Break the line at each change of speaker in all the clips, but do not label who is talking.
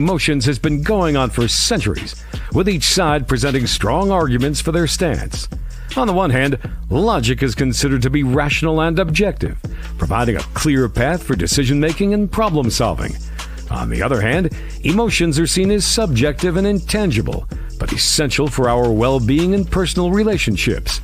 Emotions has been going on for centuries, with each side presenting strong arguments for their stance. On the one hand, logic is considered to be rational and objective, providing a clear path for decision-making and problem-solving. On the other hand, emotions are seen as subjective and intangible, but essential for our well-being and personal relationships.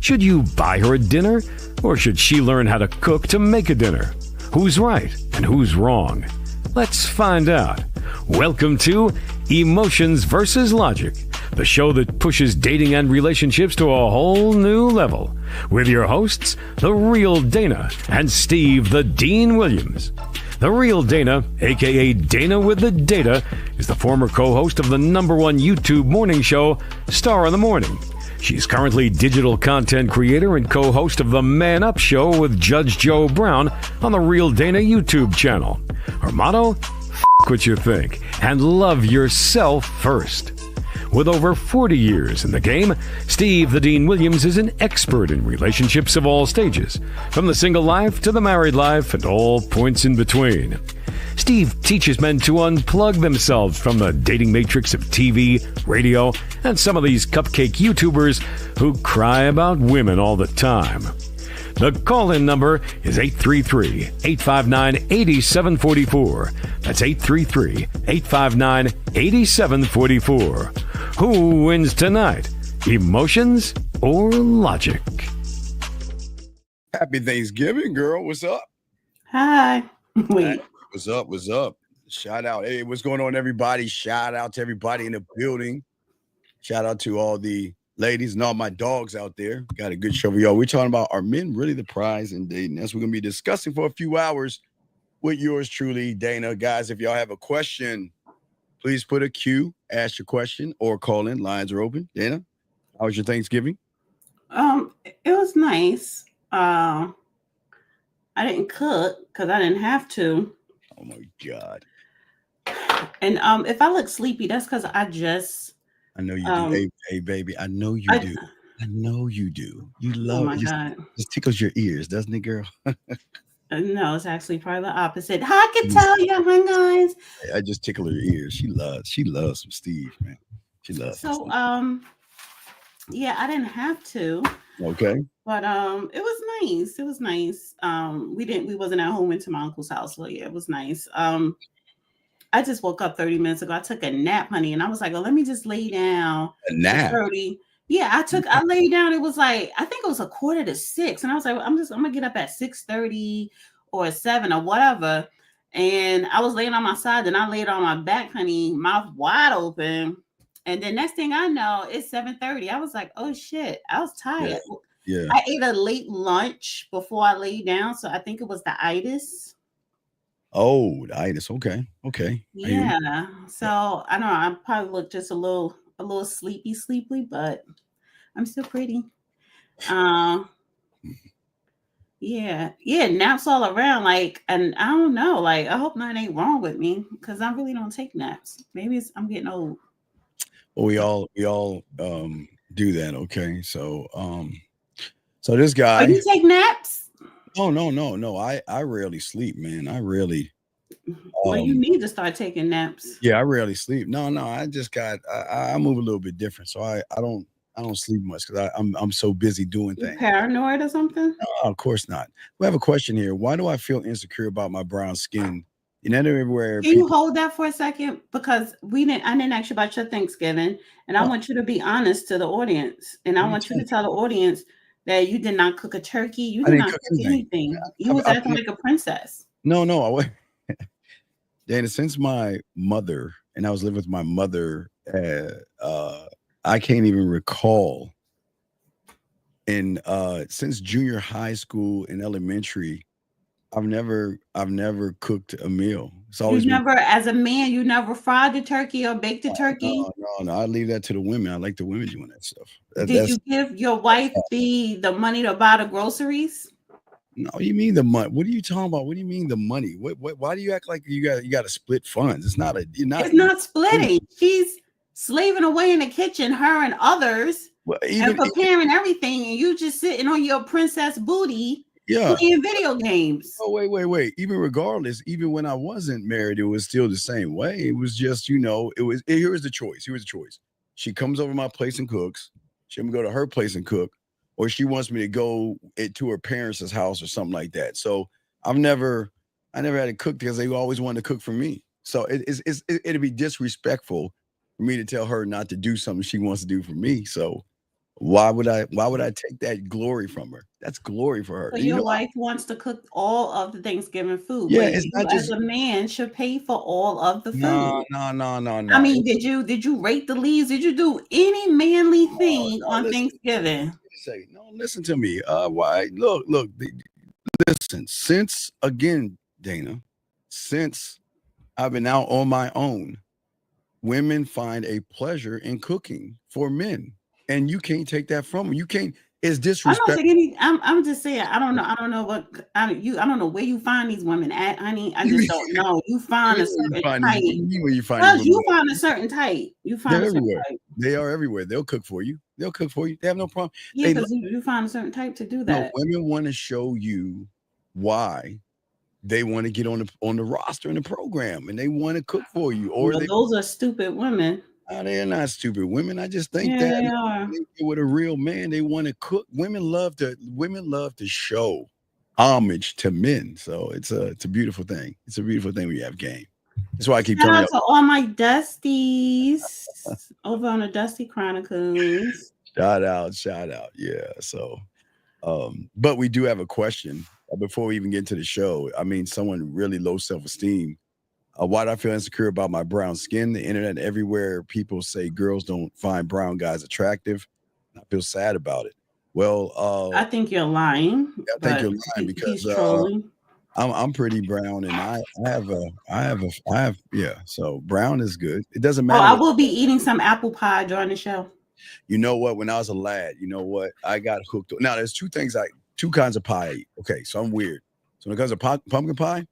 Should you buy her a dinner, or should she learn how to cook to make a dinner? Who's right and who's wrong? Let's find out. Welcome to Emotions versus Logic, the show that pushes dating and relationships to a whole new level, with your hosts, The Real Dana and Steve the Dean Williams. The Real Dana, aka Dana with the Data, is the former co-host of the #1 YouTube morning show, Star in the Morning. She's currently digital content creator and co-host of the Man Up Show with Judge Joe Brown on the Real Dana YouTube channel. Her motto? F*** what you think and love yourself first. With over 40 years in the game, Steve the Dean Williams is an expert in relationships of all stages, from the single life to the married life and all points in between. Steve teaches men to unplug themselves from the dating matrix of TV, radio, and some of these cupcake YouTubers who cry about women all the time. The call-in number is 833-859-8744. That's 833-859-8744. Who wins tonight? Emotions or logic?
Happy Thanksgiving, girl. What's up?
Hi. Wait.
What's up? What's up? Shout out. Hey, what's going on, everybody? Shout out to everybody in the building. Shout out to all the ladies and all my dogs out there. Got a good show for y'all. We're talking about, are men really the prize in dating? That's what we're going to be discussing for a few hours with yours truly, Dana. Guys, if y'all have a question, please put a Q, ask your question, or call in. Lines are open. Dana, how was your Thanksgiving?
It was nice. I didn't cook because I didn't have to.
Oh my God.
And if I look sleepy, that's because I
know you do. Hey, baby, I know you do. I know you do. You love
oh my God.
Just tickles your ears, doesn't it, girl?
No, it's actually probably the opposite. I can tell you, huh, guys?
I just tickle her ears. She loves some Steve, man. She loves
so yeah, I didn't have to.
Okay.
But it was nice. It was nice. We wasn't at home, went to my uncle's house. So yeah, it was nice. I just woke up 30 minutes ago. I took a nap, honey, and I was like, oh, let me just lay down.
A nap?
30. Yeah, I laid down. It was like, I think it was 5:45. And I was like, I'm gonna get up at 6:30 or 7 or whatever. And I was laying on my side, and I laid on my back, honey, mouth wide open. And then next thing I know, it's 7:30. I was like, oh shit, I was tired.
Yeah.
I ate a late lunch before I laid down. So I think it was the itis.
Oh, the itis. Okay.
Yeah. So I don't know. I probably look just a little sleepy, but I'm still pretty. Yeah. Naps all around. Like, and I don't know. Like, I hope nothing ain't wrong with me because I really don't take naps. Maybe I'm getting old.
Well, we all do that. Okay. So this guy.
Do you take naps?
Oh, no. I rarely sleep, man. I rarely.
Well, you need to start taking naps.
Yeah, I rarely sleep. No. I just I move a little bit different, so I don't sleep much because I'm so busy doing things.
Paranoid or something?
No, of course not. We have a question here. Why do I feel insecure about my brown skin? You know, everywhere.
Can you hold that for a second? Because I didn't ask you about your Thanksgiving, and I want you to be honest to the audience, and I want you to tell the audience that you did not cook a turkey. You did not cook anything. You was acting like a princess.
No. Dana, since my mother, and I was living with my mother, I can't even recall. And since junior high school and elementary, I've never cooked a meal. It's always
as a man, you never fried the turkey or baked the turkey?
No. I leave that to the women. I like the women doing that stuff.
Did you give your wife the money to buy the groceries?
No, you mean the money? What are you talking about? What do you mean the money? Why do you act like you got to split funds? It's not
splitting. She's slaving away in the kitchen, her and others, and preparing everything, and you just sitting on your princess booty
Yeah.
playing video games.
Oh, wait. Even regardless, even when I wasn't married, it was still the same way. It was just, here was the choice. Here was the choice. She comes over to my place and cooks. She let me go to her place and cook, or she wants me to go to her parents' house or something like that. So I never had to cook because they always wanted to cook for me. So it'd be disrespectful for me to tell her not to do something she wants to do for me. So why would I take that glory from her? That's glory for her.
So
And
your wife wants to cook all of the Thanksgiving food,
yeah,
but
it's
you
not
as
just
a man should pay for all of the
no,
food.
no, no, no,
I
no.
mean, did you rake the leaves? Did you do any manly thing
No,
on
listen.
Thanksgiving?
Say no. Listen to me. Why? Look. Listen. Since again, Dana, since I've been out on my own, women find a pleasure in cooking for men, and you can't take that from them. You can't. It's
I'm not
disrespectful.
taking any. I'm just saying. I don't know. I don't know what. I don't know where you find these women at, honey. I
You
just
mean,
don't know. You
you
find
mean
a
where you
certain
find these?
type.
You mean where you find these
Because
women?
you find a certain type. You find
They're
a certain
everywhere.
type.
They are everywhere. They'll cook for you. They'll cook for you. They have no problem.
Yeah,
They
because you find a certain type to do
no
that.
women want to show you why they want to get on the roster in the program, and they want to cook for you, or
But those are stupid women.
they're not stupid women. I just think
Yeah,
that
they
when
are.
they get with a real man, they want to cook. Women love to show homage to men. So it's a beautiful thing. It's a beautiful thing when you have game. That's why I keep
Shout
telling
out
you.
to all my Dusties over on the Dusty Chronicles.
Shout out. Yeah. So but we do have a question before we even get into the show. I mean, someone really low self-esteem. Why do I feel insecure about my brown skin? The internet everywhere, people say girls don't find brown guys attractive. I feel sad about it. Well,
I think you're lying,
I think
but
you're lying
he's
because
trolling.
I'm pretty brown, and I have yeah. So brown is good. It doesn't
Oh,
matter
I
what.
will be eating some apple pie during the show.
You know what? When I was a lad, you know what? I got hooked. Now there's two kinds of pie I eat. Okay, so I'm weird. So when it comes to pumpkin pie,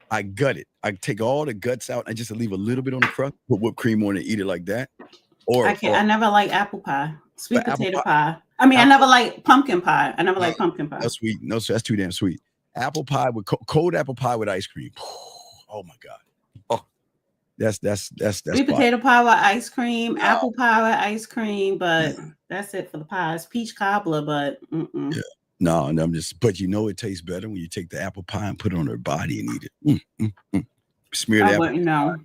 I gut it. I take all the guts out. I just leave a little bit on the crust, put whipped cream on it, eat it like that.
I
Or
can't. I never like apple pie, sweet
but
potato pie. I mean, I
apple
never like pumpkin pie. I never
no,
like pumpkin pie.
no sweet, no, that's too damn sweet. Apple pie with cold apple pie with ice cream. Oh my god. Oh, that's
Sweet
fire.
potato pie with ice cream,
No,
apple pie with ice cream,
yeah,
but that's it for the pies. Peach cobbler, but
yeah. No, and I'm just, but it tastes better when you take the apple pie and put it on her body and eat it. Smear
I
the apple,
wouldn't know.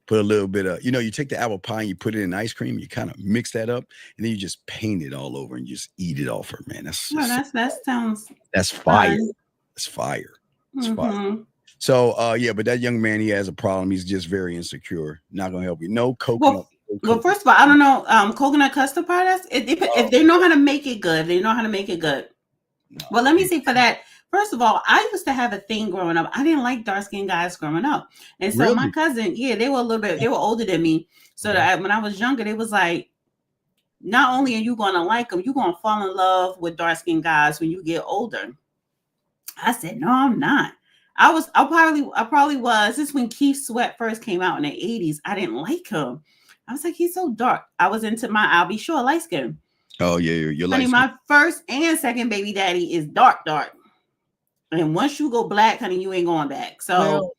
put a little bit of, you take the apple pie and you put it in ice cream, you kind of mix that up, and then you just paint it all over and just eat it off her, man. That's
Well,
just,
that sounds
that's fire.
fun.
That's fire. It's fire.
Mm-hmm.
So yeah, but that young man, he has a problem. He's just very insecure. Not gonna help you. No coconut.
Well, first of all, I don't know. Coconut custard pie. If they know how to make it good, they know how to make it good.
No.
Well, let me see for that. First of all, I used to have a thing growing up. I didn't like dark skinned guys growing up. And so my
Really?
cousin, yeah, they were older than me. So that when I was younger, they was like, not only are you going to like them, you're going to fall in love with dark skinned guys when you get older. I said, no, I'm not. I probably was. This is when Keith Sweat first came out in the 80s. I didn't like him. I was like, he's so dark. I was into my I'll be sure light skin.
Oh yeah, you're
Honey,
like
my first and second baby daddy is dark. And once you go black, honey, you ain't going back. So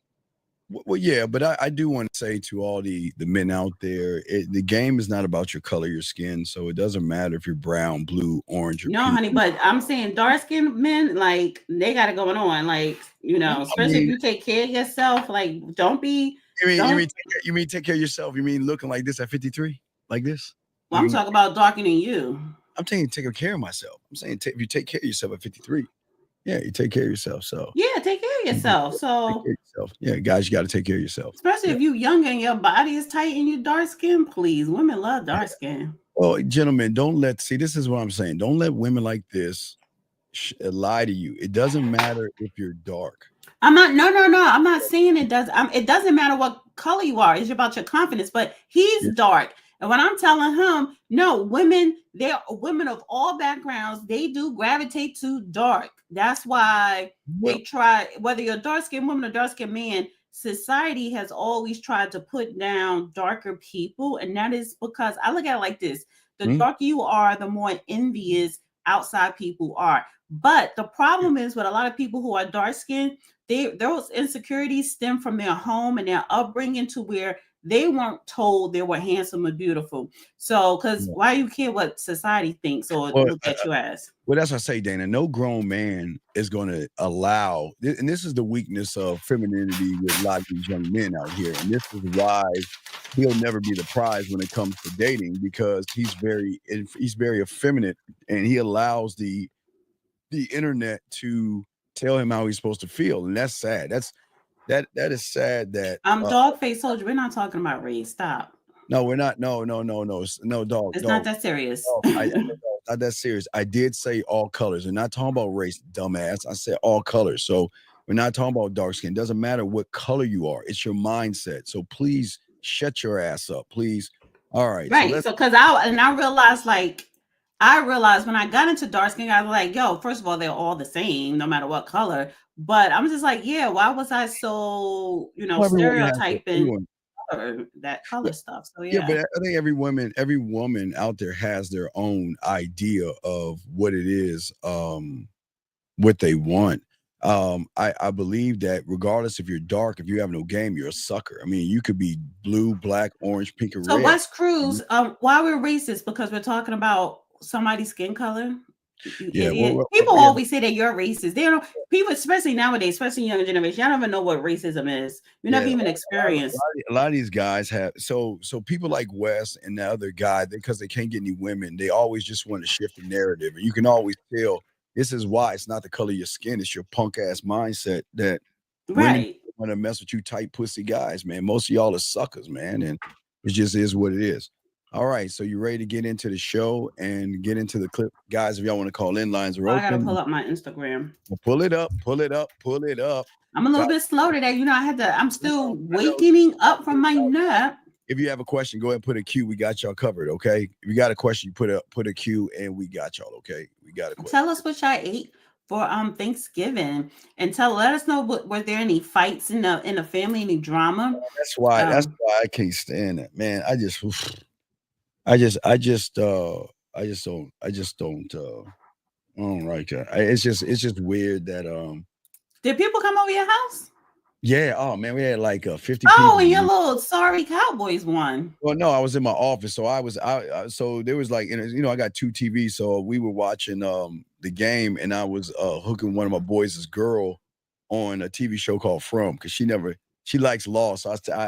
well, yeah, but I do want to say to all the men out there, the game is not about your color, your skin. So it doesn't matter if you're brown, blue, orange, or
no,
pink.
honey, but I'm saying dark skinned men, like they got it going on. Like, especially if you take care of yourself, like don't be
You mean take care of yourself? You mean looking like this at 53? Like this?
well, I'm talking about darkening you.
I'm saying taking care of myself. I'm saying if you take care of yourself at 53, yeah, you take care of yourself. So
Yeah, take care of yourself. So
yeah, guys, you got to take care of yourself.
especially if you young and your body is tight and you dark skin, please. Women love dark skin.
Well, gentlemen, this is what I'm saying. Don't let women like this lie to you. It doesn't matter if you're dark.
No. I'm not saying it does. It doesn't matter what color you are. It's about your confidence. But he's dark, and when I'm telling him, no, they're women of all backgrounds. They do gravitate to dark. That's why they try. Whether you're a dark skinned woman or dark skinned man, society has always tried to put down darker people, and that is because I look at it like this: the darker you are, the more envious outside people are. But the problem is with a lot of people who are dark skinned, those insecurities stem from their home and their upbringing to where they weren't told they were handsome or beautiful. So, because why you care what society thinks or look at you as?
Well, that's what I say, Dana. No grown man is going to allow, and this is the weakness of femininity with a lot of these young men out here. And this is why he'll never be the prize when it comes to dating, because he's very effeminate, and he allows the internet to tell him how he's supposed to feel, and that's sad. That is sad. That
dog face soldier. We're not talking about race. Stop.
No, we're not. No, dog.
It's not that serious.
Not that serious. I did say all colors. We're not talking about race, dumbass. I said all colors. So we're not talking about dark skin. It doesn't matter what color you are. It's your mindset. So please shut your ass up, please. All right.
Right. So because I realized when I got into dark skin, I was like, yo, first of all, they're all the same, no matter what color. But I'm just like, yeah, why was I so, stereotyping that color stuff? So yeah,
but I think every woman out there has their own idea of what it is, what they want. I believe that regardless if you're dark, if you have no game, you're a sucker. I mean, you could be blue, black, orange, pink, or red.
So Wes Cruz, why we're racist? Because we're talking about somebody's skin color. People always say that you're racist. They don't. People, especially nowadays, especially younger generation, y'all don't even know what racism is. You never even experienced.
A lot of these guys have. So people like Wes and the other guy, because they can't get any women, they always just want to shift the narrative, and you can always tell. This is why it's not the color of your skin; it's your punk ass mindset that women want to mess with you, tight pussy guys, man. Most of y'all are suckers, man, and it just is what it is. All right, so you ready to get into the show and get into the clip? Guys, if y'all want to call in, lines are open.
I got to pull up my Instagram.
Well, pull it up.
I'm a little bit slow today. I'm still waking up from my nap.
If you have a question, go ahead and put a Q. We got y'all covered, okay? If you got a question, you put a Q, and we got y'all, okay? We got a question.
Tell us what y'all ate for Thanksgiving, and let us know were there any fights in the family, any drama?
That's why I can't stand it, man. I just don't like that. It's just weird that
Did people come over your house?
Yeah. Oh man, we had like 50
people.
Oh,
and your little sorry Cowboys won.
Well, no, I was in my office, so so there was like, I got 2 TVs, so we were watching the game, and I was hooking one of my boys' girl on a TV show called From, because she likes Law, so I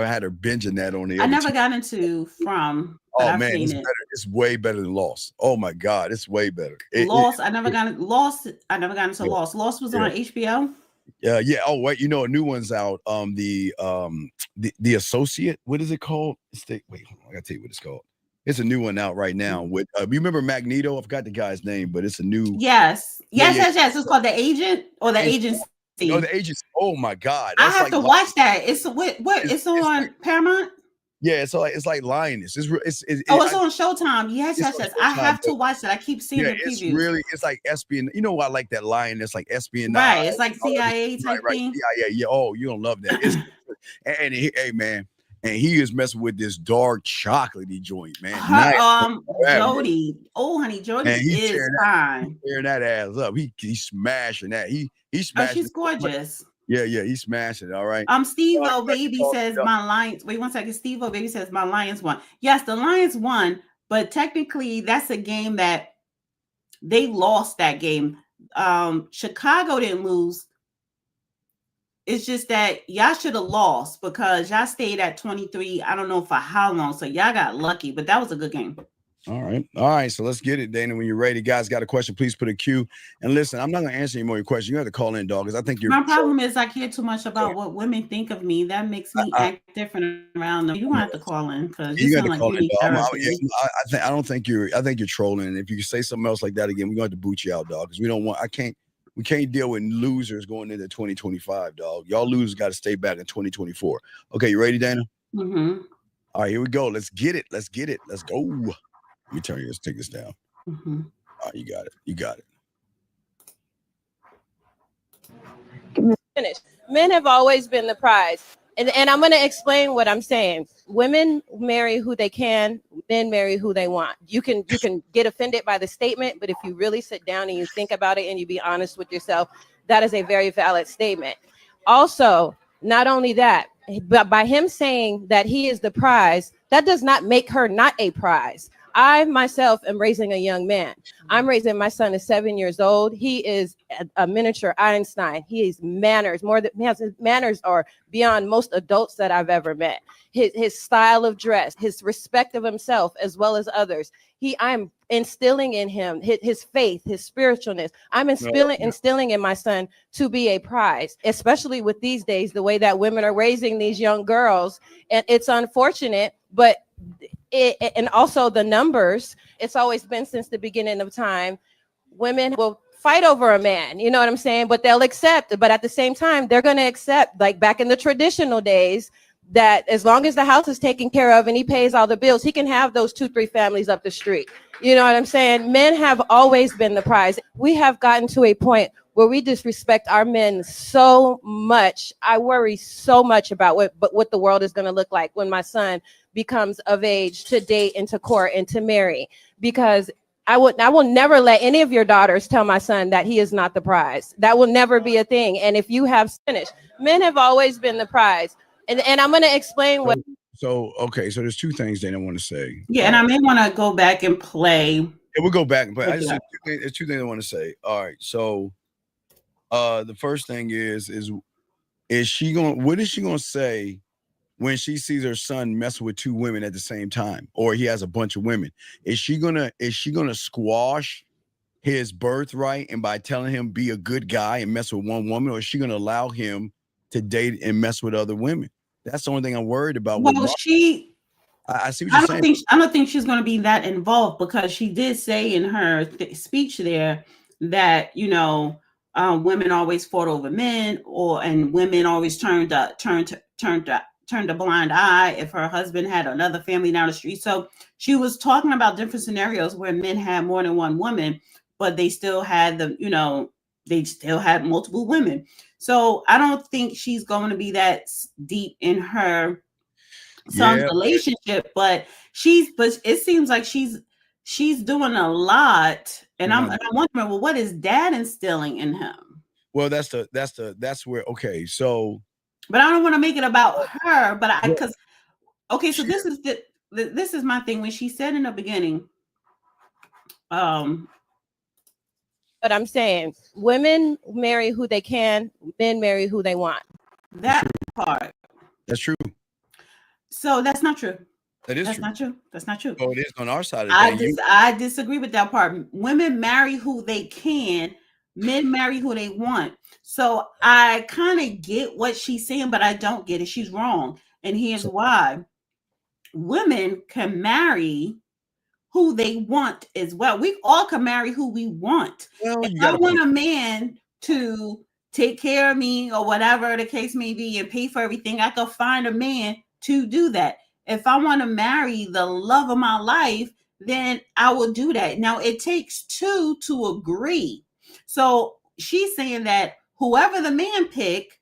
had her binging that on the.
I never got into From.
Oh man, it's better. It's way better than Lost. Oh my God, it's way better.
Lost. I never got into Lost. Lost was on HBO.
Yeah. Oh wait, a new one's out. The Associate. What is it called? Wait, I gotta tell you what it's called. It's a new one out right now. With you remember Magneto? I forgot the guy's name, but it's a new.
Yes. It's called The Agent or The Agency.
No, The Agency. Oh my God,
I have to watch that. It's It's on Paramount.
Yeah, it's like Lioness. It's
on Showtime. Yes. I have to watch it. I keep seeing the previews.
It's like espionage. I like that Lioness, like espionage.
Right, it's like CIA type thing.
Yeah. Oh, you don't love that. Hey man, and he is messing with this dark chocolatey joint, man.
Jody. Oh, honey, Jody is fine.
Tearing that ass up. He's smashing that. He's smashing.
She's gorgeous.
Yeah, he's smashing it. All right.
Steve-O Baby says my Lions. Wait 1 second. Steve-O Baby says my Lions won. Yes, the Lions won, but technically that's a game that they lost that game. Chicago didn't lose. It's just that y'all should have lost because y'all stayed at 23. I don't know for how long. So y'all got lucky, but that was a good game.
All right. So let's get it, Dana. When you're ready, guys, got a question? Please put a Q. And listen, I'm not gonna answer any more of your questions. You have to call in, dog, because I think
my problem is I care too much about what women think of me. That makes me act different around them. You don't have to call in because you sound like you need therapy.
I think you're trolling. And if you say something else like that again, we're going to boot you out, dog. Because we can't deal with losers going into 2025, dog. Y'all losers got to stay back in 2024. Okay, you ready, Dana?
Mm-hmm.
All right, here we go. Let's get it. Let's go. Let me turn you. Let's take this down.
Mm-hmm.
All right, you got it.
Finish. Men have always been the prize. And I'm going to explain what I'm saying. Women marry who they can, men marry who they want. You can get offended by the statement, but if you really sit down and you think about it and you be honest with yourself, that is a very valid statement. Also, not only that, but by him saying that he is the prize, that does not make her not a prize. I myself am raising a young man. I'm raising my son is 7 years old. He is a miniature Einstein. He has manners his manners are beyond most adults that I've ever met. His style of dress, his respect of himself as well as others. I'm instilling in him his faith, his spiritualness. I'm instilling in my son to be a prize, especially with these days, the way that women are raising these young girls. And it's unfortunate, but and also the numbers, it's always been since the beginning of time, women will fight over a man, you know what I'm saying? But they'll accept, but at the same time, they're going to accept, like back in the traditional days, that as long as the house is taken care of and he pays all the bills, he can have those 2-3 families up the street. You know what I'm saying? Men have always been the prize. We have gotten to a point where we disrespect our men so much. I worry so much about what the world is going to look like when my son becomes of age to date and to court and to marry, because I will never let any of your daughters tell my son that he is not the prize. That will never be a thing. And if you have finished, men have always been the prize. And I'm going to explain what.
So there's two things that I want to say.
Yeah, and I may want to go back and play.
Yeah, we'll go back and play. There's two things I want to say. All right, so the first thing is she going? What is she going to say when she sees her son messing with 2 women at the same time, or he has a bunch of women? Is she gonna squash his birthright and by telling him be a good guy and mess with one woman, or is she gonna allow him to date and mess with other women? That's the only thing I'm worried about.
Well,
I see what you're saying.
I don't think she's going to be that involved, because she did say in her speech there that, you know, women always fought over men, and women always turned a blind eye if her husband had another family down the street. So she was talking about different scenarios where men had more than one woman, but they still had multiple women. So I don't think she's going to be that deep in her son's relationship, but it seems like she's doing a lot. And I'm wondering, well, what is dad instilling in him?
Well, that's where, okay, so.
But I don't want to make it about her, so this is my thing. When she said in the beginning,
But I'm saying women marry who they can, men marry who they want.
That part.
That's true.
So that's not true.
That's
not true. That's not true.
Oh, it is on our side of
the I disagree with that part. Women marry who they can, men marry who they want. So I kind of get what she's saying, but I don't get it. She's wrong. And here's why. Women can marry who they want as well. We all can marry who we want. Well, if I want a man to take care of me or whatever the case may be and pay for everything, I can find a man to do that. If I want to marry the love of my life, then I will do that. Now, it takes 2 to agree. So she's saying that whoever the man pick,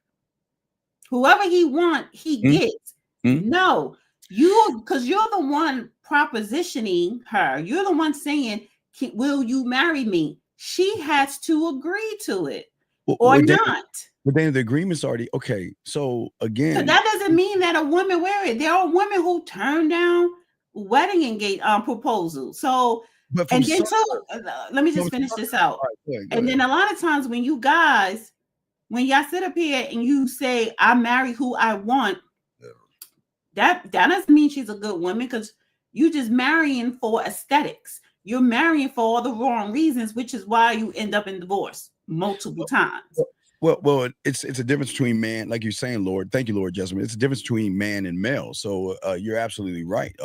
whoever he want, he gets. No, because you're the one propositioning her. You're the one saying, will you marry me? She has to agree to it or not.
But then the agreement's already okay. So again,
so that doesn't mean that a woman wear it. There are women who turn down wedding engagement proposals. So let me just finish this out. Right, go ahead. Then a lot of times when y'all sit up here and you say, I marry who I want, that doesn't mean she's a good woman, because you just marrying for aesthetics. You're marrying for all the wrong reasons, which is why you end up in divorce multiple times.
Well, it's a difference between man, like you're saying, Lord. Thank you, Lord Jessamine. It's a difference between man and male. So you're absolutely right.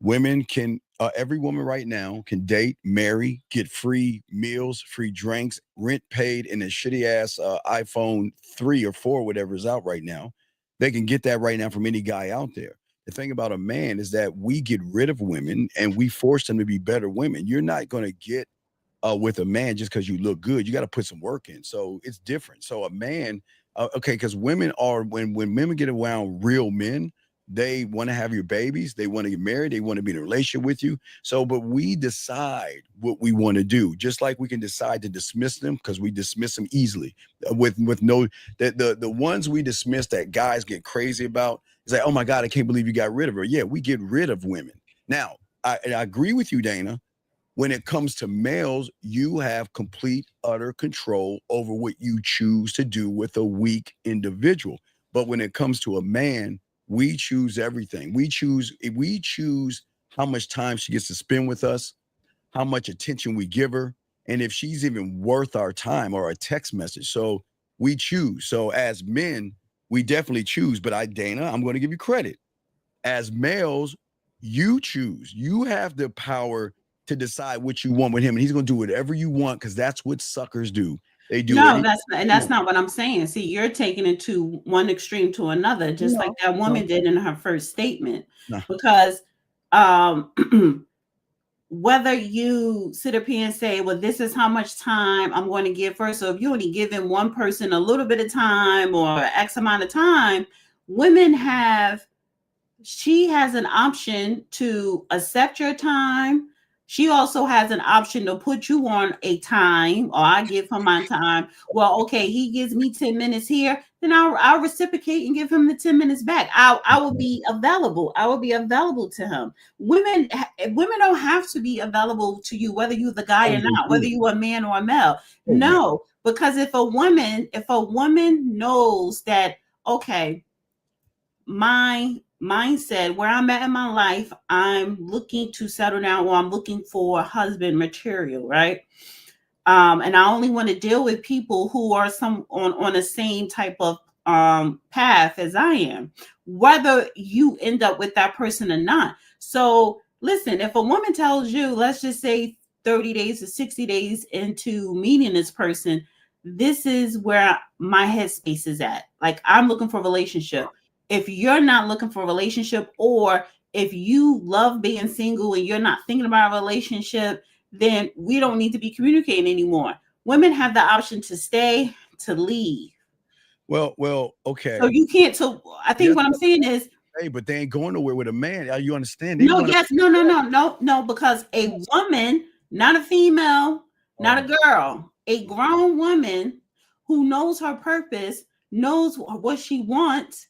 Women can, every woman right now can date, marry, get free meals, free drinks, rent paid, in a shitty ass iPhone 3 or 4, whatever is out right now. They can get that right now from any guy out there. The thing about a man is that we get rid of women and we force them to be better women. You're not going to get with a man just because you look good. You got to put some work in. So it's different. So a man, Okay, because women are when women get around real men, they want to have your babies, they want to get married, they want to be in a relationship with you. So, but we decide what we want to do, just like we can decide to dismiss them because we dismiss them easily with no the ones we dismiss that guys get crazy about. It's like, oh my God, I can't believe you got rid of her. Yeah, we get rid of women. Now, I agree with you, Dana. When it comes to males, you have complete, utter control over what you choose to do with a weak individual. But when it comes to a man, we choose everything. We choose how much time she gets to spend with us, how much attention we give her, and if she's even worth our time or a text message. So we choose. So as men, we definitely choose. But Dana, I'm going to give you credit. As males, you choose. You have the power to decide what you want with him, and he's going to do whatever you want because that's what suckers do. They do.
No, that's not what I'm saying. See, you're taking it to one extreme to another, just like that woman did in her first statement.
No.
Because whether you sit up here and say, well, this is how much time I'm going to give her. So if you only giving one person a little bit of time or X amount of time, she has an option to accept your time. She also has an option to put you on a time, or I give him my time. Well, okay, he gives me 10 minutes here, then I'll reciprocate and give him the 10 minutes back. I will be available. I will be available to him. Women don't have to be available to you, whether you're the guy or not, whether you're a man or a male. No, because if a woman knows that, okay, my mindset where I'm at in my life, I'm looking to settle down, or I'm looking for husband material, right? And I only want to deal with people who are on the same type of path as I am, whether you end up with that person or not. So listen, if a woman tells you, let's just say 30 days or 60 days into meeting this person, this is where my headspace is at. Like, I'm looking for a relationship. If you're not looking for a relationship, or if you love being single and you're not thinking about a relationship, then we don't need to be communicating anymore. Women have the option to stay, to leave.
Well, okay.
So you can't. So I think what I'm saying is,
hey, but they ain't going nowhere with a man. You understand?
No, because a woman, not a female, not a girl, a grown woman who knows her purpose, knows what she wants,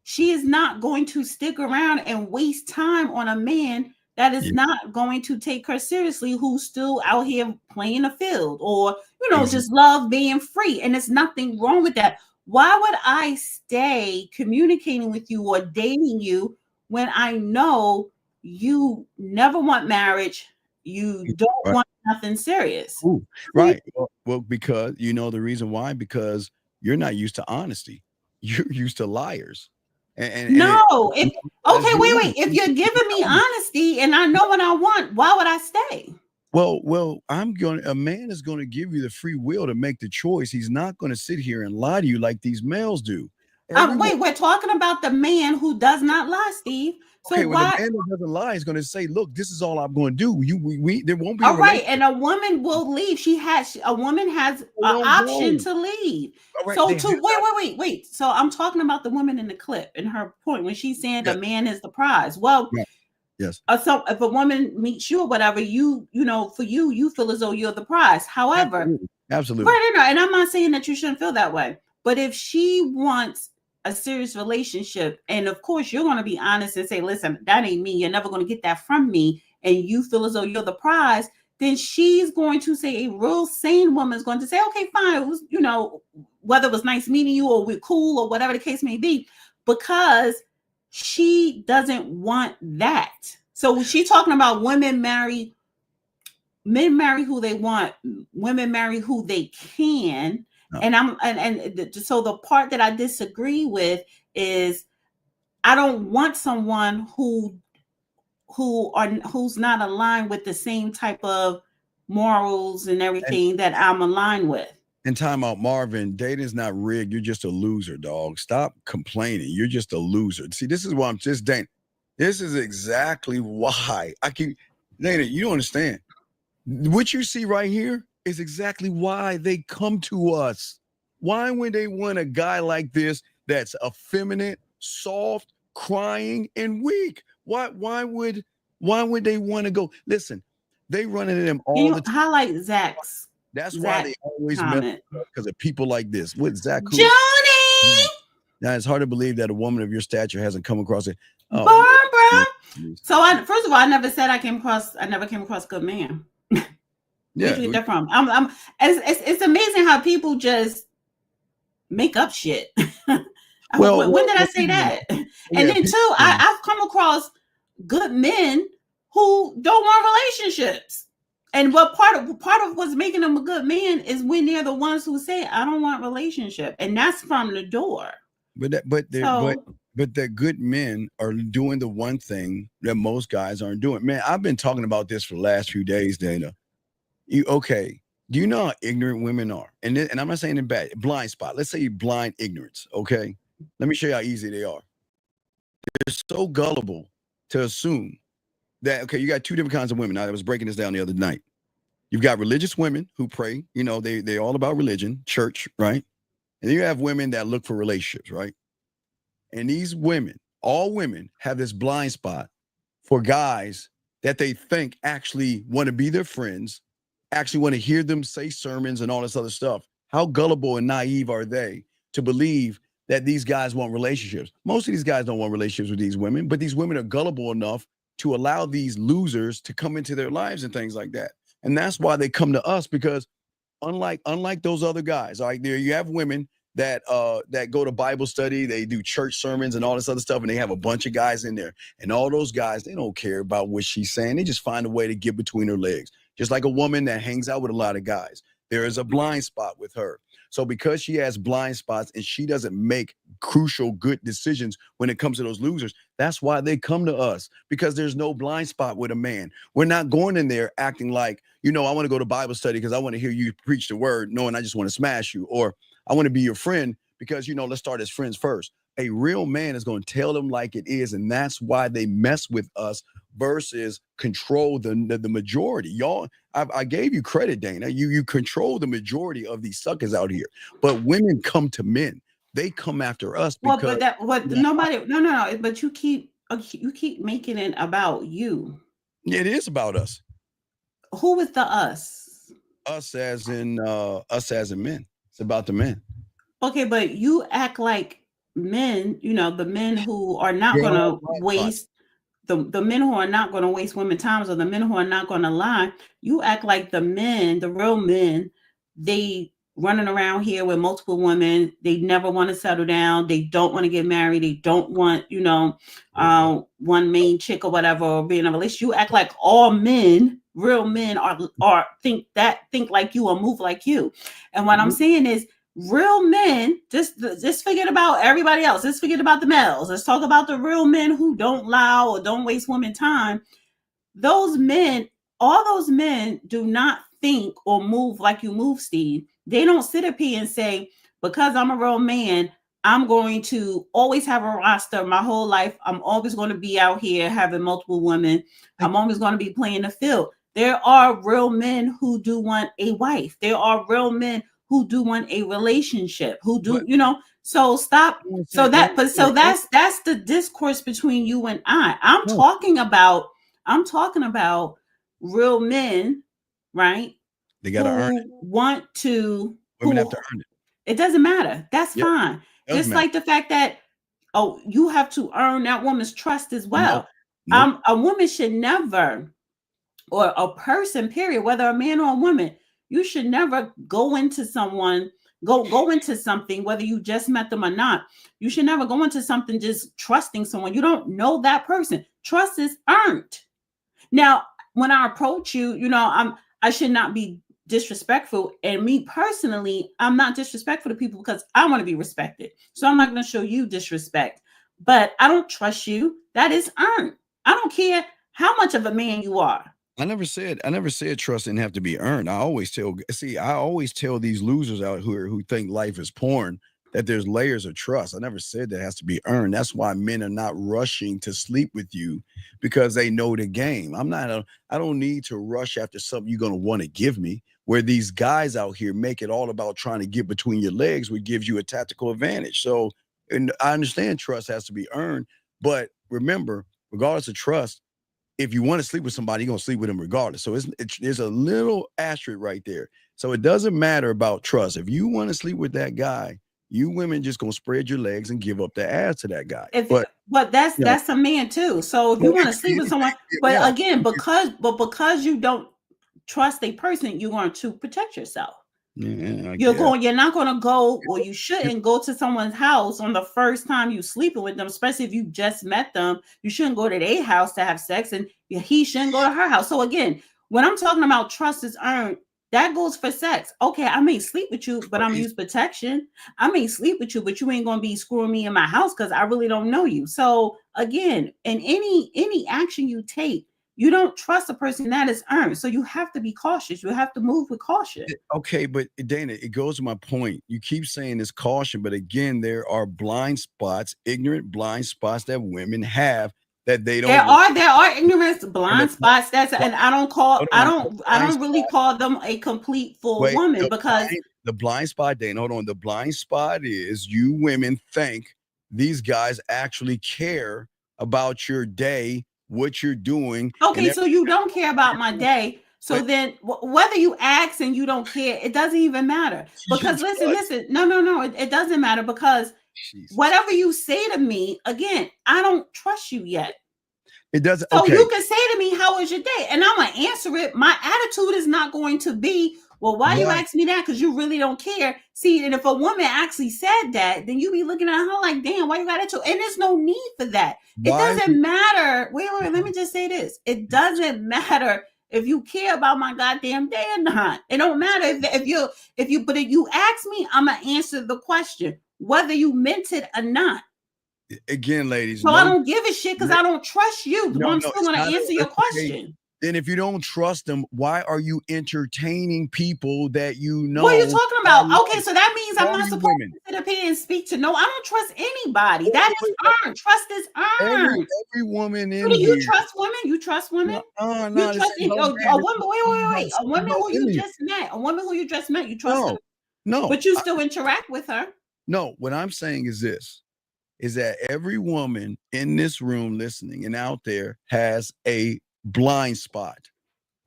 she is not going to stick around and waste time on a man that is not going to take her seriously, who's still out here playing the field, or, just love being free. And there's nothing wrong with that. Why would I stay communicating with you or dating you when I know you never want marriage, you don't want nothing serious?
Ooh, right. Well, because the reason why, because you're not used to honesty. You're used to liars. Wait. If you're giving me honesty and I know what I want, why would I stay? Well, a man is going to give you the free will to make the choice. He's not going to sit here and lie to you like these males do.
We're talking about the man who does not lie, Steve. So
the man that doesn't lie is going to say, "Look, this is all I'm going to do. There won't be."
All right, and a woman will leave. A woman has an option to leave. Right, so wait. So I'm talking about the woman in the clip, and her point when she's saying the man is the prize. Well,
yes.
So if a woman meets you or whatever, you for you feel as though you're the prize. However,
absolutely.
Right, and I'm not saying that you shouldn't feel that way, but if she wants a serious relationship, and of course you're going to be honest and say, listen, that ain't me, you're never going to get that from me, and you feel as though you're the prize, then she's going to say, a real sane woman is going to say, okay, fine, it was, whether it was nice meeting you or we're cool or whatever the case may be, because she doesn't want that. So she's talking about men marry who they want, women marry who they can. And so the part that I disagree with is, I don't want someone who's not aligned with the same type of morals and everything that I'm aligned with.
And time out, Marvin, dating's not rigged. You're just a loser, dog. Stop complaining. You're just a loser. See, this is why I'm just Dana. This is exactly why Dana, you don't understand. What you see right here is exactly why they come to us. Why would they want a guy like this that's effeminate, soft, crying, and weak? Why would they want to go? Listen, they run into them
Can
all
you
the time.
highlight Zach's
That's why they always mess
comment?
because of people like this. What Zach?
Joni!
Now it's hard to believe that a woman of your stature hasn't come across it. Oh,
Barbara. So first of all, I never said I never came across a good man.
yeah.
Where'd you get that from? It's amazing how people just make up shit. Well, when did I say that? And then too, I've come across good men who don't want relationships. And what part of what's making them a good man is when they're the ones who say, I don't want relationship. And that's from the door. But
the good men are doing the one thing that most guys aren't doing. Man, I've been talking about this for the last few days, Dana. Do you know how ignorant women are? And I'm not saying in bad, blind spot. Let's say blind ignorance, okay? Let me show you how easy they are. They're so gullible to assume that, okay, you got two different kinds of women. Now, I was breaking this down the other night. You've got religious women who pray. You know, they're all about religion, church, right? And then you have women that look for relationships, right? And these women, all women, have this blind spot for guys that they think actually want to be their friends, actually want to hear them say sermons and all this other stuff. How gullible and naive are they to believe that these guys want relationships? Most of these guys don't want relationships with these women, but these women are gullible enough to allow these losers to come into their lives and things like that. And that's why they come to us, because unlike those other guys, all right, there you have women that go to Bible study, they do church sermons and all this other stuff, and they have a bunch of guys in there. And all those guys, they don't care about what she's saying. They just find a way to get between her legs. Just like a woman that hangs out with a lot of guys. There is a blind spot with her. So because she has blind spots and she doesn't make crucial good decisions when it comes to those losers, that's why they come to us, because there's no blind spot with a man. We're not going in there acting like, I want to go to Bible study because I want to hear you preach the word, knowing I just want to smash you. Or I want to be your friend because, let's start as friends first. A real man is going to tell them like it is. And that's why they mess with us versus control the majority. Y'all, I gave you credit, Dana. You control the majority of these suckers out here. But women come to men. They come after us because
no. But you keep making it about you.
It is about us.
Who is the us?
Us as in men. It's about the men.
Okay, but you act like men, the men who are not going to waste the men who are not going to waste women's time, or the men who are not going to lie. You act like the men, the real men, they running around here with multiple women. They never want to settle down. They don't want to get married. They don't want, one main chick or whatever, or be in a relationship. You act like all men, real men are think like you or move like you. And what I'm saying is, real men, just forget about everybody else. Just forget about the males. Let's talk about the real men who don't lie or don't waste women's time. Those men, all those men do not think or move like you move, Steve. They don't sit up here and say, because I'm a real man, I'm going to always have a roster my whole life. I'm always going to be out here having multiple women. I'm always going to be playing the field. There are real men who do want a wife. There are real men who do want a relationship, who do, so stop. So that's the discourse between you and I. I'm talking about real men, right?
They got to earn it.
Want to.
Women have to earn it.
It doesn't matter. That's fine. Just like the fact that, you have to earn that woman's trust as well. Nope. A woman should never, or a person, period, whether a man or a woman, you should never go into something, whether you just met them or not. You should never go into something just trusting someone. You don't know that person. Trust is earned. Now, when I approach you, I should not be disrespectful. And me personally, I'm not disrespectful to people because I want to be respected. So I'm not going to show you disrespect. But I don't trust you. That is earned. I don't care how much of a man you are.
I never said trust didn't have to be earned. I always tell these losers out here who think life is porn that there's layers of trust. I never said that has to be earned. That's why men are not rushing to sleep with you, because they know the game. I don't need to rush after something you're going to want to give me. where these guys out here make it all about trying to get between your legs, which gives you a tactical advantage. So, and I understand trust has to be earned, but remember, regardless of trust, if you want to sleep with somebody, you're going to sleep with them regardless. So there's a little asterisk right there. So it doesn't matter about trust. If you want to sleep with that guy, you women just going to spread your legs and give up the ass to that guy.
But that's a man too. So if you want to sleep with someone, but again, because you don't trust a person, you're going to protect yourself.
Yeah,
you're not going to go, or you shouldn't go to someone's house on the first time you sleeping with them, especially if you just met them. You shouldn't go to their house to have sex, and he shouldn't go to her house. So again, when I'm talking about trust is earned, that goes for sex. Okay, I may sleep with you, but I'm gonna use protection. I may sleep with you, but you ain't gonna be screwing me in my house because I really don't know you. So again, in any action you take, you don't trust a person, that is earned. So you have to be cautious. You have to move with caution.
Okay, but Dana, it goes to my point. You keep saying this caution, but again, there are blind spots, ignorant blind spots that women have that they don't.
There are ignorant blind spots. And I don't really call them a complete full woman, because
the blind spot, Dana, hold on. The blind spot is you women think these guys actually care about your day, what you're doing.
Okay, so you don't care about my day. So then whether you ask and you don't care, it doesn't even matter. Because listen, no, it doesn't matter, because whatever you say to me, again, I don't trust you yet.
It doesn't.
So you can say to me, how was your day? And I'm going to answer it. My attitude is not going to be, well, why you ask me that? Because you really don't care. See, and if a woman actually said that, then you be looking at her like, damn, why you got attitude? And there's no need for that. It doesn't matter. Wait, let me just say this. It doesn't matter if you care about my goddamn day or not. It don't matter if you ask me, I'm going to answer the question, whether you meant it or not.
Again, ladies.
So I don't give a shit because I don't trust you. I'm still going to answer your question.
Then if you don't trust them, why are you entertaining people that you know?
What are you talking about? Okay, so that means I'm not supposed to sit up here and speak to I don't trust anybody. That is earned. Trust is earned.
Every woman in
here.
You
trust women? You trust women?
No.
You trust a woman, wait. A woman who you just met. A woman who you just met, you trust her?
No.
But you still interact with her.
No, what I'm saying is this. Is that every woman in this room listening and out there has a blind spot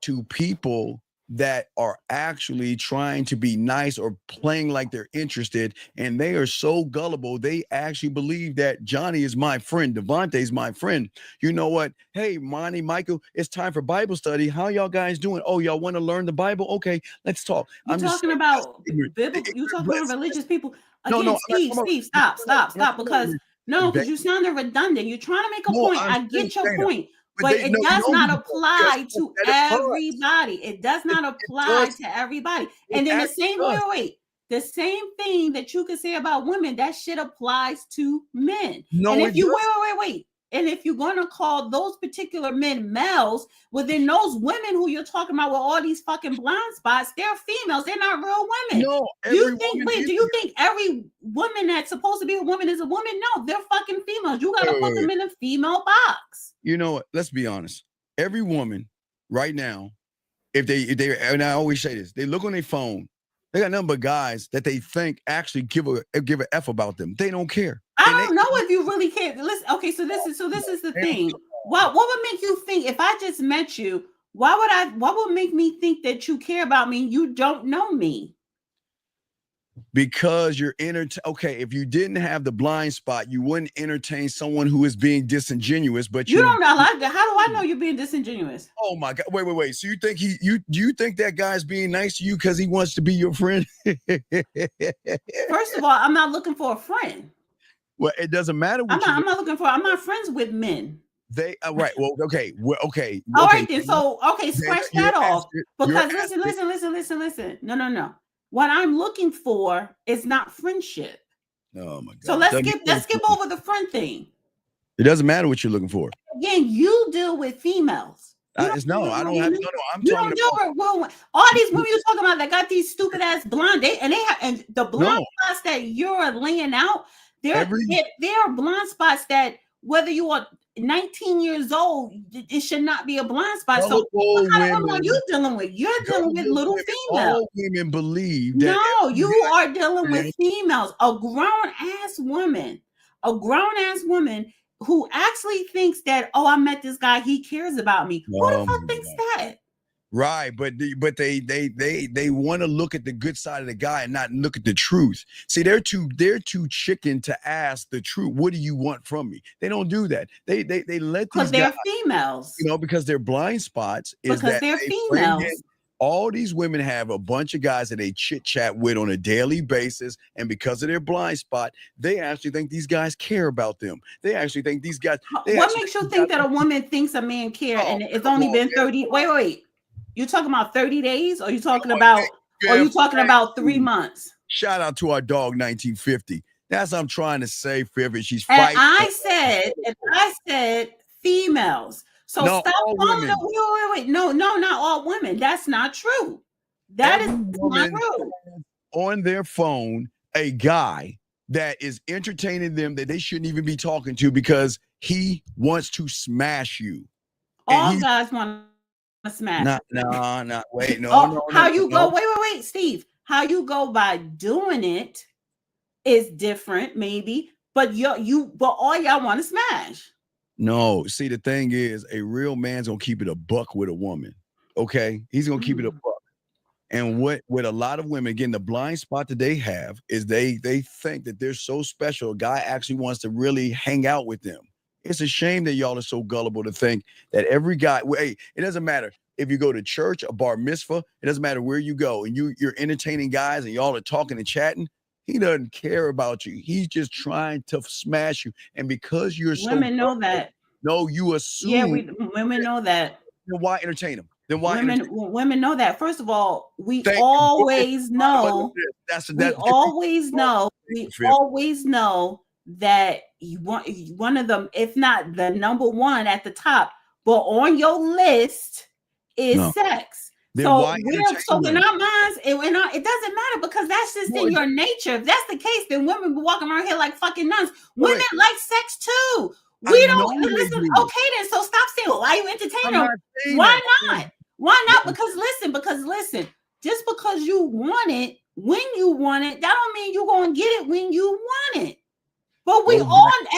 to people that are actually trying to be nice or playing like they're interested, and they are so gullible they actually believe that Johnny is my friend, Devontae is my friend. You know what? Hey, Monty, Michael, it's time for Bible study. How y'all guys doing? Oh, y'all want to learn the Bible? Okay, let's talk.
You're talking about biblical. You talking about religious people. Again,
no,
Steve, stop, because you sounded redundant. You're trying to make a point. I get your point. But it does not apply to everybody. It does not apply to everybody. And then the same the same thing that you can say about women, that shit applies to men. And if you wait. And if you're going to call those particular men males, well, then those women who you're talking about with all these fucking blind spots, they're females. They're not real women.
No,
do you think every woman that's supposed to be a woman is a woman? No, they're fucking females. You got to put them in a female box.
You know what? Let's be honest. Every woman right now, if they, and I always say this, they look on their phone. They got nothing but guys that they think actually give a F about them. They don't care.
I don't know if you really care. Listen, okay, so this is the thing. What would make you think, if I just met you, what would make me think that you care about me? You don't know me. Because you're okay, if you didn't have the blind spot, you wouldn't entertain someone who is being disingenuous. But you don't know. How do I know you're being disingenuous? Oh my God! Wait. So you think do you think that guy's being nice to you because he wants to be your friend? First of all, I'm not looking for a friend. Well, it doesn't matter. I'm not looking for. I'm not friends with men. They right. Well, okay. All right then. So scratch that off. Because listen. No. What I'm looking for is not friendship. Oh my God. So let's skip over the friend thing. It doesn't matter what you're looking for. Again, you deal with females. I'm talking about all these women you're talking about that got these stupid ass blonde. And the blind spots that you're laying out, there are blind spots that whether you are 19 years old, it should not be a blind spot. So
Gullible
what kind of women are
women-
you dealing with? You're dealing with little
women,
females.
all women believe that
No,
every
you
guy
are dealing with females. A grown-ass woman who actually thinks that, oh, I met this guy, he cares about me. Who the fuck thinks that?
Right, but they want to look at the good side of the guy and not look at the truth. See, they're too chicken to ask the truth. What do you want from me? They don't do that. They let these
they're
guys,
females.
you know, because their blind spots is
because
that
they're
they bring
females.
in- all these women have a bunch of guys that they chit chat with on a daily basis, and because of their blind spot, they actually think these guys care about them. They actually think these guys.
What makes you think that a woman thinks a man care and it's only been 30? Wait. You talking about 30 days? Or you talking about? Or you talking about 3 months?
Shout out to our dog 1950. That's what I'm trying to say, Fiv. She's
And
fighting.
I said females. So
No,
stop
all
calling
women.
wait. No, not all women. That's not true. That is
Every
not
woman
true.
on their phone a guy that is entertaining them that they shouldn't even be talking to because he wants to smash you.
All guys want to smash.
No, wait, no,
Oh,
no.
how
no,
you
no.
go? Wait, Steve. How you go by doing it is different, maybe. But but all y'all want to smash.
No, see, the thing is, a real man's gonna keep it a buck with a woman. Okay, he's gonna keep it a buck. And what with a lot of women, again, the blind spot that they have is they think that they're so special. A guy actually wants to really hang out with them. It's a shame that y'all are so gullible to think that every guy. Hey, it doesn't matter if you go to church, a bar mitzvah. It doesn't matter where you go, and you're entertaining guys, and y'all are talking and chatting. He doesn't care about you. He's just trying to smash you. And because you're
Women know that.
No, you assume.
Yeah, women know that.
Then why entertain him? Then why
women know that. First of all, we always know that one of them, if not the number one at the top, but on your list is sex.
Then
so in our minds, it doesn't matter because that's just in your nature. If that's the case, then women be walking around here like fucking nuns. Women like sex too. We don't listen. Okay, then. So stop saying, why are you entertaining them? Why not? Why not? Because listen, just because you want it when you want it, that don't mean you're gonna get it when you want it. But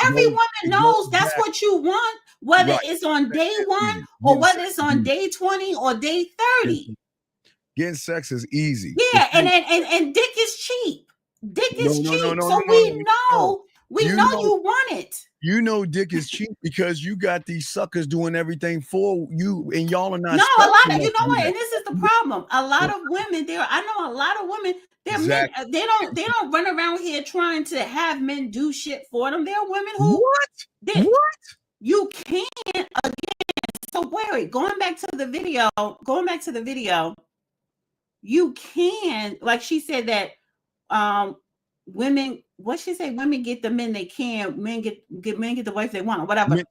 every woman knows that's what you want, whether it's on day 1 or whether it's on day 20 or day 30.
Getting sex is easy.
Yeah, and dick is cheap. Dick is cheap. So we know you want it.
You know dick is cheap because you got these suckers doing everything for you, and y'all are not.
No, a lot of, you know what, and this is the problem. A lot of women I know a lot of women, men, they don't run around here trying to have men do shit for them. There are women who you can't again. So wait, going back to the video, you can, like she said that women, what she say? Women get the men they can. Men get the wife they want, or whatever.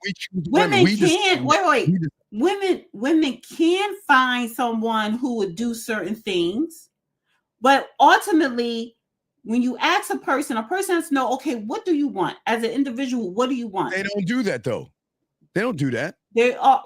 Women can find someone who would do certain things, but ultimately, when you ask a person has to know, okay, what do you want as an individual? What do you want?
They don't do that though. They don't do that.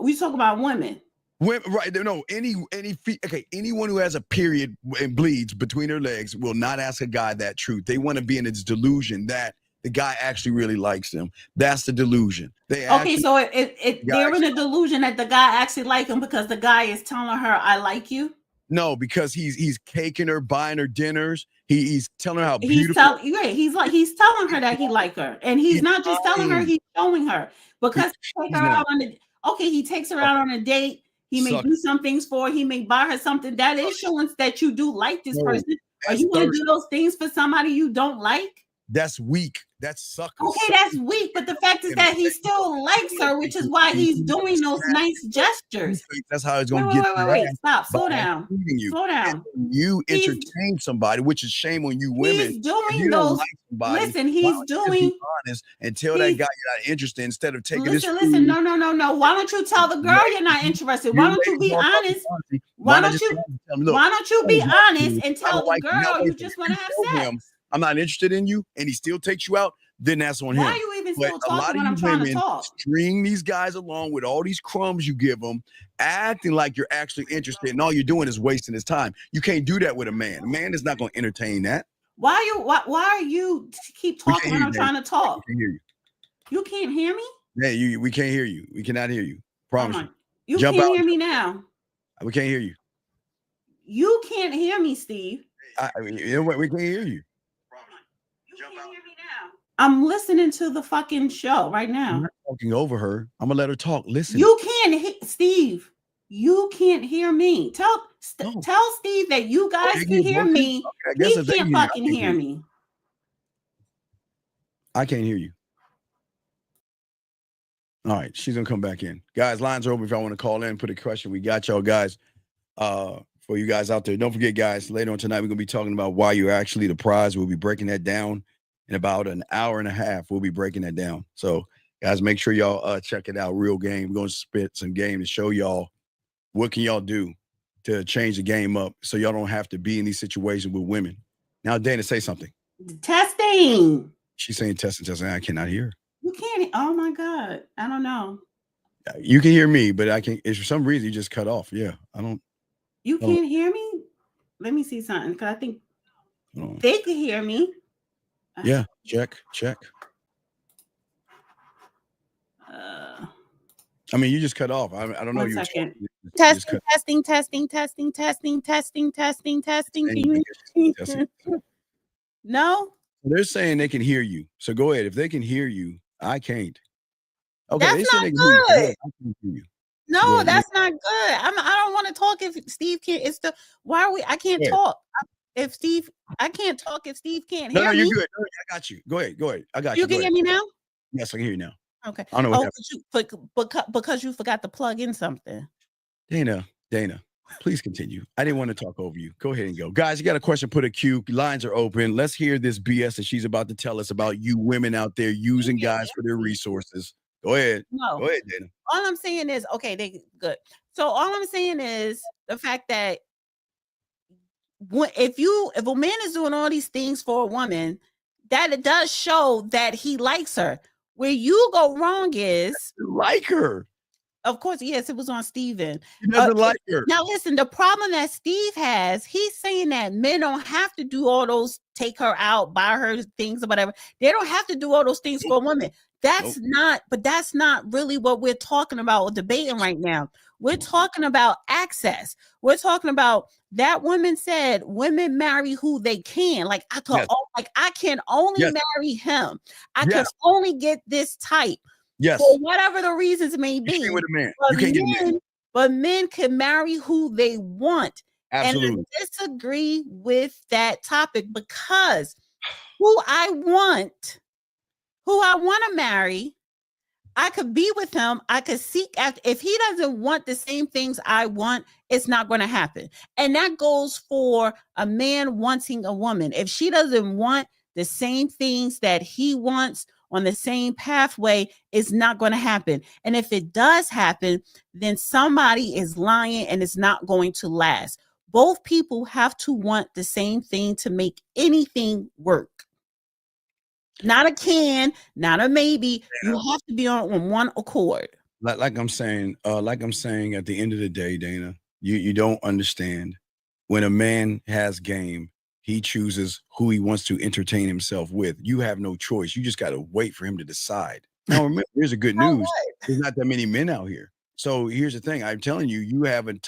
We talk about women.
Women, right? No, anyone who has a period and bleeds between their legs will not ask a guy that truth. They want to be in its delusion that the guy actually really likes them. That's the delusion. They're in a delusion that the guy actually like him because the guy is telling her, "I like you." No, because he's caking her, buying her dinners. He's telling her how beautiful.
He's telling her that he like her, and he's not just telling her; he's showing her because he takes her out on a date. He may do some things for her. He may buy her something. That is showing that you do like this person. Are you going to do those things for somebody you don't like?
That's weak. That's sucker.
Okay, that's weak. But the fact is that he still likes her, which is why he's doing those nice gestures.
That's how he's going to get.
Wait. Stop. Slow down. Slow down.
You entertain somebody, which is shame on you women.
He's doing those. Listen, he's doing.
Honest and tell that guy you're not interested instead of taking this.
Listen. No. Why don't you tell the girl you're not interested? Why don't you be honest? Why don't you be honest and tell the girl you just want to have sex?
I'm not interested in you, and he still takes you out. then that's on him.
Why are you even
But
still
a lot
talking
of
when I'm
you
trying to
women
talk?
string these guys along with all these crumbs you give them, acting like you're actually interested, and all you're doing is wasting his time. You can't do that with a man. A man is not going to entertain that.
Why are you keep
We
talking
can't
when
hear
I'm
you,
trying to talk?
we can't hear you.
You can't hear me?
Hey, we can't hear you. We cannot hear you. Promise you.
You
Jump
can't
out.
hear me now.
We can't hear you.
You can't hear me, Steve.
I mean, you know what? We can't hear you.
You can't hear me now. I'm listening to the fucking show right
I'm
now.
not talking over her. I'm gonna let her talk. Listen.
You can't, Steve. You can't hear me. Tell Steve that you guys
Okay,
can hear me.
Okay, I guess
He
if they
can't
hear you,
fucking hear me.
I can't hear you. All right, she's gonna come back in. Guys, lines are open if y'all want to call in, put a question. We got y'all guys. For you guys out there, don't forget, guys, later on tonight, we're gonna be talking about why you're actually the prize. We'll be breaking that down in about an hour and a half. We'll be breaking that down. So, guys, make sure y'all check it out. Real game. We're gonna spit some game to show y'all what can y'all do to change the game up so y'all don't have to be in these situations with women. Now, Dana, say something.
Testing.
She's saying testing. I cannot hear her.
You can't. Oh my God. I don't know.
You can hear me, but I can't. If for some reason you just cut off. Yeah, I don't.
You can't hear me? Let me see something, because I think they can hear me.
Yeah, check. I mean, you just cut off. I don't know.
1
You
second.
Testing. No,
They're saying they can hear you. So go ahead. If they can hear you, I can't. Okay,
that's
they said
not
they can hear you.
good.
I can't hear you.
No, that's not good. I don't want to talk if Steve can't. Why are we? I can't talk. If Steve, I can't talk if Steve can't hear me.
No, you're good. No, I got you. Go ahead. I got you.
You can hear me now?
Yes, I can hear you now.
Okay.
I don't know what
because you forgot to plug in something.
Dana, please continue. I didn't want to talk over you. Go ahead and go. Guys, you got a question, put a Q. Lines are open. Let's hear this BS that she's about to tell us about you women out there using guys for their resources. Go ahead.
No.
Go ahead, Dana.
All I'm saying is, okay, they good. So all I'm saying is the fact that if a man is doing all these things for a woman, that it does show that he likes her. Where you go wrong is
like her.
Of course, yes, it was on Steven.
He doesn't like her.
Now, listen, the problem that Steve has, he's saying that men don't have to do all those, take her out, buy her things or whatever. They don't have to do all those things for a woman. That's not really what we're talking about or debating right now. We're talking about access. We're talking about that woman said women marry who they can. Like I can only marry him. I can only get this type.
Yes.
For whatever the reasons may be.
You can't with a man.
But
You can't get a man.
But men can marry who they want.
Absolutely.
And I disagree with that topic because who I want to marry, I could be with him. I could seek after. If he doesn't want the same things I want, it's not going to happen. And that goes for a man wanting a woman. If she doesn't want the same things that he wants on the same pathway, it's not going to happen. And if it does happen, then somebody is lying and it's not going to last. Both people have to want the same thing to make anything work. Not a can, not a maybe. You have to be on one accord.
Like I'm saying, at the end of the day, Dana, you don't understand. When a man has game, he chooses who he wants to entertain himself with. You have no choice. You just got to wait for him to decide. Now, remember, here's the good news. There's not that many men out here. So here's the thing. I'm telling you, you have an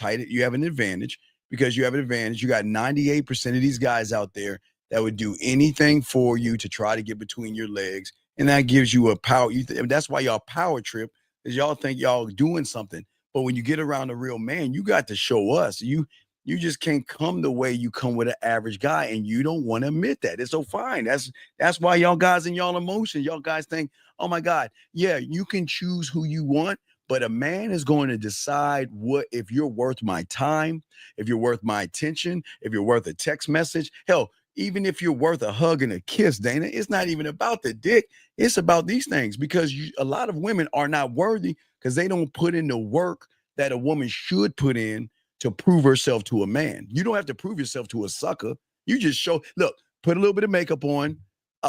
advantage because you have an advantage. You got 98% of these guys out there that would do anything for you to try to get between your legs. And that gives you a power. That's why y'all power trip, is y'all think y'all doing something. But when you get around a real man, you got to show us. You just can't come the way you come with an average guy, and you don't want to admit that. It's so fine. That's why y'all guys in y'all emotions, y'all guys think, oh my God, yeah, you can choose who you want, but a man is going to decide if you're worth my time, if you're worth my attention, if you're worth a text message. Hell, even if you're worth a hug and a kiss, Dana, it's not even about the dick. It's about these things because a lot of women are not worthy because they don't put in the work that a woman should put in to prove herself to a man. You don't have to prove yourself to a sucker. You just put a little bit of makeup on,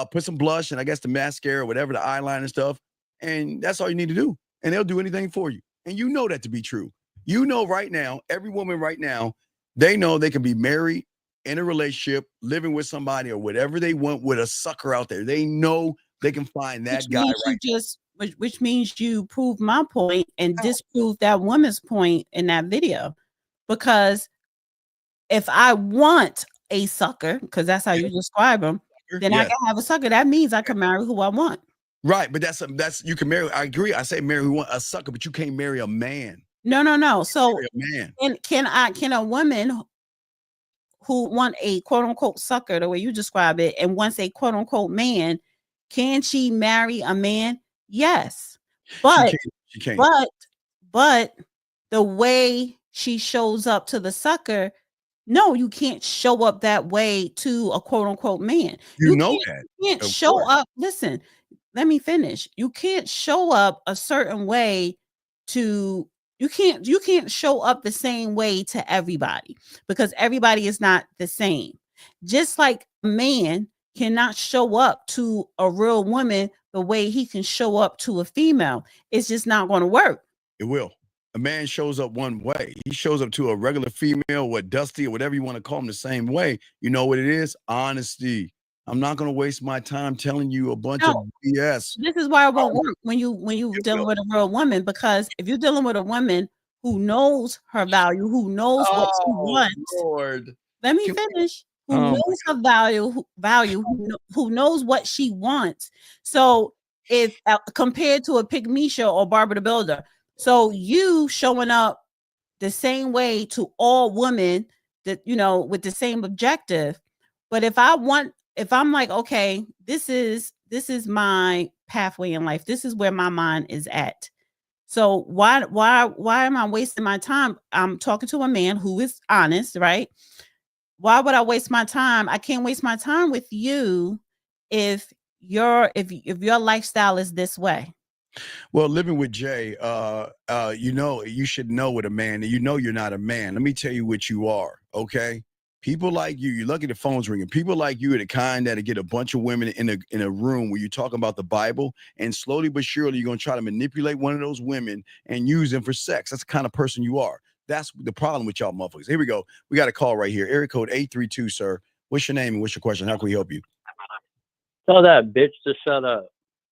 put some blush and I guess the mascara, whatever, the eyeliner and stuff, and that's all you need to do. And they'll do anything for you. And you know that to be true. You know right now, every woman right now, they know they can be married, in a relationship, living with somebody or whatever they want with a sucker out there. They know they can find that guy right now.
Which means you prove my point and disprove that woman's point in that video. Because if I want a sucker, because that's how you describe them, then I can have a sucker. That means I can marry who I want.
Right, but that's you can marry. I agree. I say marry who want a sucker, but you can't marry a man.
No. So
man.
can a woman who want a quote unquote sucker, the way you describe it, and wants a quote unquote man, can she marry a man? Yes. But
she can't.
But the way she shows up to the sucker, no, you can't show up that way to a quote unquote man.
You know that.
You can't show up. Listen, let me finish. You can't show up a certain way to you can't show up the same way to everybody, because everybody is not the same. Just like a man cannot show up to a real woman the way he can show up to a female. It's just not going to work.
It will. A man shows up one way. He shows up to a regular female, what Dusty or whatever you want to call him, the same way. You know what it is? Honesty. I'm not going to waste my time telling you a bunch of BS.
This is why it won't work when you dealing with a real woman, because if you're dealing with a woman who knows her value, who knows what she wants.
Lord.
Let me finish. Who knows her value, who knows what she wants. So if compared to a Pygmisha or Barbara the Builder, so you showing up the same way to all women that, you know, with the same objective. But if I'm like, okay, this is my pathway in life. This is where my mind is at. So why am I wasting my time? I'm talking to a man who is honest, right? Why would I waste my time? I can't waste my time with you if your lifestyle is this way.
Well, living with Jay, you know, you should know with a man, and you know you're not a man. Let me tell you what you are, okay? People like you're lucky the phone's ringing. People like you are the kind that get a bunch of women in a room where you talk about the Bible, and slowly but surely you're going to try to manipulate one of those women and use them for sex. That's the kind of person you are. That's the problem with y'all motherfuckers. Here we go. We got a call right here. Area code 832, sir. What's your name and what's your question? How can we help you?
Tell that bitch to shut up.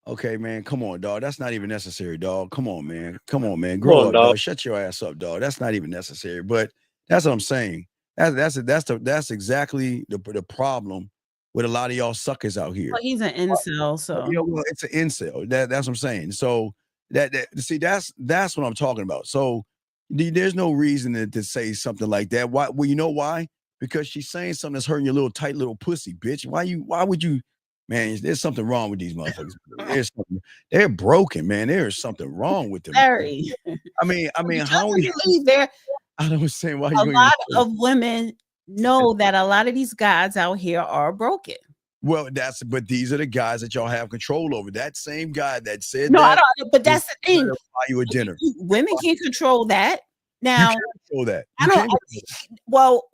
Okay, man. Come on, dog. That's not even necessary, dog. Come on, man. Come on, man. Grow up, dog. Shut your ass up, dog. That's not even necessary. But that's what I'm saying. That's exactly the problem with a lot of y'all suckers out here.
Well, he's an incel, so
yeah, well, it's an incel. That's what I'm saying. So see, that's what I'm talking about. So there's no reason to say something like that. Why? Well, you know why? Because she's saying something that's hurting your little tight little pussy, bitch. Why would you? Man, there's something wrong with these motherfuckers. They're broken, man. There's something wrong with them.
Very.
I mean, how are you?
There,
I don't understand why
a lot of women know that a lot of these guys out here are broken.
Well, but these are the guys that y'all have control over. That same guy that said
no,
that.
I don't. But that's the thing.
Buy you a dinner.
Women can't control that. Now,
you can't control that.
I don't. Well,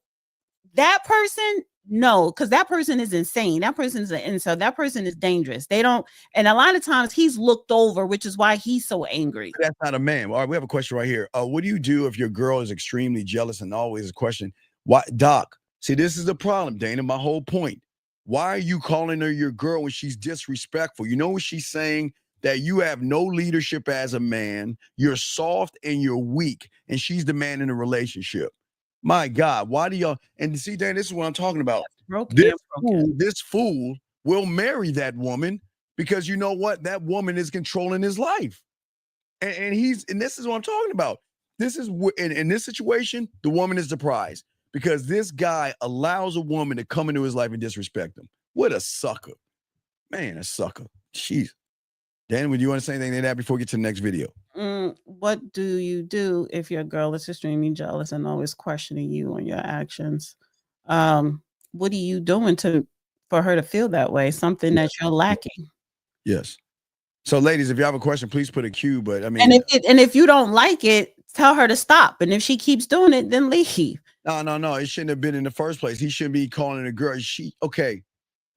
that person. No, because that person is insane. That person is an incel. That person is dangerous. They don't, and a lot of times he's looked over, which is why he's so angry.
That's not a man. All right, we have a question right here. What do you do if your girl is extremely jealous? And always a question. Why, Doc? See, this is the problem, Dana. My whole point. Why are you calling her your girl when she's disrespectful? You know what she's saying? That you have no leadership as a man. You're soft and you're weak, and she's the man in the relationship. My God, why do y'all? And see, Dan, this is what I'm talking about. This fool will marry that woman because you know what? That woman is controlling his life, and this is what I'm talking about. This is in this situation, the woman is the prize because this guy allows a woman to come into his life and disrespect him. What a sucker, man! A sucker. Jeez. Dan, would you want to say anything to that before we get to the next video?
What do you do if your girl is extremely jealous and always questioning you on your actions? What are you doing for her to feel that way? Something that you're lacking.
Yes. So, ladies, if you have a question, please put a Q. But I mean,
and if you don't like it, tell her to stop. And if she keeps doing it, then leave.
No. It shouldn't have been in the first place. He shouldn't be calling a girl. Okay.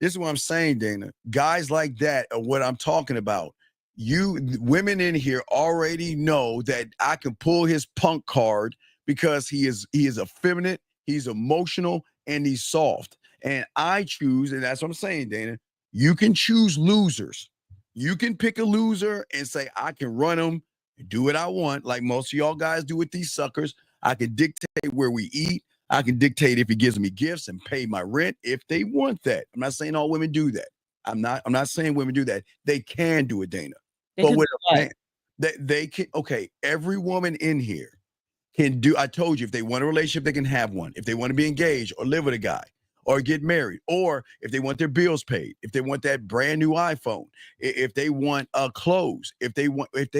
This is what I'm saying, Dana. Guys like that are what I'm talking about. You women in here already know that I can pull his punk card because he is effeminate, he's emotional, and he's soft. And I choose, and that's what I'm saying, Dana. You can choose losers. You can pick a loser and say, I can run them, do what I want, like most of y'all guys do with these suckers. I can dictate where we eat. I can dictate if he gives me gifts and pay my rent if they want that. I'm not saying all women do that. I'm not saying women do that. They can do it, Dana.
They
But
can
what
do what?
they can, okay, every woman in here can do. I told you, if they want a relationship, they can have one. If they want to be engaged or live with a guy or get married, or if they want their bills paid, if they want that brand new iPhone, if they want clothes, if they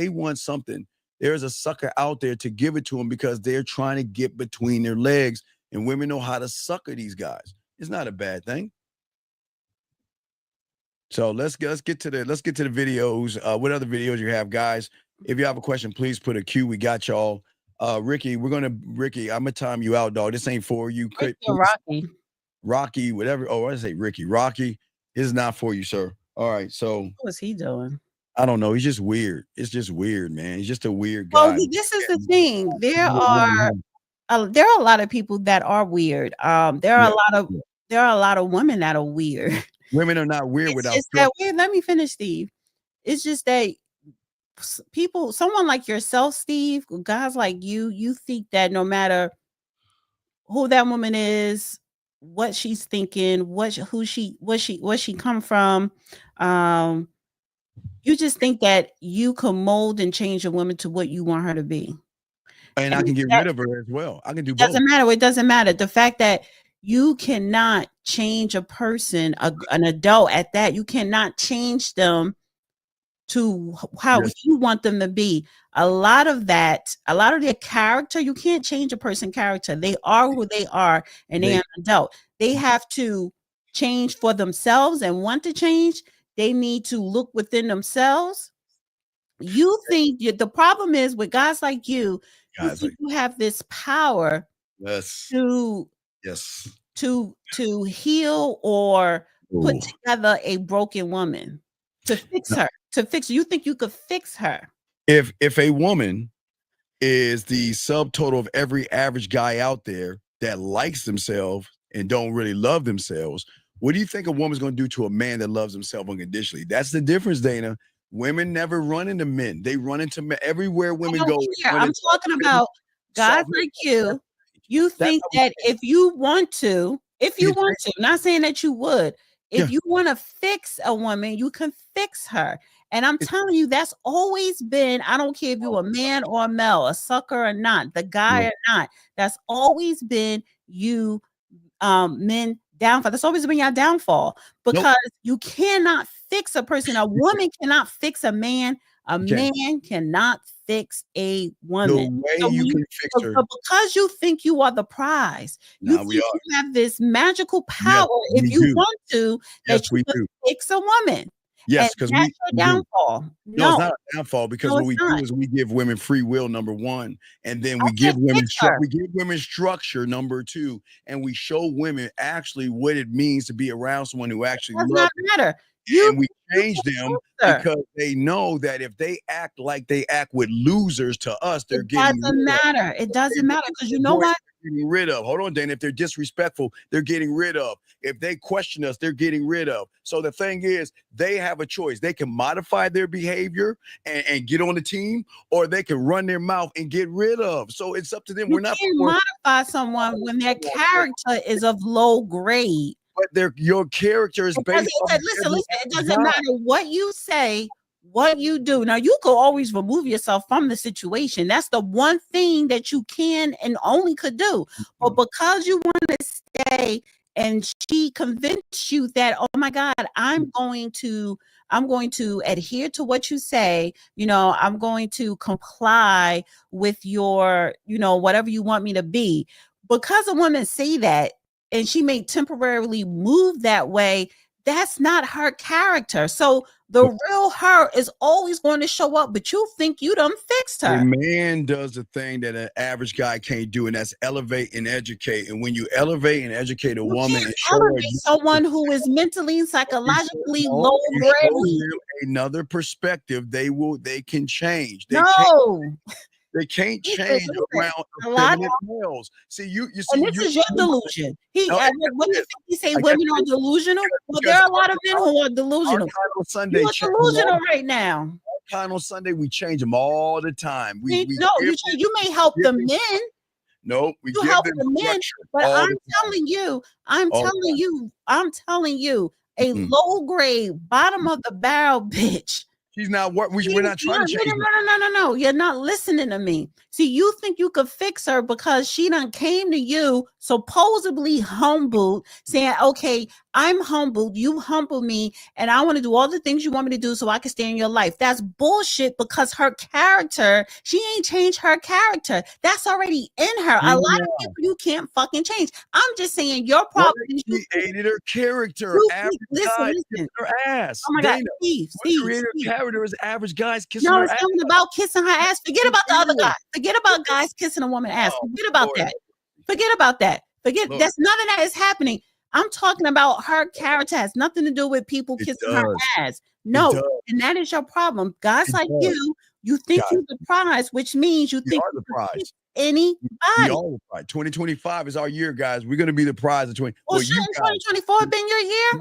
want something, there's a sucker out there to give it to them because they're trying to get between their legs, and women know how to sucker these guys. It's not a bad thing. So let's get to the videos. What other videos you have, guys? If you have a question, please put a Q. We got y'all. Ricky, I'm gonna time you out, dog. This ain't for you. Rocky, whatever. Oh, I say Ricky. Rocky is not for you, sir. All right. So
What's he doing?
I don't know. He's just weird. It's just weird, man. He's just a weird guy.
Well, this is the thing. There are a lot of people that are weird. There are a lot of women that are weird.
Women are not weird without.
Let me finish, Steve. It's just that someone like yourself, Steve, guys like you think that no matter who that woman is, what she's thinking, what she come from, you just think that you can mold and change a woman to what you want her to be.
And I can get rid of her as well. I can do both.
It doesn't matter. The fact that you cannot change a person, an adult at that, you cannot change them to how you want them to be. A lot of their character, you can't change a person's character. They are who they are, and they are an adult. They have to change for themselves and want to change. They need to look within themselves. You think the problem is with guys like you, you have this power to heal or put together a broken woman, to fix her. You think you could fix her?
If a woman is the subtotal of every average guy out there that likes themselves and don't really love themselves, what do you think a woman's going to do to a man that loves himself unconditionally? That's the difference, Dana. Women never run into men. They run into men everywhere women go.
I'm talking about guys like you. You think that if you want to, not saying that you would, if you want to fix a woman, you can fix her. And I'm telling you, that's always been, I don't care if you're a man or a male, a sucker or not, the guy or not, that's always been you men downfall. That's always been your downfall, because you cannot fix a person. A woman cannot fix a man. A man cannot fix a woman.
The way you can fix her.
Because you think you are the prize. You think you have this magical power, if you want to, that you can fix a woman.
Yes, because
that's your downfall.
No, it's not a downfall, because what we do is we give women free will, number one, and then we give women structure, number two, and we show women actually what it means to be around someone who actually loves them.
Does not matter.
And we change them because they know that if they act like they act with losers to us, they're getting
matter. It doesn't matter, because you know what?
Getting rid of. Hold on, Dana. If they're disrespectful, they're getting rid of. If they question us, they're getting rid of. So the thing is, they have a choice. They can modify their behavior and get on the team, or they can run their mouth and get rid of. So it's up to them.
You can't modify someone when their character is of low grade.
But your character is based on.
Listen, it doesn't matter what you say, what you do. Now, you could always remove yourself from the situation. That's the one thing that you can and only could do. But because you want to stay, and she convinced you that, oh my God, I'm going to adhere to what you say, I'm going to comply with your, whatever you want me to be. Because a woman say that, and she may temporarily move that way, That's not her character. So the real her is always going to show up, but you think you done fixed
A
her.
man does the thing that an average guy can't do, and that's elevate and educate. And when you elevate and educate a
You
woman
can't
and show her
elevate someone who is mentally and psychologically
no,
low
you show
grade.
them another perspective, they can change. They can't change around
A lot
feminine males. See, you see,
and this is your delusion.
No,
What the fuck you say
I
women
guess
are delusional? Well,
because
there are a lot of men who are delusional.
on Sunday,
You are delusional right now.
on Sunday, we change them all the time.
You may help the men.
No, we
You
give
help
them
the men, but I'm telling you, a low grade, bottom of the barrel bitch.
She's not what we're not trying to change.
No. You're not listening to me. See, you think you could fix her because she done came to you supposedly humbled, saying, okay, I'm humbled, you humble me, and I want to do all the things you want me to do so I can stay in your life. That's bullshit because her character, she ain't changed her character. That's already in her. A lot of people you can't fucking change. I'm just saying your problem is
you created her character.
Listen.
Her ass.
Oh my God, Steve.
Created her character is average guys kissing her ass.
No, it's not about kissing her ass. Forget about the other guy. Forget about guys kissing a woman's ass. Forget about that. Forget about that. That's none of that is happening. I'm talking about her character has nothing to do with people kissing her ass. No, and that is your problem. Guys like you think you're the prize, which means you think
you're the prize.
Anybody.
We are the prize. 2025 is our year, guys. We're going to be the prize of 20.
Well, shouldn't 2024 been your year?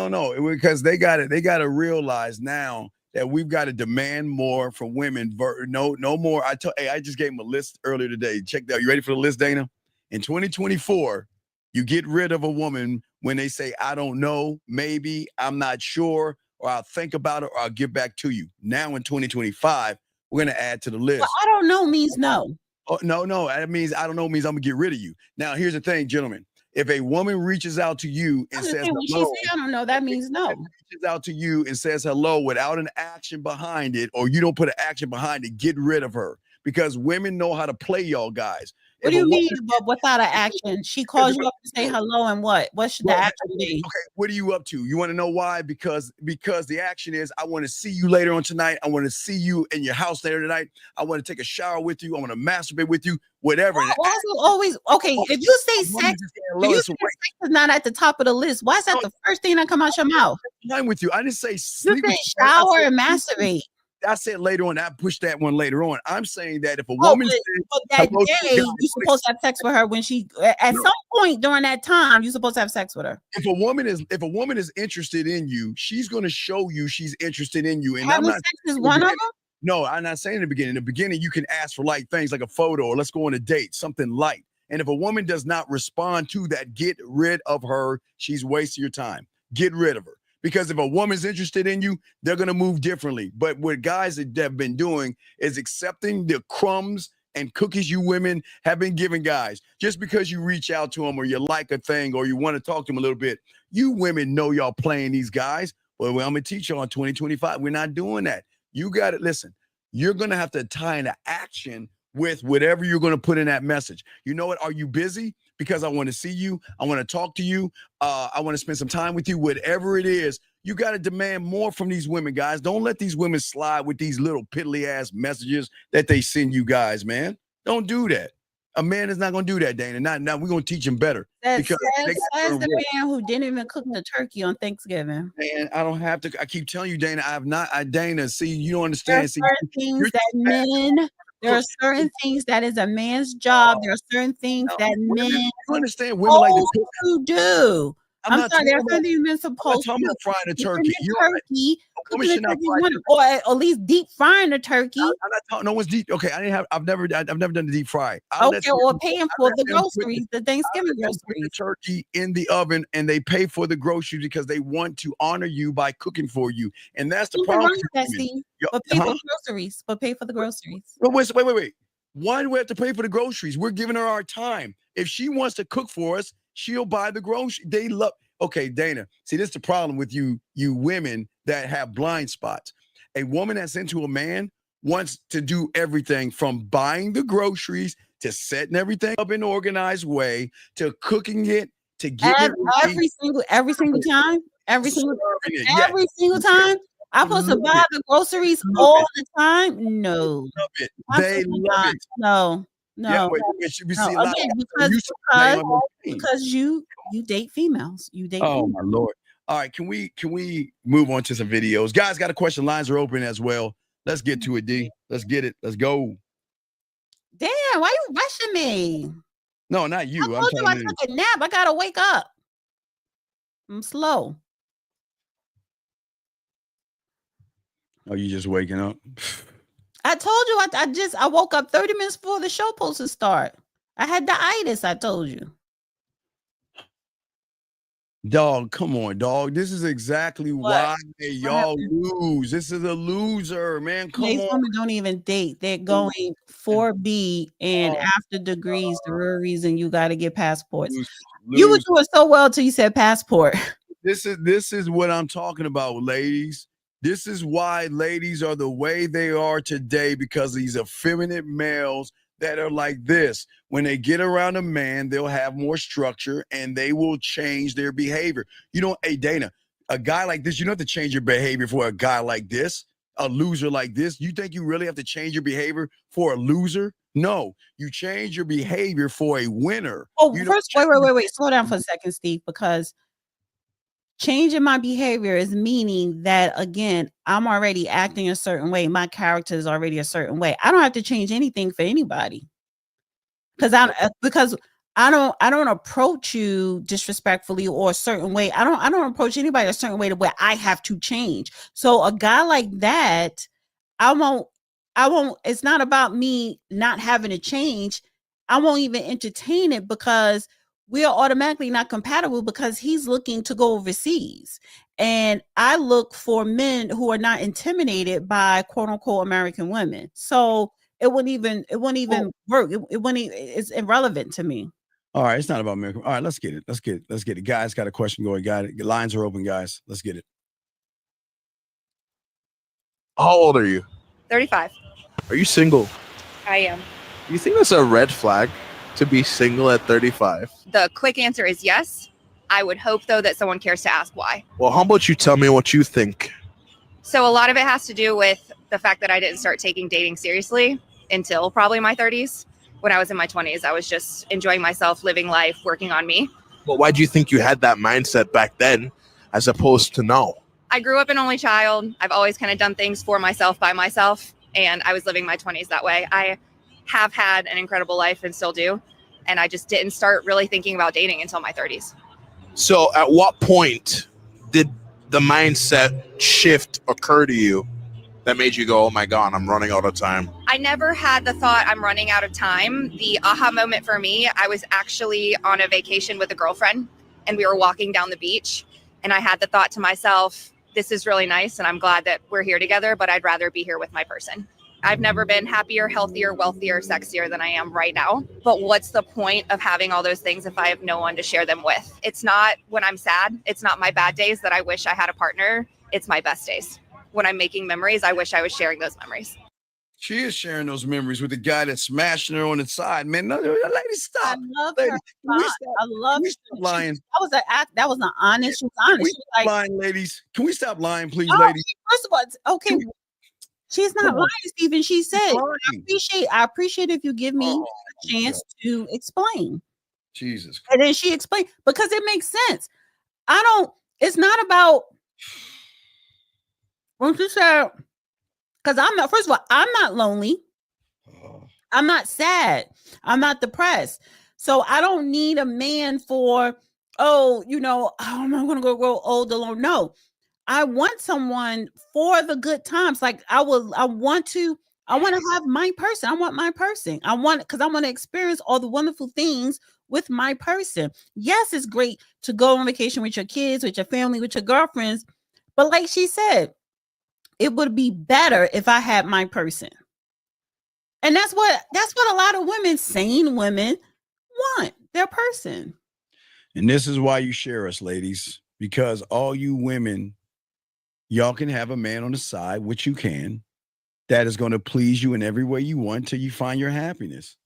No. Because they got to realize now that we've got to demand more from women. No more. I just gave them a list earlier today. Check that out. You ready for the list, Dana? In 2024, you get rid of a woman when they say, I don't know, maybe, I'm not sure, or I'll think about it, or I'll get back to you. Now in 2025, we're going to add to the list.
Well, I don't know means no.
Oh, no. That means I don't know means I'm going to get rid of you. Now, here's the thing, gentlemen. If a woman reaches out to you and says hello,
I don't know, that means no.
Reaches out to you and says hello without an action behind it, or you don't put an action behind it, get rid of her. Because women know how to play y'all guys.
What do you mean, but without an action? She calls you up to say hello, and what? What should the action be?
Okay, what are you up to? You want to know why? Because the action is, I want to see you later on tonight. I want to see you in your house later tonight. I want to take a shower with you. I want to masturbate with you. Whatever.
Why is it always okay? If you say sex, sex is not at the top of the list. Why is that the first thing that come out your mouth?
I'm with you. I didn't say sleep.
You say shower and masturbate.
I said later on. I pushed that one later on. I'm saying that if a woman says,
that day, you're supposed to have sex with her when she at some point during that time, you're supposed to have sex with her.
If a woman is interested in you, she's going to show you she's interested in you. And
having sex is one of them.
No, I'm not saying in the beginning. In the beginning, you can ask for light things like a photo or let's go on a date, something light. And if a woman does not respond to that, get rid of her. She's wasting your time. Get rid of her. Because if a woman's interested in you, they're going to move differently. But what guys that have been doing is accepting the crumbs and cookies you women have been giving guys. Just because you reach out to them or you like a thing or you want to talk to them a little bit, you women know y'all playing these guys. Well, I'm going to teach you on 2025. We're not doing that. You got to listen. You're going to have to tie into action with whatever you're going to put in that message. You know what? Are you busy? Because I want to see you. I want to talk to you. I want to spend some time with you. Whatever it is, you got to demand more from these women, guys. Don't let these women slide with these little piddly ass messages that they send you guys, man. Don't do that. A man is not going to do that, Dana. Now we're going to teach him better.
That's the man who didn't even cook the turkey on Thanksgiving.
Man, I don't have to. I keep telling you, Dana, Dana, see, you don't understand.
There are certain things that is a man's job. There are certain things that men
you understand women like
to do. I'm sorry, there's something men supposed to do.
Frying a turkey.
Or at least deep frying a turkey.
I'm not talking. No one's deep. Okay, I've never done the deep fry.
Okay, or paying for the groceries, the Thanksgiving groceries.
Put the turkey in the oven, and they pay for the groceries because they want to honor you by cooking for you, and that's the problem.
But pay for groceries. But pay for the groceries.
But wait. Why do we have to pay for the groceries? We're giving her our time. If she wants to cook for us, she'll buy the groceries. They love. Okay, Dana. See, this is the problem with you women that have blind spots. A woman that's into a man wants to do everything from buying the groceries to setting everything up in an organized way to cooking it to getting
every single time. every single
Yes.
every single time. I'm supposed to buy the groceries all the time. No,
Love it. They
absolutely
love
not.
it.
No,
Yeah,
no,
we
no.
see a lot
Again,
of
because
you should blame on the team.
because you date females. You date.
Oh
females.
my Lord. All right, can we move on to some videos? Guys got a question. Lines are open as well. Let's get to it, D. Let's get it. Let's go.
Damn, why you rushing me?
No, not
I
you. I'm
told you I
talking to
took a nap. I gotta wake up. I'm slow.
Oh, you just waking up?
I told you I woke up 30 minutes before the show supposed to start. I had the itis, I told you.
Dog, come on, dog. This is exactly why y'all lose. This is a loser, man. Come
Today's
on.
women don't even date. They're going 4B and after degrees, the real reason you got to get passports. You were doing so well till you said passport.
This is what I'm talking about, ladies. This is why ladies are the way they are today, because these effeminate males that are like this. When they get around a man, they'll have more structure and they will change their behavior. You know, hey, Dana, a guy like this, you don't have to change your behavior for a guy like this, a loser like this. You think you really have to change your behavior for a loser? No, you change your behavior for a winner.
Oh, first, wait. Slow down for a second, Steve, because changing my behavior is meaning that, again, I'm already acting a certain way. My character is already a certain way. I don't have to change anything for anybody because I don't approach you disrespectfully or a certain way. I don't approach anybody a certain way to where I have to change. So a guy like that, I won't. It's not about me not having to change. I won't even entertain it because we are automatically not compatible because he's looking to go overseas. And I look for men who are not intimidated by quote unquote American women. So it wouldn't even work. It's irrelevant to me.
All right, it's not about American. All right, let's get it. Guys got a question going. Got it. The lines are open, guys. Let's get it.
How old are you?
35.
Are you single?
I am.
Do you think that's a red flag to be single at 35?
The quick answer is yes. I would hope, though, that someone cares to ask why.
Well, how about you tell me what you think?
So a lot of it has to do with the fact that I didn't start taking dating seriously until probably my 30s. When I was in my 20s, I was just enjoying myself, living life, working on me.
Well, why do you think you had that mindset back then as opposed to now?
I grew up an only child. I've always kind of done things for myself, by myself, and I was living my 20s that way. I have had an incredible life and still do, and I just didn't start really thinking about dating until my 30s.
So at what point did the mindset shift occur to you that made you go, oh my God, I'm running out of time?
I never had the thought I'm running out of time. The aha moment for me, I was actually on a vacation with a girlfriend and we were walking down the beach and I had the thought to myself, this is really nice and I'm glad that we're here together, but I'd rather be here with my person. I've never been happier, healthier, wealthier, sexier than I am right now. But what's the point of having all those things if I have no one to share them with? It's not when I'm sad. It's not my bad days that I wish I had a partner. It's my best days. When I'm making memories, I wish I was sharing those memories.
She is sharing those memories with the guy that's smashing her on the side, man. No, lady, stop.
I love
lady,
her. I love her.
Lying.
That was an honest. She was honest.
Can we
She was like,
lying, ladies? Can we stop lying, please,
oh,
ladies?
first of all, okay. She's not lying, Stephen. She said, I appreciate if you give me a chance to explain.
Jesus.
And then she explained because it makes sense. It's not about when she said, because first of all, I'm not lonely. I'm not sad. I'm not depressed. So I don't need a man for, I'm not going to go grow old alone. No. I want someone for the good times. Like I want to have my person. I want my person. Because I want to experience all the wonderful things with my person. Yes, it's great to go on vacation with your kids, with your family, with your girlfriends. But like she said, it would be better if I had my person. And that's what a lot of women, sane women, want, their person.
And this is why you share us, ladies, because all you women, y'all can have a man on the side, which you can, that is going to please you in every way you want till you find your happiness.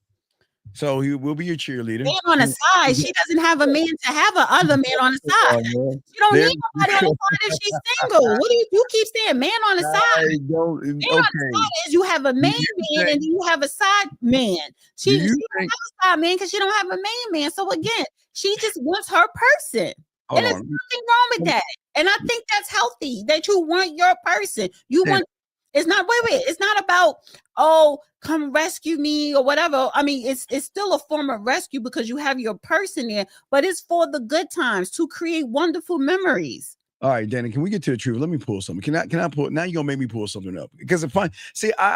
So he will be your cheerleader.
Man on the side. She doesn't have a man to have a other man on the side. She don't need nobody on the side if she's single. What do you keep saying? Man on the side. Man on the side is you have a main man and then you have a side man. She don't have a side man because she don't have a main man. So again, she just wants her person. And there's nothing wrong with that. And I think that's healthy that you want your person. You want. It's not it's not about, oh, come rescue me or whatever. I mean, it's still a form of rescue because you have your person there, but it's for the good times to create wonderful memories.
All right, Danny, can we get to the truth? Let me pull something. Can I pull? Now you're gonna make me pull something up because if I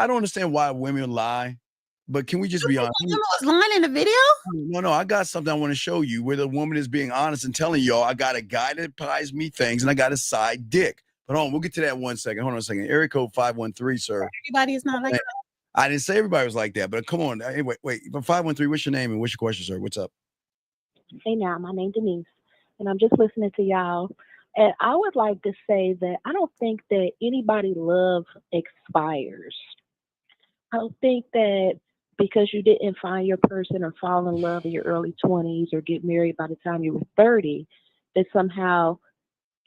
don't understand why women lie, but can we just be honest?
You was lying in the video?
No, I got something I want to show you where the woman is being honest and telling y'all I got a guy that buys me things and I got a side dick. But hold on, we'll get to that 1 second. Hold on a second. Area code 513, sir.
Everybody is not like that.
I didn't say everybody was like that, but come on. Hey, wait. From 513, what's your name and what's your question, sir? What's up?
Hey now, my name's Denise, and I'm just listening to y'all. And I would like to say that I don't think that anybody love expires. I don't think that because you didn't find your person or fall in love in your early 20s or get married by the time you were 30, that somehow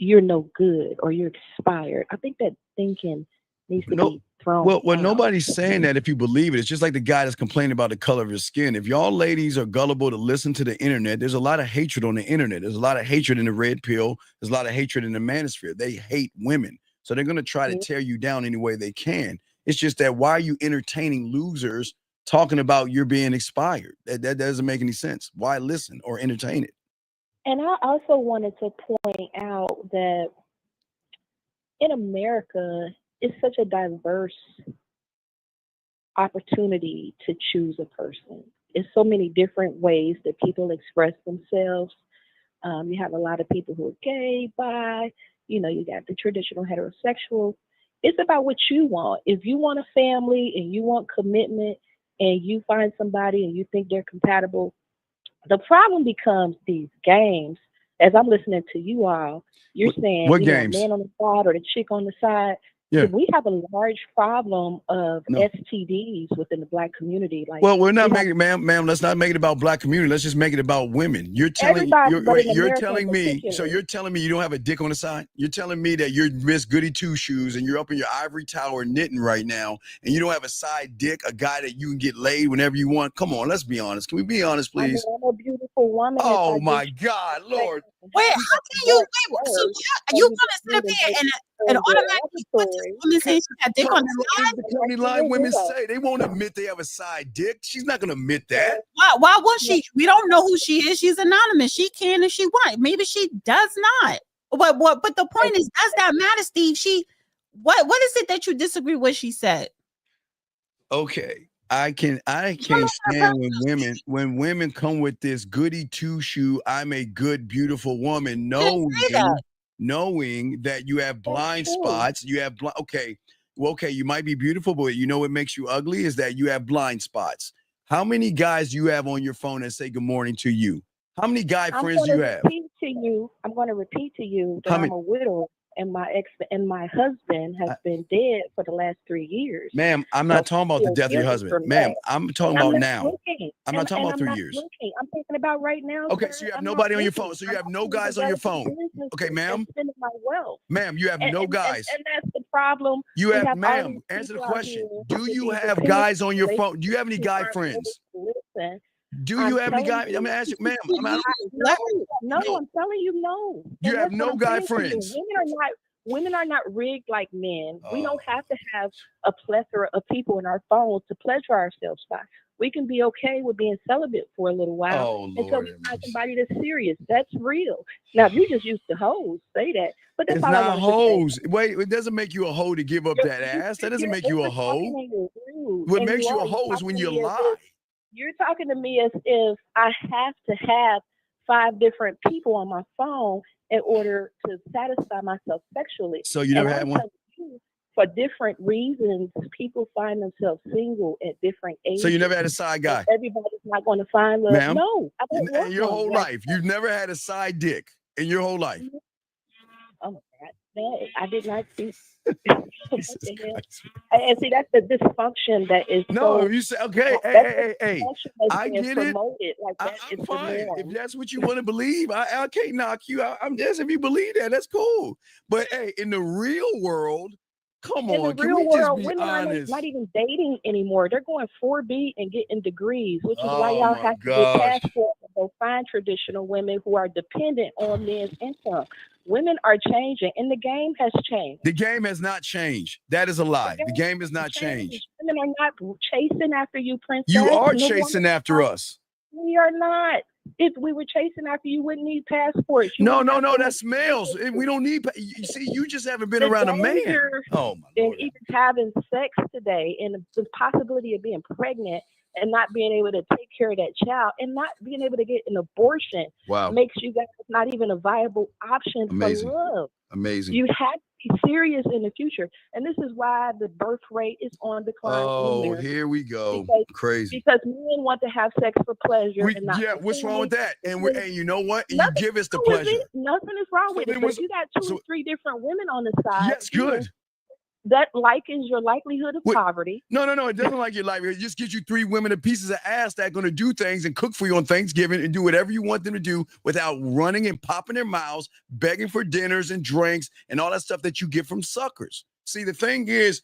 you're no good or you're expired. I think that thinking needs to be thrown.
Well, nobody's saying that if you believe it. It's just like the guy that's complaining about the color of his skin. If y'all ladies are gullible to listen to the internet, there's a lot of hatred on the internet. There's a lot of hatred in the red pill. There's a lot of hatred in the manosphere. They hate women. So they're going to try to tear you down any way they can. It's just that why are you entertaining losers talking about you're being expired? That doesn't make any sense. Why listen or entertain it?
And I also wanted to point out that in America, it's such a diverse opportunity to choose a person. It's so many different ways that people express themselves. You have a lot of people who are gay, bi, you got the traditional heterosexual. It's about what you want. If you want a family and you want commitment and you find somebody and you think they're compatible, the problem becomes these games. As I'm listening to you all, you're saying,
what games?
Man on the side or the chick on the side. Yeah. We have a large problem of STDs within the Black community.
We're not making it, ma'am. Let's not make it about Black community. Let's just make it about women. You're telling me you don't have a dick on the side. You're telling me that you're Miss Goody Two Shoes and you're up in your ivory tower knitting right now, and you don't have a side dick, a guy that you can get laid whenever you want. Come on, let's be honest. Can we be honest, please?
I'm a beautiful woman.
Oh my God, Lord.
Wait, how can you? So you want to sit up here and automatically put this woman saying she got dick on the side?
The only line women say they won't admit they have a side dick. She's not going to admit that.
Why would she? We don't know who she is. She's anonymous. She can if she wants. Maybe she does not. But the point is, does that matter, Steve? What is it that you disagree with? She said.
Okay. I can't stand when women come with this goody two shoe. I'm a good, beautiful woman, knowing that you have blind spots. You have okay, you might be beautiful, but what makes you ugly is that you have blind spots. How many guys do you have on your phone that say good morning to you? How many guy friends do you have?
I'm going to repeat to you that I'm a widow. And my husband has been dead for the last 3 years.
Ma'am, I'm not talking about the death of your husband. Ma'am, I'm talking about now. I'm not talking about 3 years.
I'm thinking about right now.
Okay, so you have nobody on your phone. So you have no guys on your phone. Okay, ma'am. Ma'am, you have no guys.
And that's the problem.
You have, ma'am, answer the question. Do you have guys on your phone? Do you have any guy friends?
Listen.
Do you have any guy? I'm gonna ask you, ma'am.
No, I'm telling you no.
You have no guy friends.
Women are not rigged like men. We don't have to have a plethora of people in our phones to pleasure ourselves by. We can be okay with being celibate for a little while until we find somebody that's serious. That's real. Now, if you just use the hoes, say that. But that's
it's
all
not hoes. Wait, it doesn't make you a hoe to give up that ass. That doesn't make you a hoe. What makes you a hoe is when you lie.
You're talking to me as if I have to have 5 different people on my phone in order to satisfy myself sexually.
So you never had one?
For different reasons, people find themselves single at different ages.
So you never had a side guy?
Everybody's not going to find love.
Ma'am,
no. I don't
in your whole life, you've never had a side dick in your whole life?
Oh my God. No, I did not see. What the hell? And see, that's the dysfunction that is
No,
so.
you say okay.
That's the
Hey.
dysfunction that's
I
being
get it.
promoted. Like that
I'm
is the
fine if
norm.
that's what you want to believe. I can't knock you out. I'm just if you believe that, that's cool. But hey, in the real world, come
In the
on, can
real
we just
world,
be
women are
honest?
not even dating anymore. They're going 4B and getting degrees, which is why
Oh
y'all
my
have to get
gosh.
passports and go find traditional women who are dependent on men's income. Women are changing, and the game has changed.
The game has not changed. That is a
The
lie. The
game
game has
has
not changed.
changed. Women are not chasing after you, princess.
You are
No
chasing
woman.
after us.
We are not. If we were chasing after you, wouldn't need passports. You
No,
wouldn't have to
that's males. We don't need. You see, you just haven't been
the
around a man.
danger
Oh my
in
lord.
even having sex today and the possibility of being pregnant and not being able to take care of that child and not being able to get an abortion
Wow.
makes you guys not even a viable option
Amazing.
for love.
Amazing.
You have to be serious in the future. And this is why the birth rate is on decline in
Oh,
America.
here we go.
Because,
Crazy.
because men want to have sex for pleasure and not
Yeah,
for
what's wrong with
family.
that? And you know what? And you
Nothing
give us the
wrong with
pleasure.
it. Nothing is wrong
So
with
then
it. But
what's-
if you got two or three different women on the side,
Yes, good.
that likens your likelihood of poverty.
No. It doesn't like your life. It just gives you three women and pieces of ass that are going to do things and cook for you on Thanksgiving and do whatever you want them to do without running and popping their mouths, begging for dinners and drinks and all that stuff that you get from suckers. See, the thing is,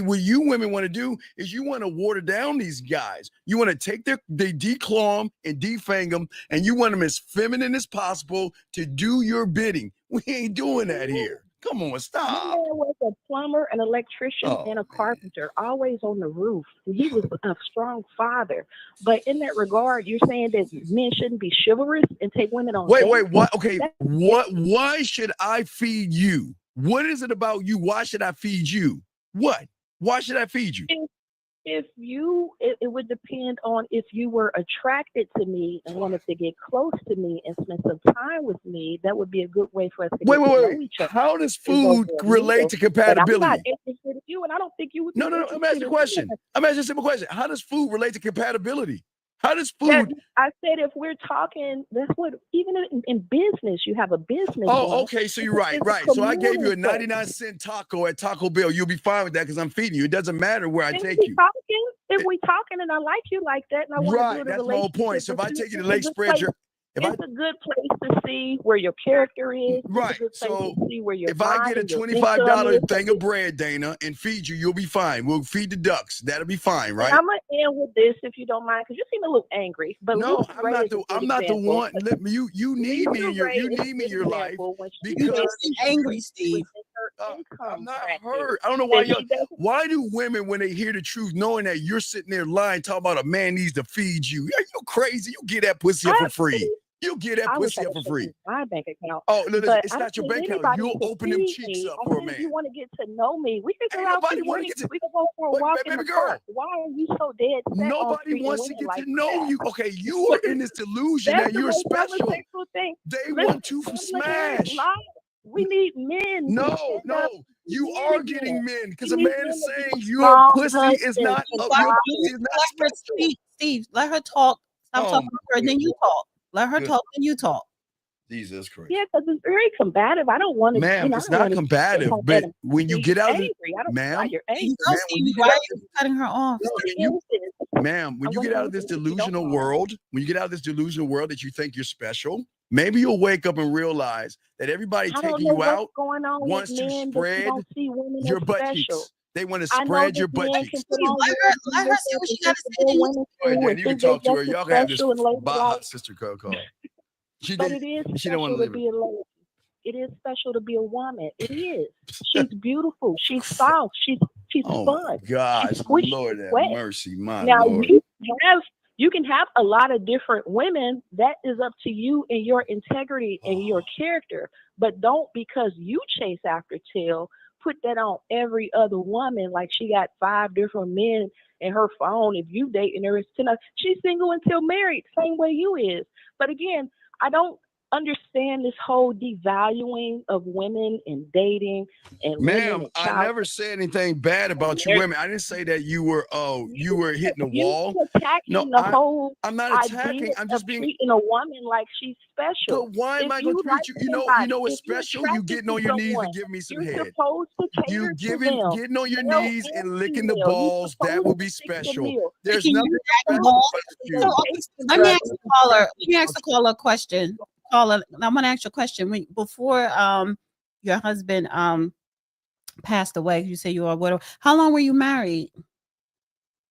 what you women want to do is you want to water down these guys. You want to take they declaw them and defang them, and you want them as feminine as possible to do your bidding. We ain't doing that here. Come on, stop.
My man was a plumber, an electrician, and a carpenter, always on the roof. He was a strong father. But in that regard, you're saying that men shouldn't be chivalrous and take women on dates?
Wait, what? Okay, why should I feed you? What is it about you? Why should I feed you? What? Why should I feed you?
It would depend on if you were attracted to me and wanted to get close to me and spend some time with me. That would be a good way for us to get to know each other.
How does food relate to compatibility?
But I'm not interested in you, and I don't think you would.
No. I'm asking a question. I'm asking a simple question. How does food relate to compatibility? How does food?
I said if we're talking, that's what even in business you have a business.
Oh, okay. So you're right. So I gave you a 99-cent taco at Taco Bell. You'll be fine with that because I'm feeding you. It doesn't matter where I take you.
If we talking and I like you like that, and I want to build a relationship.
That's my whole point. So if I take you to Lake Spread,
it's a good place to see where your character is.
Right.
So
if I get a $25 thing of bread, Dana, and feed you, you'll be fine. We'll feed the ducks. That'll be fine, right?
And I'm gonna end with this, if you don't mind, because you seem a little angry. But
no, I'm not the one. You need me in your life because
angry, Steve.
I'm not hurt. I don't know why do women, when they hear the truth, knowing that you're sitting there lying, talking about a man needs to feed you? Are you crazy? You get that pussy up for free. You get that pussy up for free.
My bank account.
Oh, no, it's not your bank account. You'll open them cheeks up for a man.
If you want to get to know me, we can go out to drink. We can go for a walk in the
girl.
park. Why are you so dead set?
Nobody wants to get to know you. Okay, you are in this delusion that you're special. They want to smash.
We need men.
No, you are getting men because a man is saying your pussy is not
Steve, let her talk. Stop talking to her, and then you talk. Let her talk, and you talk.
Jesus Christ.
Yeah, because it's very combative. I don't want to.
Ma'am, it's not combative, but when you get out of
ma'am,
Why are you cutting her off?
Ma'am, when you get out of this delusional world, that you think you're special, maybe you'll wake up and realize that everybody taking you out wants to spread your butt cheeks. They want to spread your butt cheeks.
Let her say what she got to say.
You can talk to her. Y'all can have this Baja sister Coco.
But it is special to be a lady. It is special to be a woman. It is. She's beautiful. She's soft. She's fun.
My gosh, Lord have mercy, my Lord.
You can have a lot of different women. That is up to you and your integrity and your character. But don't, because you chase after tail, put that on every other woman like she got 5 different men in her phone. If you dating her, she's single until married, same way you is. But again, I don't understand this whole devaluing of women and dating and women
Ma'am,
and
I
child.
never said anything bad about you women. I didn't say that you were hitting a wall.
Attacking
No,
the whole
I'm not
idea
attacking. I'm
of
just being.
treating a woman like she's special.
But why am
If
I going
you
to
like
treat you?
somebody,
What's
if you're
special? You
attracted
getting
to
on your knees
someone,
and giving me some
you're
head.
supposed to
You
cater to them.
getting on your
Male
knees and
and
licking the
female. You're
balls. That
supposed
will
to
be
fix the
special.
meal.
There's
Licking
nothing
your
special
balls.
about
So,
you.
let me ask the caller. Let me ask the caller a question. Caller, I'm gonna ask you a question. Before your husband passed away, you say you are a widow. How long were you married?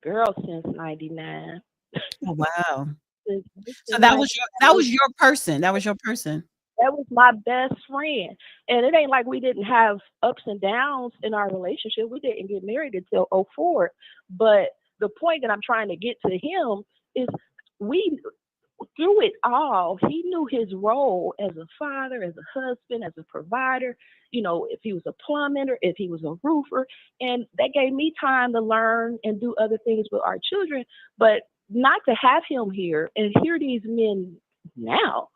Girl, since '99.
Oh wow.
Since
So that was your person. That was your person.
That was my best friend. And it ain't like we didn't have ups and downs in our relationship. We didn't get married until '04. But the point that I'm trying to get to him is we, through it all, he knew his role as a father, as a husband, as a provider, if he was a plumber, if he was a roofer. And that gave me time to learn and do other things with our children. But not to have him here and hear these men now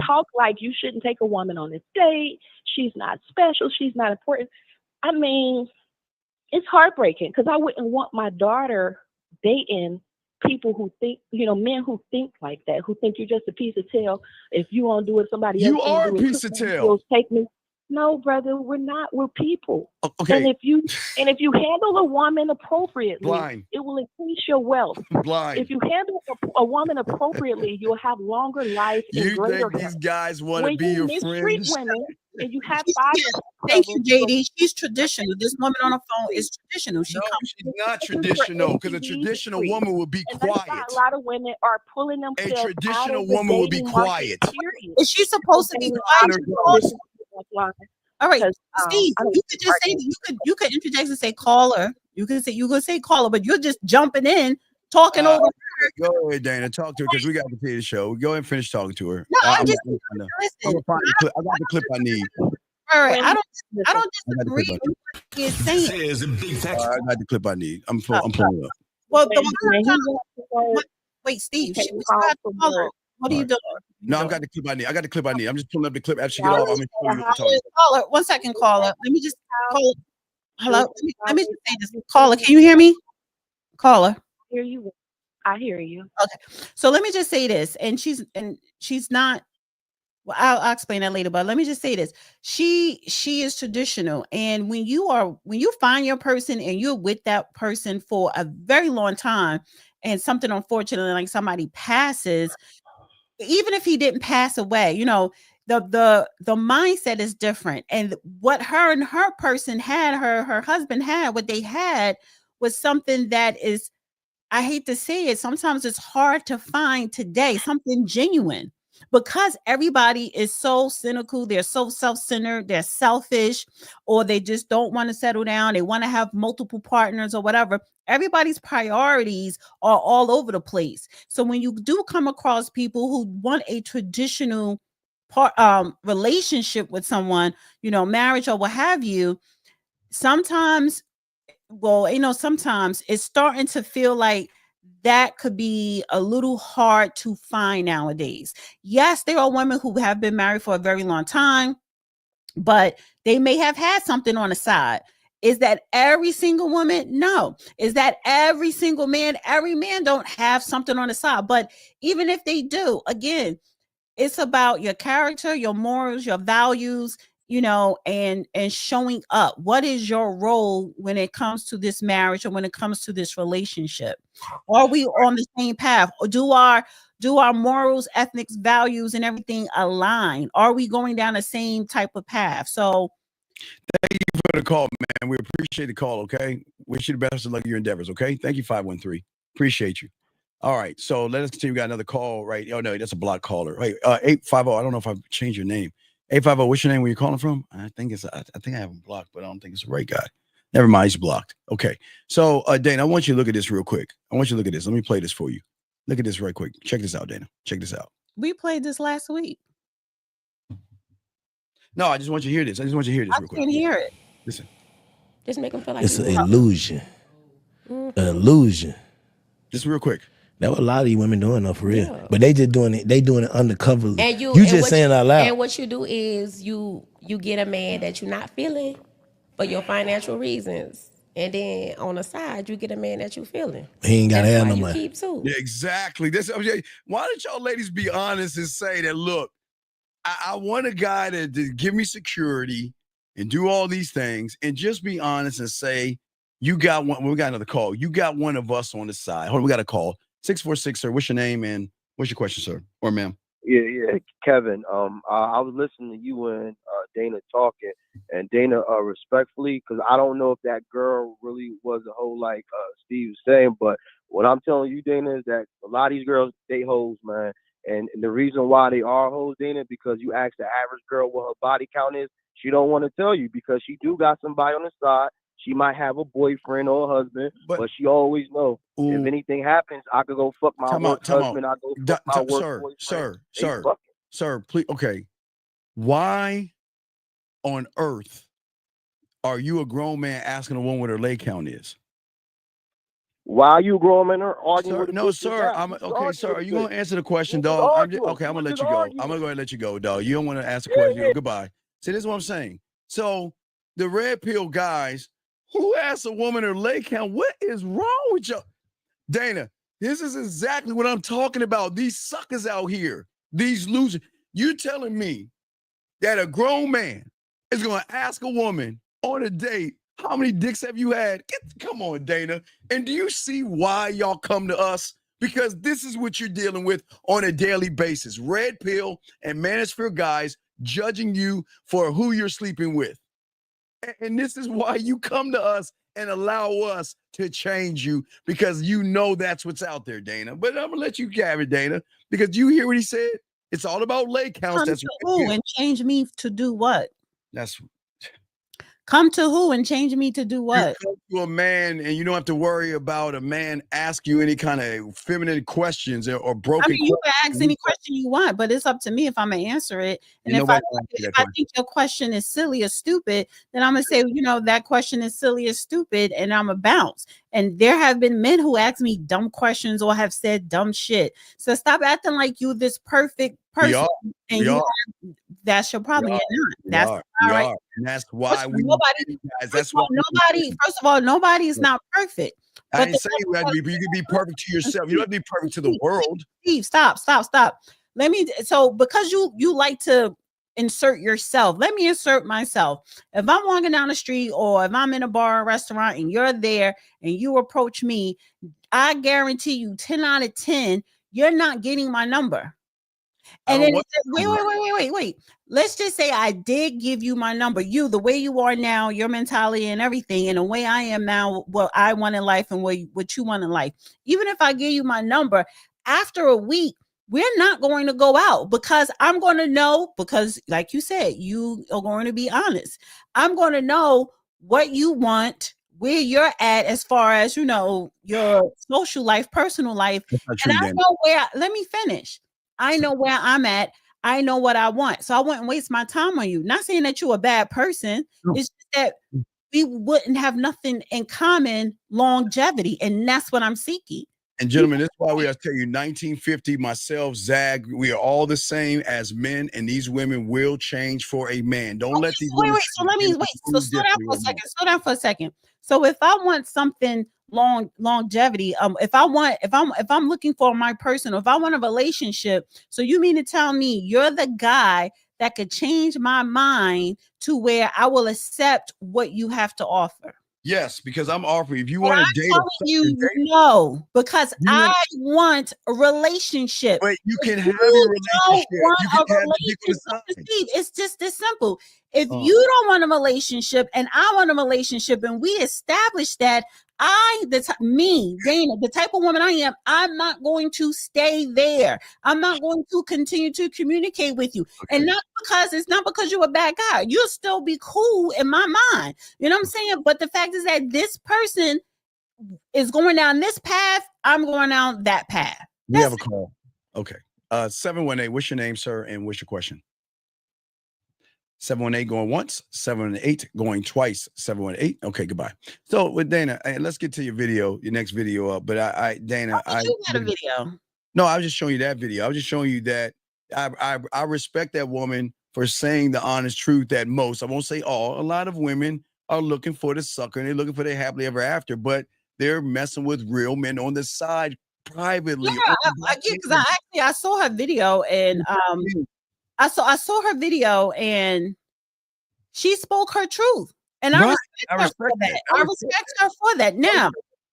talk like you shouldn't take a woman on a date. She's not special. She's not important. I mean, it's heartbreaking because I wouldn't want my daughter dating people who think, men who think like that, who think you're just a piece of tail. If you won't do it, somebody else
You
won't
are
do
a
it.
piece of tail.
Take me. No, brother, we're not. We're people.
Okay.
And if you handle a woman appropriately,
Blind.
it will increase your wealth.
Blind.
If you handle a woman appropriately, you'll have longer life and
You
greater
think these
health.
guys want to
When
be
you
your
mistreat
friends?
women and you have fire.
Thank you, JD. She's traditional. This woman on the phone is traditional. She
No,
comes.
she's not traditional because a traditional woman will be
And that's why
quiet.
a lot of women are pulling
A
themselves out
traditional
of the
woman will be
dating market,
quiet.
period.
Is she supposed to be quiet? All right, Steve, you could just say you could interject and say caller. You could say caller, but you're just jumping in, talking over her.
Go ahead, Dana. Talk to her because we got to continue the show. Go ahead and finish talking to her.
No, I'm just
I'm
listen.
gonna find the clip. I got the clip I need.
All right, I don't disagree with what he is saying.
I got the clip I need. I'm pulling it up.
Well, wait, Steve. We still have to caller. What are you doing?
No, I got the clip I need. I'm just pulling up the clip after she get off. I'm gonna show you what I'm talking about.
Caller, 1 second, caller. Let me just call. Hello. Let me just say this. Caller, can you hear me? Caller.
I hear you.
Okay. So let me just say this. And she's not. Well, I'll explain that later. But let me just say this. She is traditional. And when you find your person and you're with that person for a very long time, and something unfortunately like somebody passes, even if he didn't pass away, the mindset is different. And what her and her person had, her husband had, what they had was something that is, I hate to say it, sometimes it's hard to find today, something genuine, because everybody is so cynical. They're so self-centered, they're selfish, or they just don't want to settle down. They want to have multiple partners or whatever. Everybody's priorities are all over the place. So when you do come across people who want a traditional relationship with someone, marriage or what have you, sometimes it's starting to feel like that could be a little hard to find nowadays. Yes, there are women who have been married for a very long time, but they may have had something on the side. Is that every single woman? No. Is that every single man? Every man don't have something on the side. But even if they do, again, it's about your character, your morals, your values, and showing up. What is your role when it comes to this marriage or when it comes to this relationship? Are we on the same path? Or do our morals, ethics, values, and everything align? Are we going down the same type of path? So
thank you for the call, man. We appreciate the call, okay? Wish you the best of luck in your endeavors, okay? Thank you, 513. Appreciate you. All right, so let us continue. We got another call, right? Oh, no, that's a block caller. Wait, 850. I don't know if I've changed your name. 850, what's your name? Where you calling from? I think I have him blocked, but I don't think it's the right guy. Never mind, he's blocked. Okay, so Dana, I want you to look at this real quick. I want you to look at this. Let me play this for you. Look at this right quick. Check this out, Dana. Check this out.
We played this last week.
No, I just want you to hear this. Real quick.
I can hear it.
Listen.
Just make them feel like it's an illusion. Illusion.
Just real quick.
That what a lot of these women doing though, for real.
Yeah.
But they just doing it. They doing it undercover.
And you
just saying it out loud.
And what you do is you get a man that you're not feeling for your financial reasons. And then on the side, you get a man that you feeling.
He ain't got to have no
you
money.
Keep too.
Yeah, exactly. Why don't y'all ladies be honest and say that, look, I want a guy to give me security and do all these things, and just be honest and say, you got one. We got another call. You got one of us on the side. Hold on, we got a call. 646, sir. What's your name and what's your question, sir? Or ma'am?
Yeah, Kevin. I was listening to you and Dana talking, and Dana, respectfully, because I don't know if that girl really was a hoe like Steve was saying, but what I'm telling you, Dana, is that a lot of these girls, they hoes, man. And the reason why they are hoes, Dana, because you ask the average girl what her body count is, she don't want to tell you because she do got somebody on the side. She might have a boyfriend or a husband, but she always know if anything happens, I could go fuck my work husband. I go fuck my work boyfriend.
Sir, please. Okay. Why on earth are you a grown man asking a woman what her leg count is?
Why are you a grown man arguing with
no, sir. Okay, sir. Are you gonna answer the question, dog? I'm gonna let you go. I'm gonna go ahead and let you go, dog. You don't want to ask the question. Yeah. Goodbye. See, this is what I'm saying. So the red pill guys who asks a woman her leg count, what is wrong with you? Dana, this is exactly what I'm talking about. These suckers out here, these losers. You telling me that a grown man is going to ask a woman on a date, how many dicks have you had? Come on, Dana. And do you see why y'all come to us? Because this is what you're dealing with on a daily basis. Red pill and manosphere guys judging you for who you're sleeping with. And this is why you come to us and allow us to change you, because you know that's what's out there, Dana. But I'm going to let you have it, Dana, because you hear what he said? It's all about leg counts.
Come
That's
to who and change me to do what?
That's
come to who and change me to do what?
You come to a man and you don't have to worry about a man ask you any kind of feminine questions or broken.
I mean, you can ask any question you want, but it's up to me if I'm gonna answer it. And if I think your question is silly or stupid, then I'm gonna say, you know, that question is silly or stupid, and I'm gonna bounce. And there have been men who ask me dumb questions or have said dumb shit. So stop acting like you this perfect person. That's your problem. That's all right.
And that's why
First of all, nobody is not perfect.
I didn't say you had to be, but you can be perfect to yourself. You don't have to be perfect to the world.
Steve, stop. Because you like to insert yourself. Let me insert myself. If I'm walking down the street or if I'm in a bar or restaurant and you're there and you approach me, I guarantee you 10 out of 10, you're not getting my number. And then wait. Let's just say I did give you my number. You, the way you are now, your mentality and everything, and the way I am now, what I want in life and what you want in life. Even if I give you my number, after a week, we're not going to go out because I'm going to know, because like you said, you are going to be honest. I'm going to know what you want, where you're at as far as, you know, your social life, personal life. And I know let me finish. I know where I'm at. I know what I want. So I wouldn't waste my time on you. Not saying that you're a bad person. No. It's just that we wouldn't have nothing in common, longevity. And that's what I'm seeking.
And gentlemen, that's why we have to tell you 1950, myself, Zag, we are all the same as men, and these women will change for a man. Don't let these women.
So slow down for a second. So if I want something longevity, if I'm looking for my person, or if I want a relationship, so you mean to tell me you're the guy that could change my mind to where I will accept what you have to offer?
Yes, because I'm offering. If you want to date,
no, because I want a relationship.
But you can have a relationship.
Steve, it's just this simple. If you don't want a relationship and I want a relationship, and we establish that, Dana, the type of woman I am, I'm not going to stay there. I'm not going to continue to communicate with you. Okay. And it's not because you're a bad guy. You'll still be cool in my mind. You know what I'm saying? But the fact is that this person is going down this path. I'm going down that path.
We have a call. Okay. 718, what's your name, sir? And what's your question? 718 going once, 718 going twice, 718. Okay, goodbye. So with Dana, let's get to your video, your next video up. But Dana,
you got a video.
No, I was just showing you that video. I was just showing you that I respect that woman for saying the honest truth that most, I won't say all, a lot of women are looking for the sucker and they're looking for their happily ever after, but they're messing with real men on the side privately.
Yeah, because I saw her video and I saw her video and she spoke her truth. And I respect her for that. I respect her for that.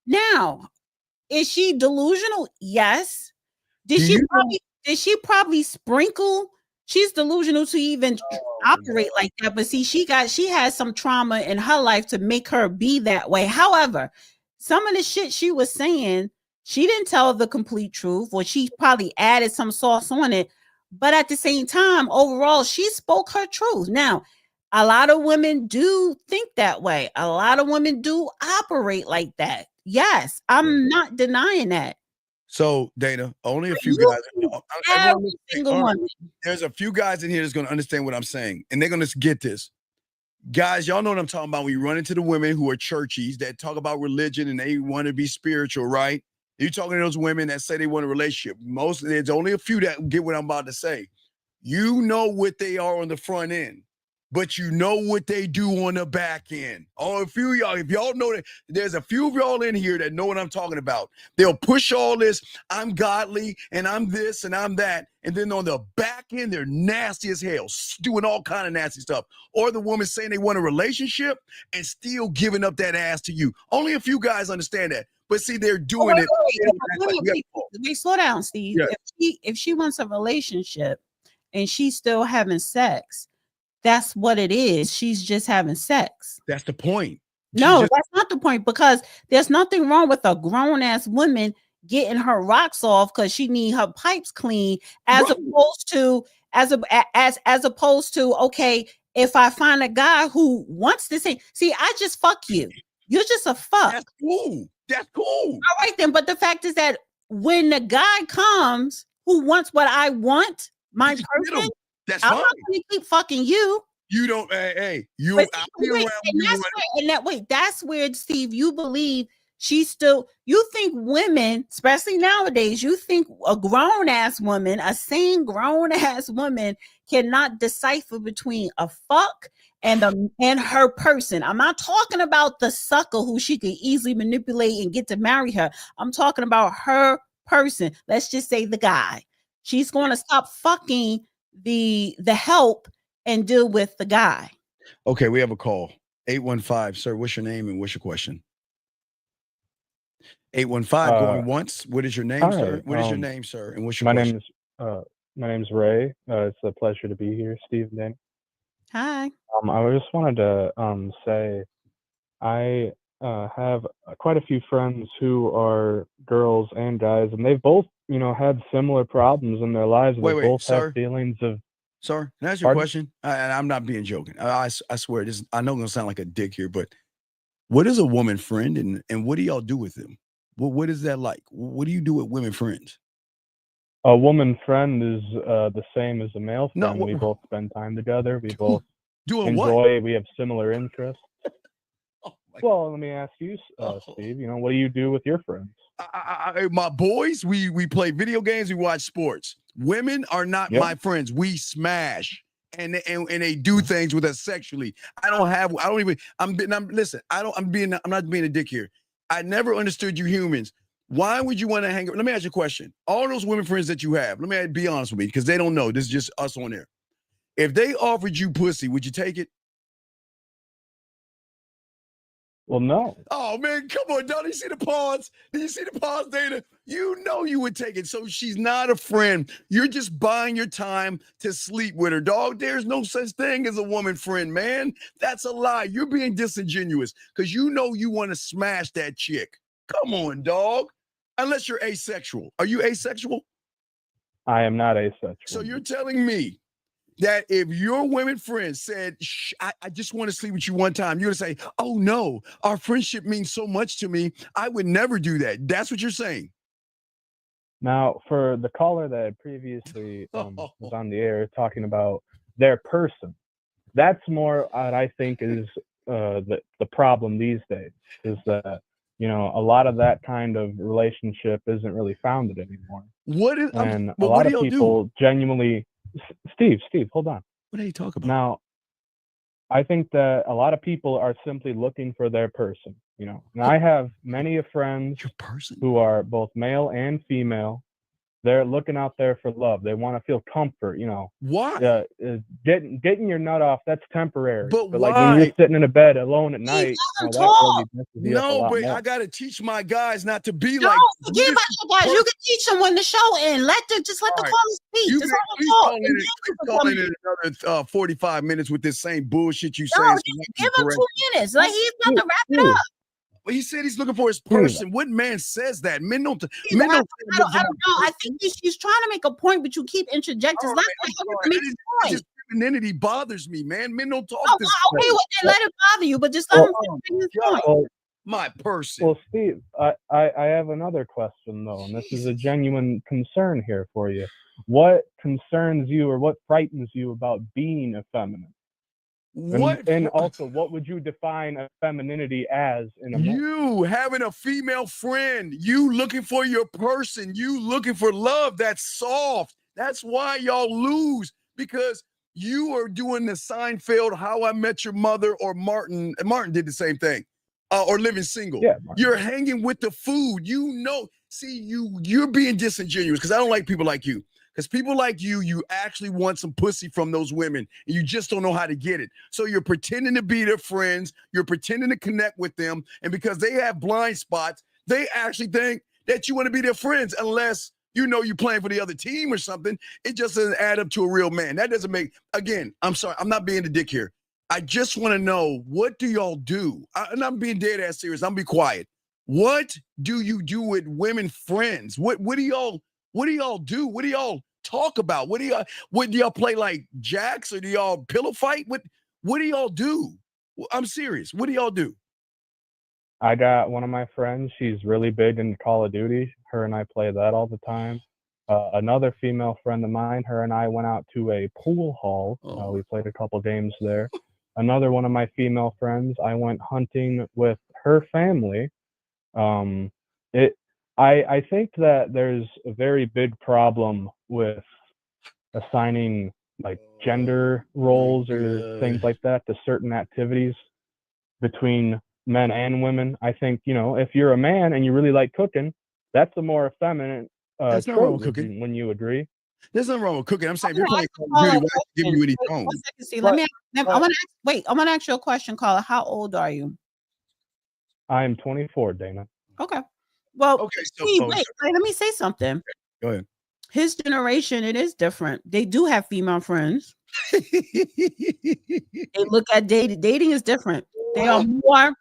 Now, is she delusional? Yes. Did she probably sprinkle? She's delusional to even operate like that. But see, she has some trauma in her life to make her be that way. However, some of the shit she was saying, she didn't tell the complete truth, or she probably added some sauce on it. But at the same time, overall, she spoke her truth. Now, a lot of women do think that way. A lot of women do operate like that. Yes, I'm not denying that.
So, Dana, only a few guys. There's a few guys in here that's going to understand what I'm saying, and they're going to get this. Guys, y'all know what I'm talking about when you run into the women who are churchies that talk about religion and they want to be spiritual, right? You're talking to those women that say they want a relationship. There's only a few that get what I'm about to say. You know what they are on the front end, but you know what they do on the back end. Oh, if y'all know that, there's a few of y'all in here that know what I'm talking about. They'll push all this, I'm godly and I'm this and I'm that. And then on the back end, they're nasty as hell, doing all kind of nasty stuff. Or the woman saying they want a relationship and still giving up that ass to you. Only a few guys understand that. But see, they're doing it.
Wait, slow down, Steve. Yeah. If she wants a relationship and she's still having sex, that's what it is. She's just having sex.
That's the point.
No, that's not the point, because there's nothing wrong with a grown-ass woman getting her rocks off because she need her pipes clean, as opposed to okay, if I find a guy who wants to say, see, I just fuck you. You're just a fuck.
That's cool. That's cool.
All right then, but the fact is that when the guy comes who wants what I want, my person,
that's
I'm
fine.
not going to keep fucking you.
You don't, you.
That's where, Steve, you believe you think women, especially nowadays, you think a grown-ass woman, a sane grown-ass woman cannot decipher between a fuck and her person. I'm not talking about the sucker who she could easily manipulate and get to marry her. I'm talking about her person. Let's just say the guy. She's going to stop fucking the help and deal with the guy.
Okay, we have a call. 815, sir. What's your name and what's your question? 815 going once. What is your name, sir? What is your name, sir? And what's your question?
My name's Ray. It's a pleasure to be here, Steve and Dan.
Hi.
I just wanted to say I have quite a few friends who are girls and guys, and they've both, had similar problems in their lives. They both have feelings of.
Sir, can I ask you a question? And I'm not being joking. I swear, I know I'm going to sound like a dick here, but what is a woman friend and what do y'all do with them? What is that like? What do you do with women friends?
A woman friend is the same as a male friend. We both spend time together. We both enjoy. What? We have similar interests. Well, let me ask you, Steve. What do you do with your friends?
My boys, we play video games. We watch sports. Women are not my friends. We smash and they do things with us sexually. I'm not being a dick here. I never understood you humans. Why would you want to hang? Let me ask you a question. All those women friends that you have, let me be honest with me, because they don't know. This is just us on there. If they offered you pussy, would you take it?
Well, no.
Oh, man, come on, dog. Did you see the pause? Did you see the pause, Dana? You know you would take it. So she's not a friend. You're just buying your time to sleep with her, dog. There's no such thing as a woman friend, man. That's a lie. You're being disingenuous because you know you want to smash that chick. Come on, dog. Unless you're asexual. Are you asexual?
I am not asexual.
So you're telling me that if your women friends said, I just want to sleep with you one time, you're going to say, oh, no, our friendship means so much to me. I would never do that. That's what you're saying.
Now, for the caller that previously was on the air talking about their person, that's more what I think is the problem these days, is that, you know, a lot of that kind of relationship isn't really founded anymore. And a lot of people genuinely, Steve, hold on.
What are you talking about?
Now, I think that a lot of people are simply looking for their person, you know. And I have many of friends who are both male and female. They're looking out there for love. They want to feel comfort, you know.
Why?
Getting your nut off, that's temporary.
But
like when you're sitting in a bed alone at night,
let
that
him
really messes you up a
No,
lot
but
more.
I gotta teach my guys not to be
No,
like.
forget about your guys. You can teach them when the show ends. Let the
All
callers speak.
You
Just
can
let
please
them talk.
call in, please call in another 45 minutes with this same bullshit you
No,
saying.
give him 2 minutes. Like he's about to wrap it up.
Well, he said he's looking for his person. What man says that? Men don't. Men
I
don't.
don't know. I think she's trying to make a point, but you keep interjecting. Let her make a point.
His femininity bothers me, man. Men don't talk this
okay,
way.
well, then let it bother you, but just let him make his point.
My person.
Well, Steve, I have another question though, and this is a genuine concern here for you. What concerns you, or what frightens you about being effeminate? And also, what would you define a femininity as in a
You having a female friend, you looking for your person, you looking for love that's soft. That's why y'all lose, because you are doing the Seinfeld, How I Met Your Mother, or Martin. Martin did the same thing, or Living Single.
Yeah,
you're hanging with the food. You know, see, you're being disingenuous, because I don't like people like you. Because people like you actually want some pussy from those women, and you just don't know how to get it. So you're pretending to be their friends. You're pretending to connect with them. And because they have blind spots, they actually think that you want to be their friends, unless you know you're playing for the other team or something. It just doesn't add up to a real man. That doesn't make, again, I'm sorry, I'm not being a dick here. I just want to know, what do y'all do? And I'm being dead ass serious. I'm be quiet. What do you do with women friends? What do y'all do? What do y'all talk about? What do y'all play like jacks, or do y'all pillow fight? What do y'all do? I'm serious. What do y'all do?
I got one of my friends. She's really big in Call of Duty. Her and I play that all the time. Another female friend of mine, her and I went out to a pool hall. We played a couple games there. Another one of my female friends, I went hunting with her family. I think that there's a very big problem with assigning like gender roles or things like that to certain activities between men and women. I think, you know, if you're a man and you really like cooking, that's a more effeminate
That's not wrong
trait.
with cooking.
When you agree.
There's nothing wrong with cooking. I'm saying, if you're playing Call of Duty, why not give you any tone?
One second, Steve. I want to ask you a question, caller. How old are you?
I'm 24, Dana.
Okay. Well,
okay,
Steve, wait, let me say something.
Go ahead.
His generation, it is different. They do have female friends. They look at dating. Dating is different. They are more.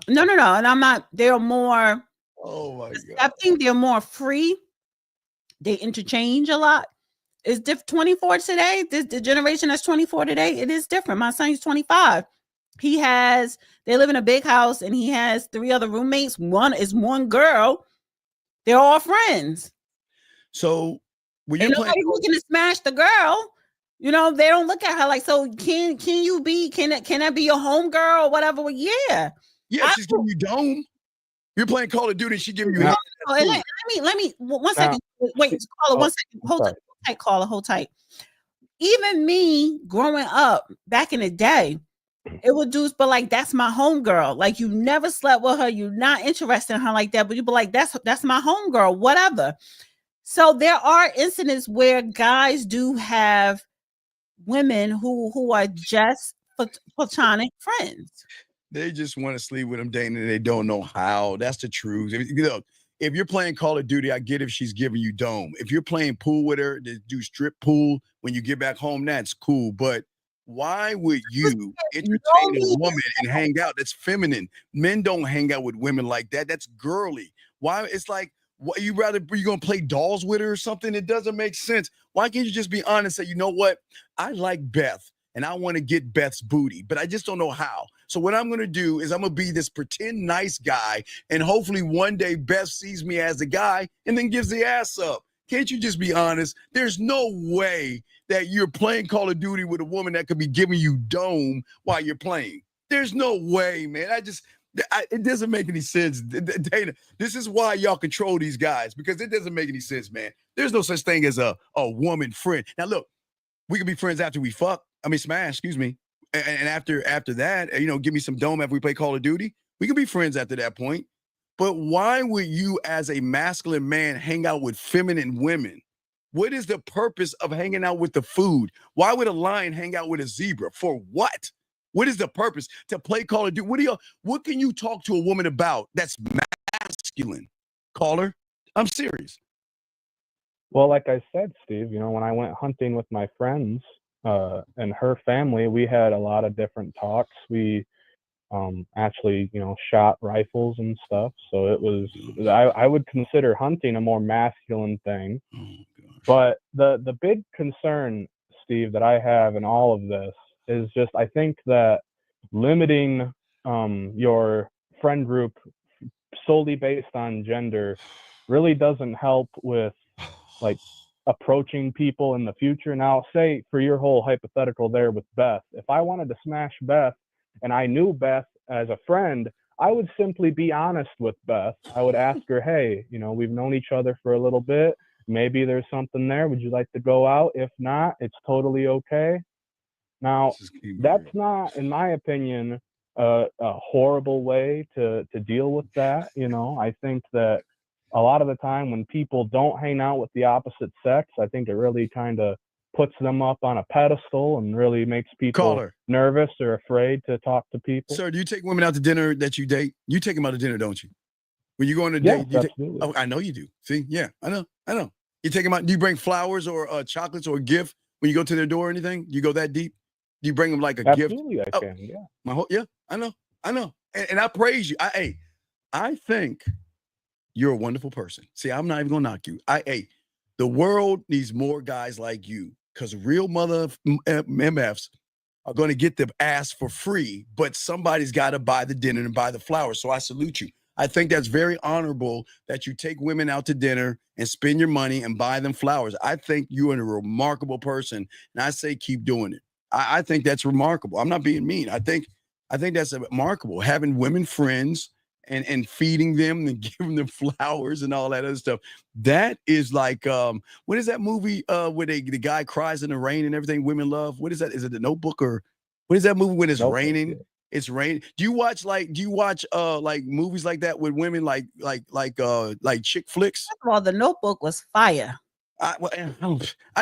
No. And I'm not. They are more.
Oh my
accepting. They're more free. They interchange a lot. It's 24 today. The generation that's 24 today, it is different. My son's 25. They live in a big house, and he has 3 other roommates. One is one girl. They're all friends.
So when
you're playing, looking to smash the girl, you know, they don't look at her like, so can that be your home girl or whatever? Well, yeah.
She's giving you dome. You're playing Call of Duty, and she's giving you.
Let me 1 second. Wait, caller, 1 second. Hold tight, caller. Hold tight. Even me growing up back in the day, it would do, but like, that's my home girl. Like, you never slept with her. You're not interested in her like that, but you be like, that's my home girl, whatever. So there are incidents where guys do have women who are just platonic friends.
They just want to sleep with them, dating, and they don't know how. That's the truth. If you're playing Call of Duty, I get if she's giving you dome. If you're playing pool with her, to do strip pool when you get back home, that's cool. But why would you entertain a woman and hang out? That's feminine. Men don't hang out with women like that. That's girly. Why? It's like, what, you gonna play dolls with her or something? It doesn't make sense. Why can't you just be honest and say, you know what? I like Beth and I want to get Beth's booty, but I just don't know how. So what I'm going to do is I'm going to be this pretend nice guy, and hopefully one day Beth sees me as a guy and then gives the ass up. Can't you just be honest? There's no way that you're playing Call of Duty with a woman that could be giving you dome while you're playing. There's no way, man. It doesn't make any sense. Dana, this is why y'all control these guys, because it doesn't make any sense, man. There's no such thing as a woman friend. Now, look, we can be friends after we smash, excuse me. And after that, give me some dome after we play Call of Duty. We can be friends after that point. But why would you, as a masculine man, hang out with feminine women? What is the purpose of hanging out with the food? Why would a lion hang out with a zebra? For what? What is the purpose? To play Call of Duty? What can you talk to a woman about that's masculine? Caller, I'm serious.
Well, like I said, Steve, when I went hunting with my friends and her family, we had a lot of different talks. We actually, shot rifles and stuff. So it was, I would consider hunting a more masculine thing. But the big concern, Steve, that I have in all of this is just, I think that limiting your friend group solely based on gender really doesn't help with like approaching people in the future. Now, say for your whole hypothetical there with Beth, if I wanted to smash Beth and I knew Beth as a friend, I would simply be honest with Beth. I would ask her, hey, we've known each other for a little bit. Maybe there's something there. Would you like to go out? If not, it's totally okay. Now, that's not, in my opinion, a horrible way to deal with that. I think that a lot of the time when people don't hang out with the opposite sex, I think it really kind of puts them up on a pedestal and really makes people nervous or afraid to talk to people.
Sir, do you take women out to dinner that you date? You take them out to dinner, don't you? When you go on a
date,
date, I know you do. See, yeah, I know. You take them out. Do you bring flowers or chocolates or a gift when you go to their door or anything? Do you go that deep? Do you bring them like a gift?
Absolutely, I can. Yeah.
Yeah, I know. And I praise you. I think you're a wonderful person. See, I'm not even gonna knock you. The world needs more guys like you, because real mother MFs are going to get the ass for free, but somebody's got to buy the dinner and buy the flowers. So I salute you. I think that's very honorable that you take women out to dinner and spend your money and buy them flowers. I think you're a remarkable person, and I say keep doing it. I think that's remarkable. I'm not being mean. I think that's remarkable, having women friends and feeding them and giving them flowers and all that other stuff. That is like, what is that movie where the guy cries in the rain and everything women love? What is that? Is it The Notebook, or what is that movie when it's raining? Yeah. It's raining. Do you watch like movies like that with women, like chick flicks?
First of all, The Notebook was fire.
I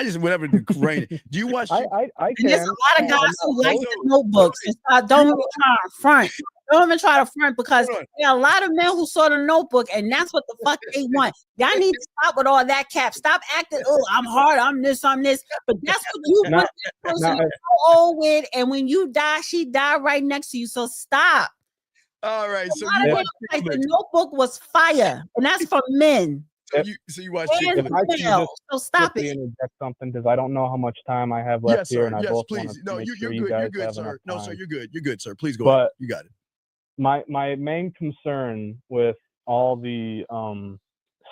just whatever the rain. Do you watch?
I can.
There's a lot of guys who like The Notebooks. Don't even try to front. Don't even try to front, because there are a lot of men who saw The Notebook and that's what the fuck they want. Y'all need to stop with all that cap. Stop acting, I'm hard, I'm this. But that's what you want this person to go old with. And when you die, she died right next to you. So stop.
All right. So
The Notebook was fire. And that's for men.
So you watch
so stop it.
Interject something, because I don't know how much time I have left here, and I both want to make sure you guys
good,
have
sir.
enough
No,
time.
sir, you're good, sir. Please go ahead. You got it.
My main concern with all the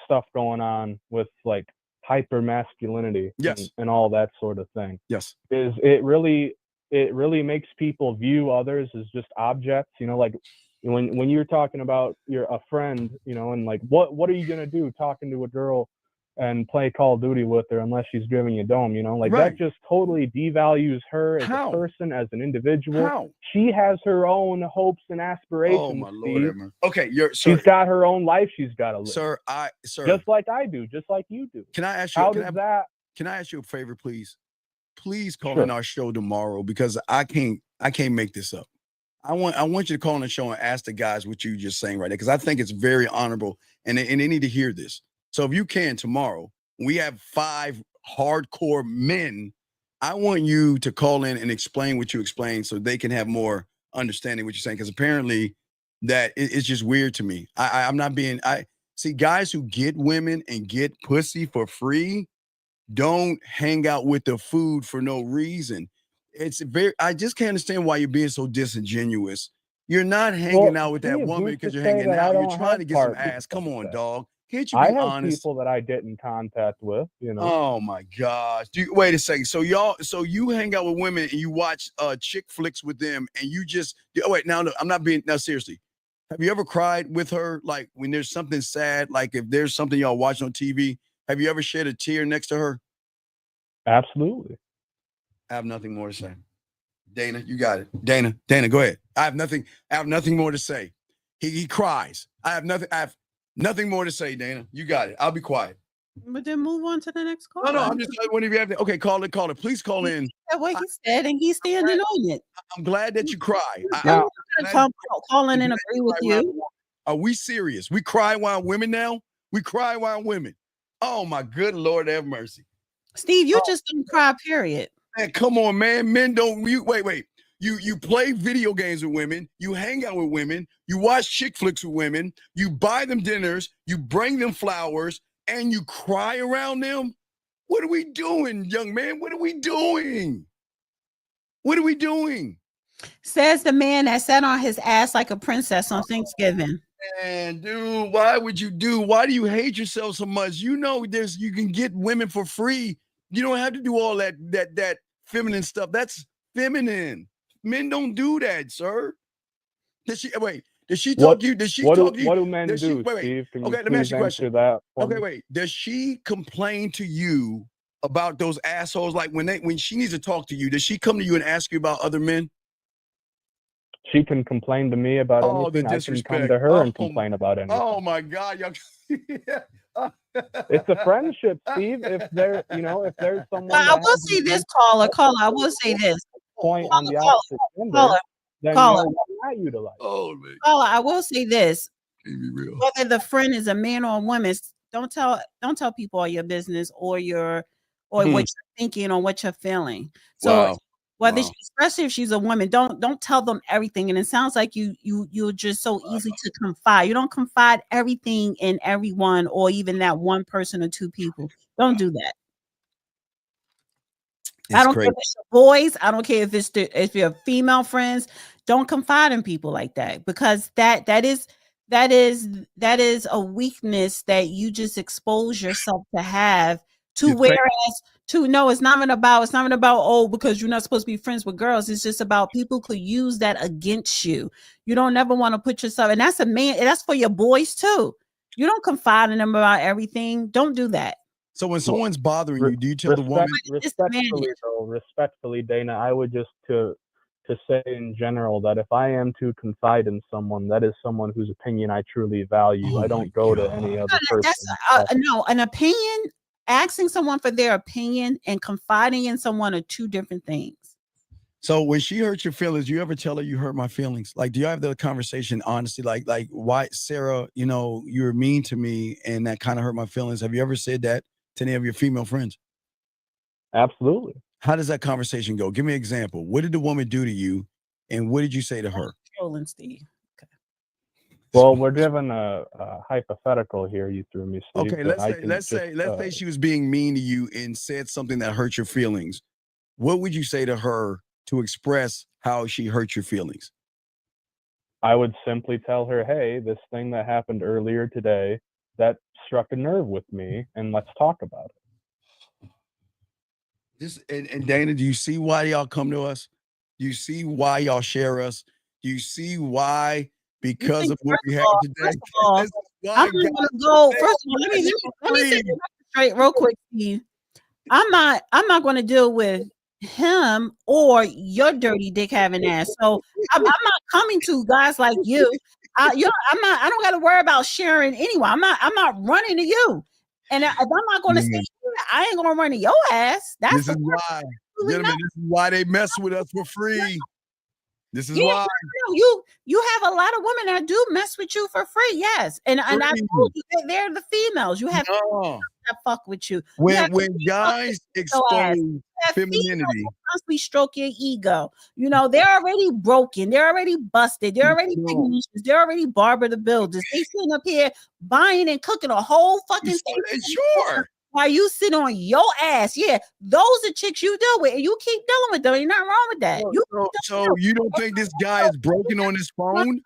stuff going on with like hyper masculinity and all that sort of thing is it really makes people view others as just objects. Like when you're talking about a friend, and like what are you gonna do talking to a girl and play Call of Duty with her unless she's giving you dome, that just totally devalues her as a person, as an individual. She has her own hopes and aspirations.
Oh my Lord. Okay,
she's got her own life she's got to live.
Sir,
just like I do, just like you do.
Can I ask you
Can
I ask you a favor, please? Please call in our show tomorrow, because I can't make this up. I want you to call on the show and ask the guys what you just saying right there, because I think it's very honorable and they need to hear this. So if you can tomorrow, we have 5 hardcore men. I want you to call in and explain what you explained so they can have more understanding what you're saying, because apparently that it's just weird to me. I'm not being, I see guys who get women and get pussy for free don't hang out with the food for no reason. I just can't understand why you're being so disingenuous. You're not hanging out with that woman because you're hanging out. You're trying to get some ass. Come on, dog. Can't you
I
be
have
honest?
people that I get in contact with, you know.
Oh my gosh. Wait a second. So you hang out with women and you watch chick flicks with them and you just wait, now look, I'm not being now seriously. Have you ever cried with her? Like when there's something sad, like if there's something y'all watch on TV, have you ever shed a tear next to her?
Absolutely.
I have nothing more to say. Dana, you got it. Dana, go ahead. I have nothing more to say. He cries. I have nothing more to say, Dana. You got it. I'll be quiet.
But then move on to the next call.
No, I'm just whenever you have to. Okay, call it. Please call in.
That's what he said, and he's standing on it.
I'm glad that you cry.
I'm gonna call in and agree with you.
Are we serious? We cry while women now? We cry while women. Oh my good Lord, have mercy.
Steve, you just don't cry, period.
Man, come on, man. Men don't wait. You play video games with women, you hang out with women, you watch chick flicks with women, you buy them dinners, you bring them flowers, and you cry around them. What are we doing, young man? What are we doing? What are we doing?
Says the man that sat on his ass like a princess on Thanksgiving.
Man, dude, why do you hate yourself so much? You know, you can get women for free. You don't have to do all that feminine stuff. That's feminine. Men don't do that, sir. Did she talk to you? Did she talk to you?
What do men do, Steve? Can you let me ask you a question. That
okay, wait. Does she complain to you about those assholes? Like when she needs to talk to you, does she come to you and ask you about other men?
She can complain to me about anything. I can come to her and complain about anything.
Oh my God, y'all.
It's a friendship, Steve. If there's someone.
I will say this, caller. I will say this.
Point on the opposite gender, then
caller.
Not utilize.
Oh man.
Caller, I will say this.
Be real.
Whether the friend is a man or a woman, don't tell people all your business or what you're thinking or what you're feeling. So especially if she's a woman, don't tell them everything. And it sounds like you're just so easy to confide. You don't confide everything in everyone or even that one person or two people. Don't do that. I don't care if it's your boys. I don't care if you're female friends. Don't confide in people like that, because that is a weakness that you just expose yourself to have to. No, it's not even about because you're not supposed to be friends with girls. It's just about people could use that against you. You don't never want to put yourself, and that's that's for your boys too. You don't confide in them about everything. Don't do that.
So when someone's bothering you, do you tell the woman?
Respectfully, Dana, I would just to say in general that if I am to confide in someone, that is someone whose opinion I truly value. I don't go to any other person.
An opinion, asking someone for their opinion and confiding in someone are two different things.
So when she hurts your feelings, do you ever tell her you hurt my feelings? Like, do you have the conversation honestly? Like why, Sarah, you were mean to me and that kind of hurt my feelings. Have you ever said that to any of your female friends?
Absolutely.
How does that conversation go? Give me an example. What did the woman do to you, and what did you say to her?
Trolling, Steve. Okay.
Well, we're given a hypothetical here. You threw me, Steve.
Okay, let's say she was being mean to you and said something that hurt your feelings. What would you say to her to express how she hurt your feelings?
I would simply tell her, hey, this thing that happened earlier today, that struck a nerve with me, and let's talk about it.
And Dana, do you see why y'all come to us? Do you see why y'all share us? Do you see why? Because of what we have today.
First of all, I'm gonna go. First of all, let me say this straight real quick, Steve. I'm not going to deal with him or your dirty dick having ass. So I'm not coming to guys like you. I don't got to worry about sharing anyone. I'm not running to you. And if I'm not going to say, I ain't going to run to your ass.
This is why, gentlemen, this is why they mess with us for free. This is why.
You have a lot of women that do mess with you for free. Yes. And I told you they're the females. You have that fuck with you.
When guys expose femininity,
constantly stroke your ego. They're already broken. They're already busted. They're already pygmies. They're already Barbara the Builders. They sitting up here buying and cooking a whole fucking thing.
Sure.
While you sit on your ass. Yeah, those are chicks you deal with, and you keep dealing with them. Ain't nothing wrong with that.
So you don't think this guy is broken on his phone?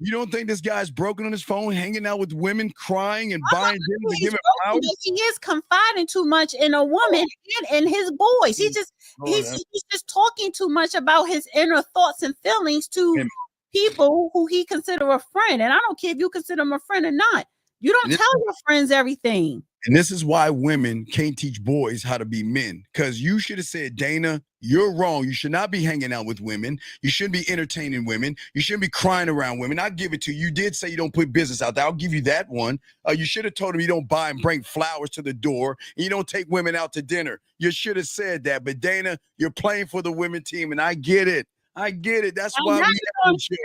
You don't think this guy's broken on his phone, hanging out with women, crying and buying dinner to give him flowers?
He is confiding too much in a woman and in his boys. He's just talking too much about his inner thoughts and feelings to people who he consider a friend. And I don't care if you consider him a friend or not. You don't tell your friends everything.
And this is why women can't teach boys how to be men. Because you should have said, Dana, you're wrong. You should not be hanging out with women. You shouldn't be entertaining women. You shouldn't be crying around women. I'll give it to you. You did say you don't put business out there. I'll give you that one. You should have told him you don't buy and bring flowers to the door. And you don't take women out to dinner. You should have said that. But Dana, you're playing for the women team, and I get it. I get it. That's why we have the show.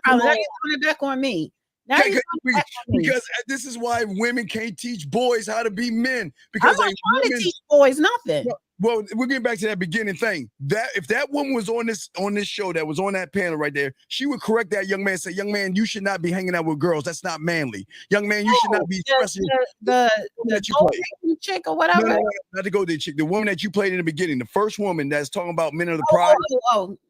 Now you're coming back on me.
Because this is why women can't teach boys how to be men. Because
I'm not trying to teach boys nothing.
Well, we're getting back to that beginning thing. That if that woman was on this show, that was on that panel right there, she would correct that young man and say, young man, you should not be hanging out with girls. That's not manly. Young man, you should not be expressing
the chick or whatever.
No, not to go to the chick. The woman that you played in the beginning, the first woman that's talking about men of the pride.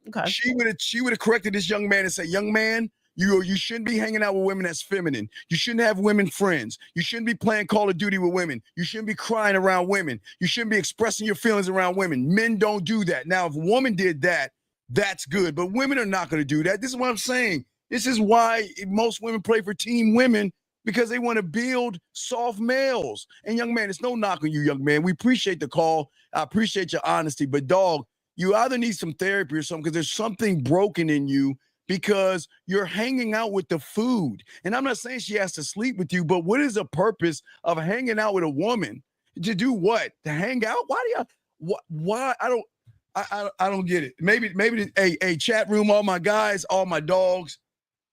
Okay.
She would have corrected this young man and say, young man, you shouldn't be hanging out with women that's feminine. You shouldn't have women friends. You shouldn't be playing Call of Duty with women. You shouldn't be crying around women. You shouldn't be expressing your feelings around women. Men don't do that. Now, if a woman did that, that's good. But women are not going to do that. This is what I'm saying. This is why most women play for team women, because they want to build soft males. And young man, it's no knock on you, young man. We appreciate the call. I appreciate your honesty. But dog, you either need some therapy or something, because there's something broken in you, because you're hanging out with the food. And I'm not saying she has to sleep with you, but what is the purpose of hanging out with a woman? To do what? To hang out? Why do you? Why? I don't get it. Maybe a chat room, all my guys, all my dogs.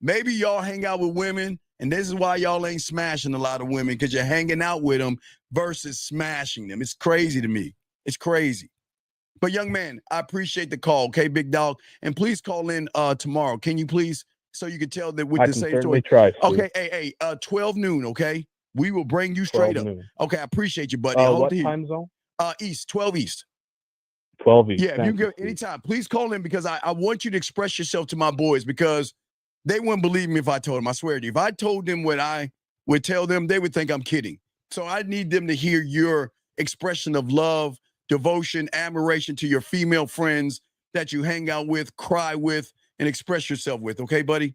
Maybe y'all hang out with women, and this is why y'all ain't smashing a lot of women, because you're hanging out with them versus smashing them. It's crazy to me. It's crazy. But young man, I appreciate the call, okay, big dog? And please call in tomorrow. Can you please, so you can tell that with the same story?
Try,
okay, 12 noon, okay? We will bring you straight up. Noon. Okay, I appreciate you, buddy.
What time zone?
East, 12 East.
12 East.
Yeah, if you can get anytime, please call in, because I want you to express yourself to my boys, because they wouldn't believe me if I told them. I swear to you. If I told them what I would tell them, they would think I'm kidding. So I need them to hear your expression of love, devotion, admiration to your female friends that you hang out with, cry with, and express yourself with. Okay, buddy?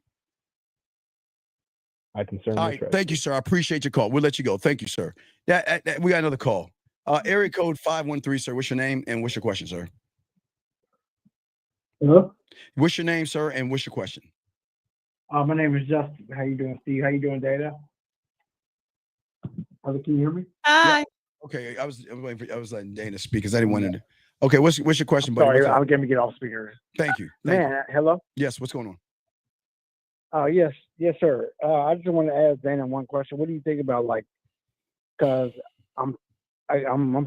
I can certainly
All right. Thank you, sir. I appreciate your call. We'll let you go. Thank you, sir. We got another call. Area code 513, sir. What's your name and what's your question, sir?
Hello?
What's your name, sir, and what's your question?
My name is Justin. How you doing, Steve? How you doing, Data? Can you hear me?
Hi.
Yeah. Okay, I was letting Dana speak because I didn't want to. Okay, what's your question, buddy?
Sorry, I'm going to get off speaker.
Thank you.
Hello?
Yes, what's going on?
Yes, sir. I just want to ask Dana one question. What do you think about, like, because I'm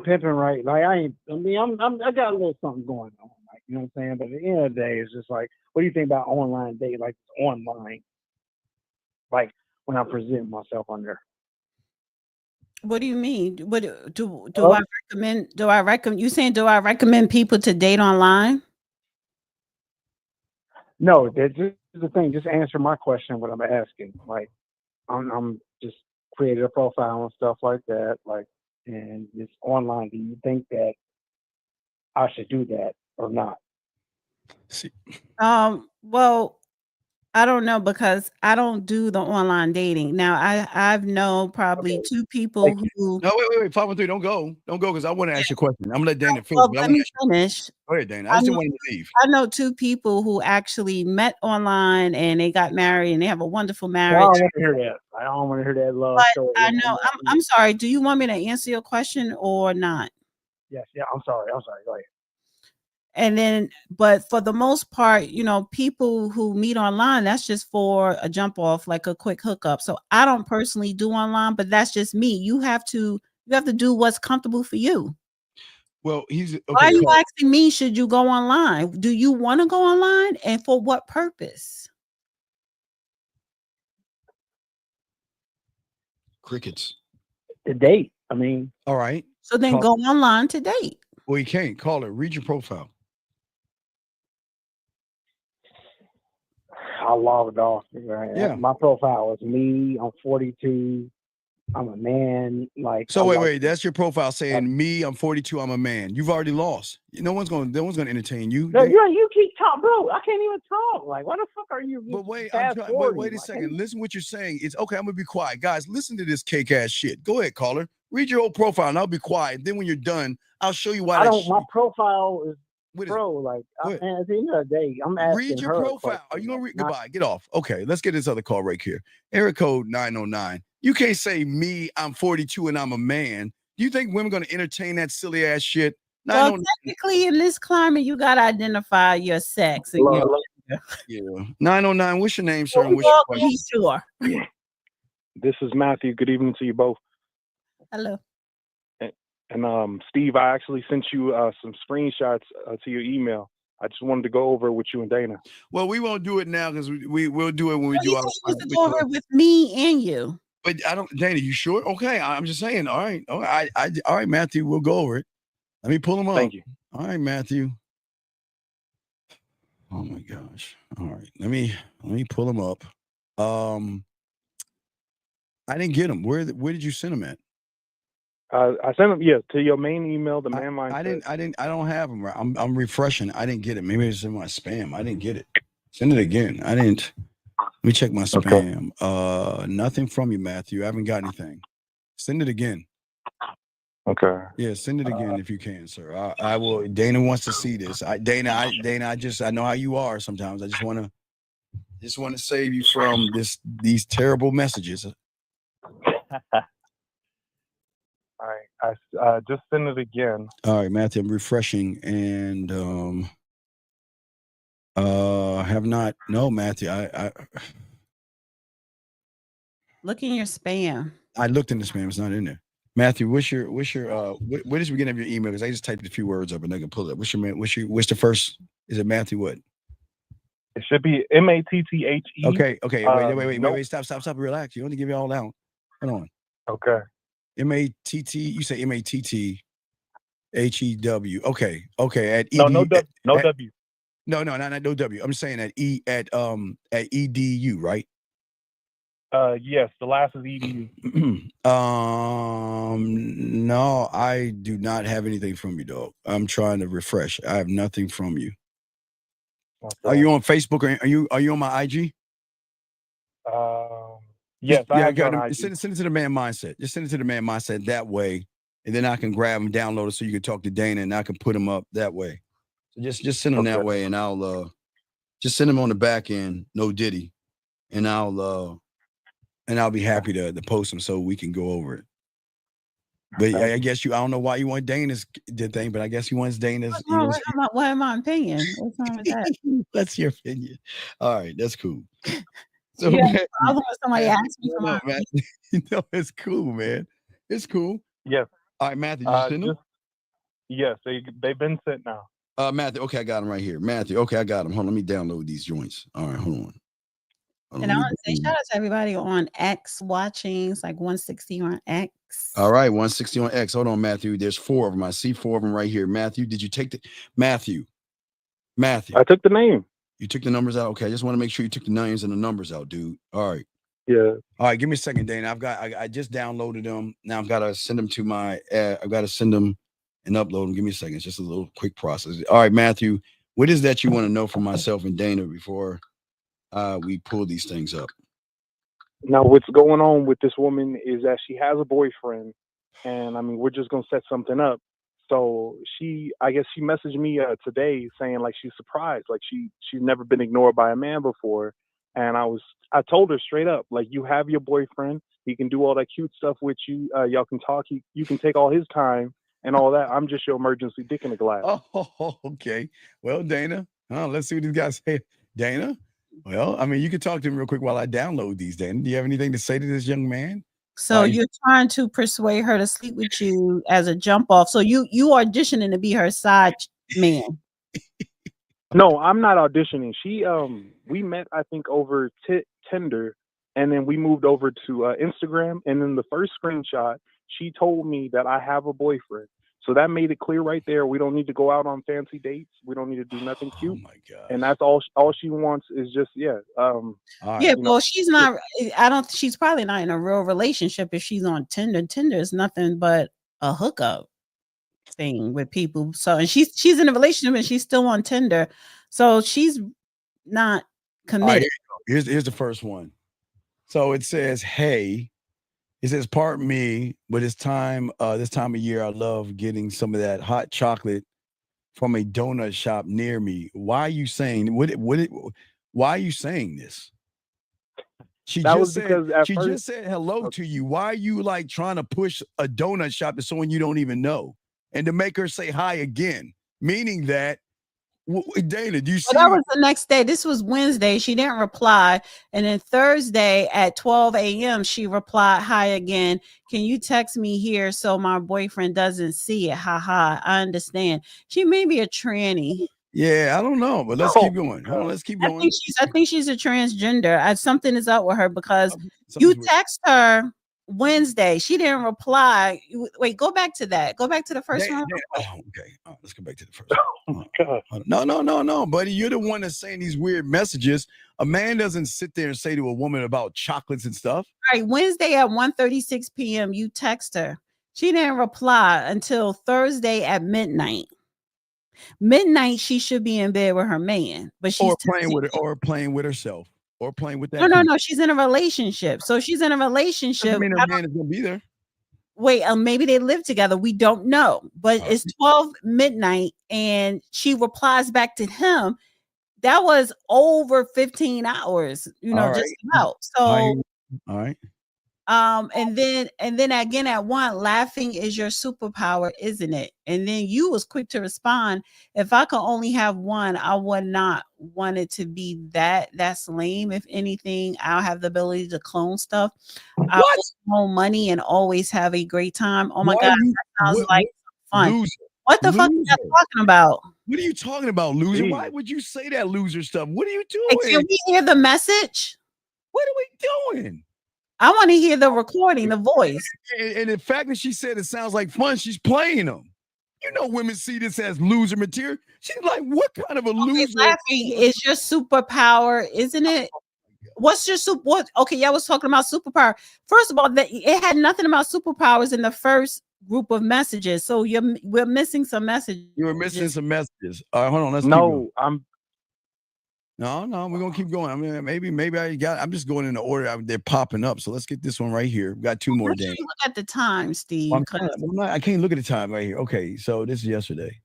pimping, right? Like, I got a little something going on, like, you know what I'm saying? But at the end of the day, it's just like, what do you think about online dating, like online, like when I present myself on there?
What do you mean? What do I recommend? Do I recommend? You saying do I recommend people to date online?
No, that's just the thing. Just answer my question. What I'm asking, like, I'm just created a profile and stuff like that, like, and it's online. Do you think that I should do that or not?
Well, I don't know, because I don't do the online dating. Now, I've known probably two people who.
No, wait, 513. Don't go, because I want to ask you a question. I'm gonna let Dana finish.
Well, let me finish.
Go ahead, Dana. I just didn't want to leave.
I know two people who actually met online and they got married and they have a wonderful marriage.
I don't want to hear that. I don't want to hear that love story.
I know. I'm sorry. Do you want me to answer your question or not?
Yes. Yeah. I'm sorry. Go ahead.
And then, but for the most part, people who meet online, that's just for a jump off, like a quick hookup. So I don't personally do online, but that's just me. You have to do what's comfortable for you.
Well, okay.
Why are you asking me, should you go online? Do you want to go online, and for what purpose?
Crickets.
To date. I mean.
All right.
So then go online to date.
Well, you can't. Call it. Read your profile.
I logged off.
Yeah.
My profile is me. I'm 42. I'm a man. Like,
so wait, that's your profile saying me. I'm 42. I'm a man. You've already lost. No one's gonna entertain you.
No, you keep talking, bro. I can't even talk. Like, why the fuck are you?
But wait,
wait
a second. Listen what you're saying. It's okay. I'm gonna be quiet, guys. Listen to this cake ass shit. Go ahead, caller. Read your whole profile, and I'll be quiet. Then when you're done, I'll show you why.
I don't. My profile is. Bro, like, man, at the end of the day, I'm asking
read your profile. Are you gonna read? Goodbye. Get off. Okay, let's get this other call right here. Area code 909. You can't say me. I'm 42 and I'm a man. Do you think women gonna entertain that silly ass shit?
Well, technically, in this climate, you gotta identify your sex. And
yeah. 909. What's your name, sir? And what's your question?
Sure.
This is Matthew. Good evening to you both.
Hello.
And Steve, I actually sent you some screenshots to your email. I just wanted to go over it with you and Dana.
Well, we won't do it now because we'll do it when we do our.
Go over it with me and you.
But I don't, Dana. You sure? Okay, I'm just saying. All right, all right, Matthew. We'll go over it. Let me pull them up.
Thank you.
All right, Matthew. Oh my gosh. All right, let me pull them up. I didn't get them. Where did you send them at?
I sent them, to your main email, the man mindset.
I don't have them. I'm refreshing. I didn't get it. Maybe it's in my spam. I didn't get it. Send it again. I didn't. Let me check my spam. Okay. Nothing from you, Matthew. I haven't got anything. Send it again.
Okay.
Yeah, send it again if you can, sir. I will. Dana wants to see this. Dana, I know how you are sometimes. I just want to save you from these terrible messages.
All right, I just send it again.
All right, Matthew, I'm refreshing and have not. No, Matthew, I
look in your spam.
I looked in the spam. It's not in there. Matthew, what's your what is the beginning of your email? Because I just typed a few words up and I can pull it up. What's the first? Is it Matthew what?
It should be Matthehe.
Okay. Wait. Stop. Relax. You only give it all out. Hold on.
Okay.
Mattt. You say Matthew. Okay. At
no W.
No, not no W. I'm saying at edu, right?
Yes, the last is edu.
No, I do not have anything from you, dog. I'm trying to refresh. I have nothing from you. Okay. Are you on Facebook or are you on my IG?
Yes, I have on IG.
Send it to the man mindset. Just send it to the man mindset that way, and then I can grab them, download it, so you can talk to Dana, and I can put them up that way. So just send them that way, and I'll just send them on the back end, no Diddy, and I'll be happy to post them so we can go over it. But I guess I don't know why you want Dana's thing, but I guess he wants Dana's.
What am I opinion? What's wrong with that?
That's your opinion. All right, that's cool. So
somebody asked me for mine.
No, it's cool, man. It's cool.
Yes.
All right, Matthew, you send them?
Yes, they've been sent now.
Matthew, okay, I got them right here. Matthew, okay, I got them. Hold on, let me download these joints. All right, hold on.
And I want to say shout out to everybody on X watching. It's like 160 on X.
All right, 160 on X. Hold on, Matthew. There's 4 of them. I see 4 of them right here. Matthew, did you take Matthew?
I took the name.
You took the numbers out? Okay, I just want to make sure you took the names and the numbers out, dude. All right.
Yeah.
All right, give me a second, Dana. I just downloaded them. Now I've got to send them to I've got to send them and upload them. Give me a second. It's just a little quick process. All right, Matthew, what is that you want to know from myself and Dana before we pull these things up?
Now, what's going on with this woman is that she has a boyfriend, and I mean, we're just gonna set something up. So I guess she messaged me today saying like she's surprised, like she's never been ignored by a man before, and I told her straight up, like, you have your boyfriend, he can do all that cute stuff with you, y'all can talk, you can take all his time and all that. I'm just your emergency dick in a glass.
Oh, okay. Well, Dana, let's see what these guys say. Dana. Well, I mean, you can talk to him real quick while I download these, Dan. Do you have anything to say to this young man?
So you're trying to persuade her to sleep with you as a jump off. So you auditioning to be her side man.
No, I'm not auditioning. We met, I think, over Tinder, and then we moved over to Instagram. And then the first screenshot, she told me that I have a boyfriend. So that made it clear right there. We don't need to go out on fancy dates. We don't need to do nothing cute.
Oh my God.
And that's all she wants is just
Well, she's not. She's probably not in a real relationship if she's on Tinder. Tinder is nothing but a hookup thing with people. So, and she's in a relationship and she's still on Tinder. So she's not committed.
All right, here's the first one. So it says, hey, it says, pardon me, but this time of year, I love getting some of that hot chocolate from a donut shop near me. Why are you saying why are you saying this? She just said hello to you. Why are you like trying to push a donut shop to someone you don't even know and to make her say hi again? Meaning that, Dana, do you see?
That was the next day. This was Wednesday. She didn't reply. And then Thursday at 12 a.m., she replied, hi again. Can you text me here so my boyfriend doesn't see it? Ha ha. I understand. She may be a tranny.
Yeah, I don't know, but let's keep going. Hold on, let's keep going.
I think she's a transgender. Something is up with her because you text her Wednesday. She didn't reply. Wait, go back to that. Go back to the first one.
Okay. Let's go back to the first one. Oh my God. No, buddy. You're the one that's saying these weird messages. A man doesn't sit there and say to a woman about chocolates and stuff.
All right. Wednesday at 1:36 p.m. you text her. She didn't reply until Thursday at midnight. Midnight, she should be in bed with her man, but she's
playing with herself, or playing with that.
No. She's in a relationship. So she's in a relationship.
Doesn't mean her man is gonna be there.
Wait, maybe they live together. We don't know, but it's 12 midnight, and she replies back to him. That was over 15 hours. Just about. So,
all right.
And then again at 1, laughing is your superpower, isn't it? And then you was quick to respond. If I could only have one, I would not want it to be that. That's lame. If anything, I'll have the ability to clone stuff. I own money and always have a great time. Oh my God, that sounds like fun.
Loser.
What the fuck are you talking about?
What are you talking about, loser? Why would you say that loser stuff? What are you doing?
Hey, can we hear the message?
What are we doing?
I want to hear the recording, the voice.
And the fact that she said it sounds like fun, she's playing them. You know, women see this as loser material. She's like, what kind of a loser?
Laughing is your superpower, isn't it? What's your super? What? Okay, I was talking about superpower. First of all, it had nothing about superpowers in the first group of messages. So we're missing some messages.
You were missing some messages. All right, hold on. Let's keep going. No, we're gonna keep going. I mean, maybe I'm just going in the order they're popping up. So let's get this one right here. We got 2 more days.
Look at the time, Steve.
I can't look at the time right here. Okay, so this is yesterday.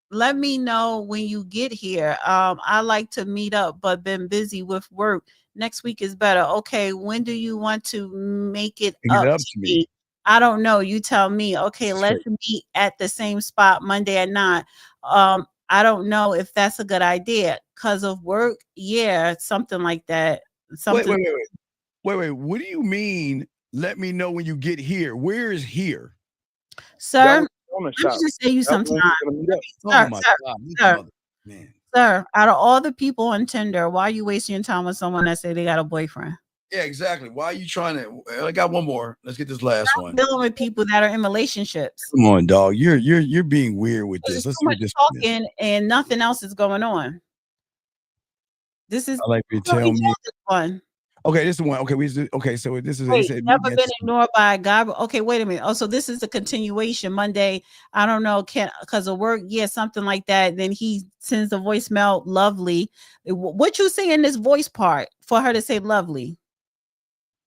Let me know when you get here. I like to meet up, but been busy with work. Next week is better. Okay, when do you want to make it up to me? I don't know. You tell me. Okay, let's meet at the same spot Monday at 9. I don't know if that's a good idea because of work. Yeah, something like that. Something.
Wait. What do you mean? Let me know when you get here. Where is here?
Sir, let me just say you sometime. Sir, out of all the people on Tinder, why are you wasting your time with someone that say they got a boyfriend?
Yeah, exactly. Why are you trying to? I got one more. Let's get this last one.
Dealing with people that are in relationships.
Come on, dog. You're being weird with this.
Let's see this talking and nothing else is going on. This is.
I like you tell me.
This one.
Okay, this is the one. Okay, so this is.
Wait, never been ignored by a guy. Okay, wait a minute. Oh, so this is the continuation. Monday. I don't know. Because of work. Yeah, something like that. Then he sends the voicemail. Lovely. What you say in this voice part for her to say lovely?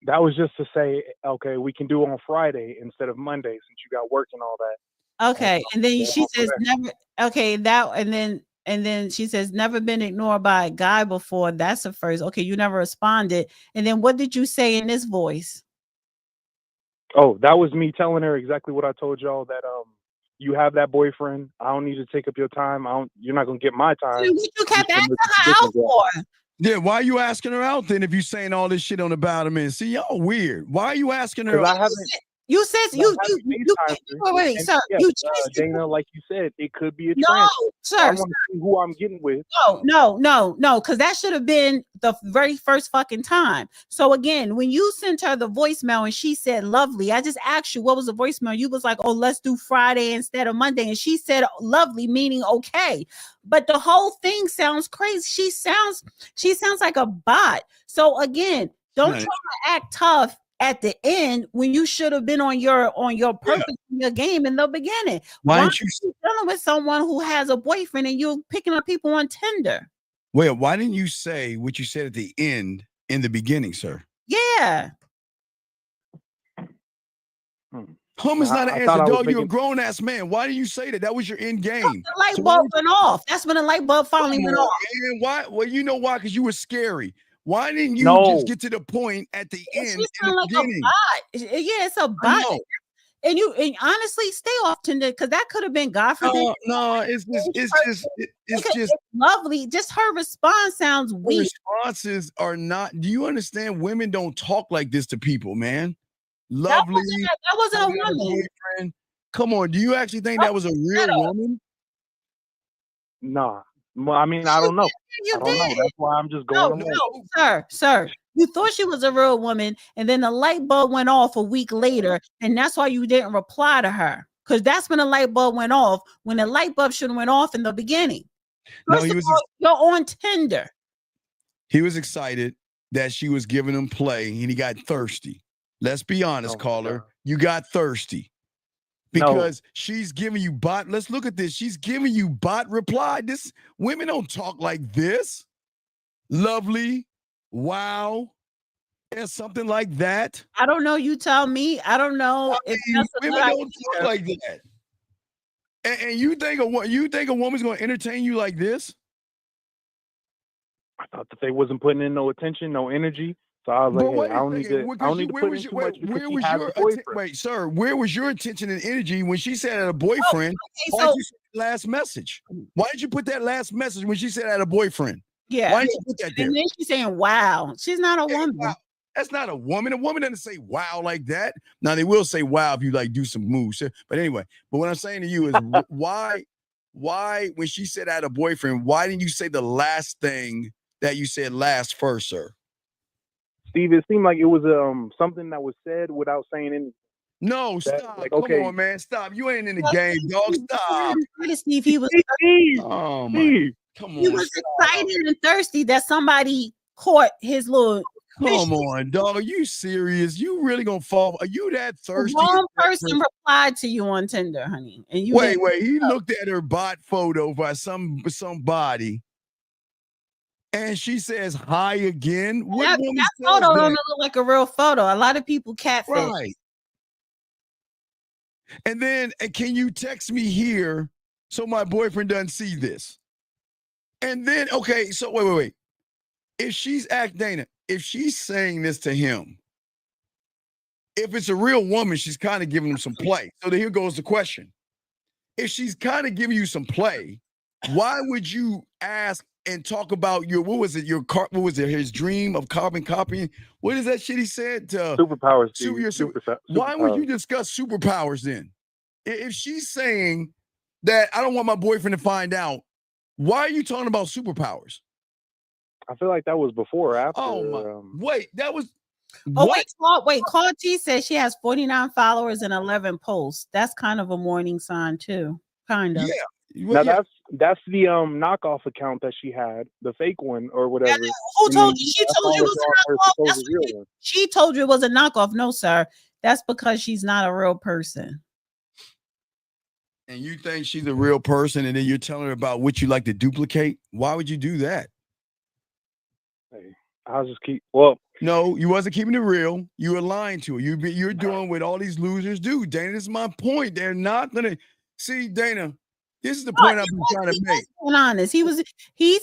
That was just to say, okay, we can do on Friday instead of Monday since you got work and all that.
Okay, and then she says never. Okay, and then she says never been ignored by a guy before. That's a first. Okay, you never responded. And then what did you say in this voice?
Oh, that was me telling her exactly what I told y'all, that you have that boyfriend. I don't need to take up your time. You're not gonna get my time.
What you kept asking her out for?
Yeah, why are you asking her out then if you're saying all this shit on about him? And see, y'all weird. Why are you asking her?
I haven't.
You said wait, sir.
Yes,
You changed
Dana, like you said, it could be a
no,
trend.
sir.
I want to see who I'm getting with.
No, because that should have been the very first fucking time. So again, when you sent her the voicemail and she said lovely, I just asked you what was the voicemail. You was like, oh, let's do Friday instead of Monday, and she said lovely, meaning okay. But the whole thing sounds crazy. She sounds like a bot. So again, don't try to act tough at the end when you should have been on your purpose in your game in the beginning. Why aren't you dealing with someone who has a boyfriend and you're picking up people on Tinder?
Well, why didn't you say what you said at the end in the beginning, sir?
Yeah.
Home is not an answer, dog. You're a grown ass man. Why did you say that? That was your end game.
The light bulb went off. That's when the light bulb finally went off.
And why? Well, you know why? Because you were scary. Why didn't you just get to the point at the end?
She sound like a bot. Yeah, it's a bot. And honestly, stay off Tinder because that could have been God forbid.
No, it's just
lovely. Just her response sounds weak.
Responses are not. Do you understand? Women don't talk like this to people, man. Lovely.
That wasn't a woman.
Boyfriend. Come on. Do you actually think that was a real woman?
Nah. Well, I mean, I don't know. I don't know. That's why I'm just going.
No, sir. You thought she was a real woman, and then the light bulb went off a week later, and that's why you didn't reply to her. Because that's when the light bulb went off. When the light bulb should have went off in the beginning. First of all, you're on Tinder.
He was excited that she was giving him play, and he got thirsty. Let's be honest, caller. You got thirsty. Because she's giving you bot. Let's look at this. She's giving you bot reply. This women don't talk like this. Lovely. Wow. And something like that.
I don't know. You tell me. I don't know if
women don't talk like that. And you think a woman's going to entertain you like this?
I thought that they wasn't putting in no attention, no energy. So I was like, hey, I don't need to put in too much because she has a boyfriend.
Wait, sir, where was your attention and energy when she said at a boyfriend? Why did you say the last message? Why did you put that last message when she said at a boyfriend?
Yeah.
Why did you put that there?
And then she's saying, wow. She's not a woman.
Wow. That's not a woman. A woman doesn't say wow like that. Now, they will say wow if you like do some moves. But anyway, but what I'm saying to you is why, when she said at a boyfriend, why didn't you say the last thing that you said last first, sir?
Steve, it seemed like it was something that was said without saying anything.
No, stop. Like, come on, man. Stop. You ain't in the game, dog. Stop.
Steve, he was
oh my. Come on.
He was excited and thirsty that somebody caught his little.
Come on, dog. Are you serious? You really gonna fall? Are you that thirsty?
One person replied to you on Tinder, honey. And you
wait. He looked at her bot photo by somebody. And she says hi again.
That photo don't look like a real photo. A lot of people catfish.
Right. And then, can you text me here so my boyfriend doesn't see this? And then, okay, so wait. If she's Dana, if she's saying this to him, if it's a real woman, she's kind of giving him some play. So then here goes the question. If she's kind of giving you some play, why would you ask and talk about his dream of carbon copying? What is that shit he said?
Superpowers.
Why would you discuss superpowers then? If she's saying that I don't want my boyfriend to find out, why are you talking about superpowers?
I feel like that was before or after.
Oh my! Wait, that was.
Call T says she has 49 followers and 11 posts. That's kind of a warning sign too. Kind of.
Yeah.
Now that's the knockoff account that she had, the fake one or whatever.
Yeah, who told you? She told you it was a knockoff. She told you it was a knockoff. No, sir. That's because she's not a real person.
And you think she's a real person, and then you're telling her about what you like to duplicate? Why would you do that?
Hey, I'll just
no, you wasn't keeping it real. You were lying to her. You're doing what all these losers do. Dana, this is my point. They're not gonna see, Dana. This is the point I've been trying to make.
Being honest. He was being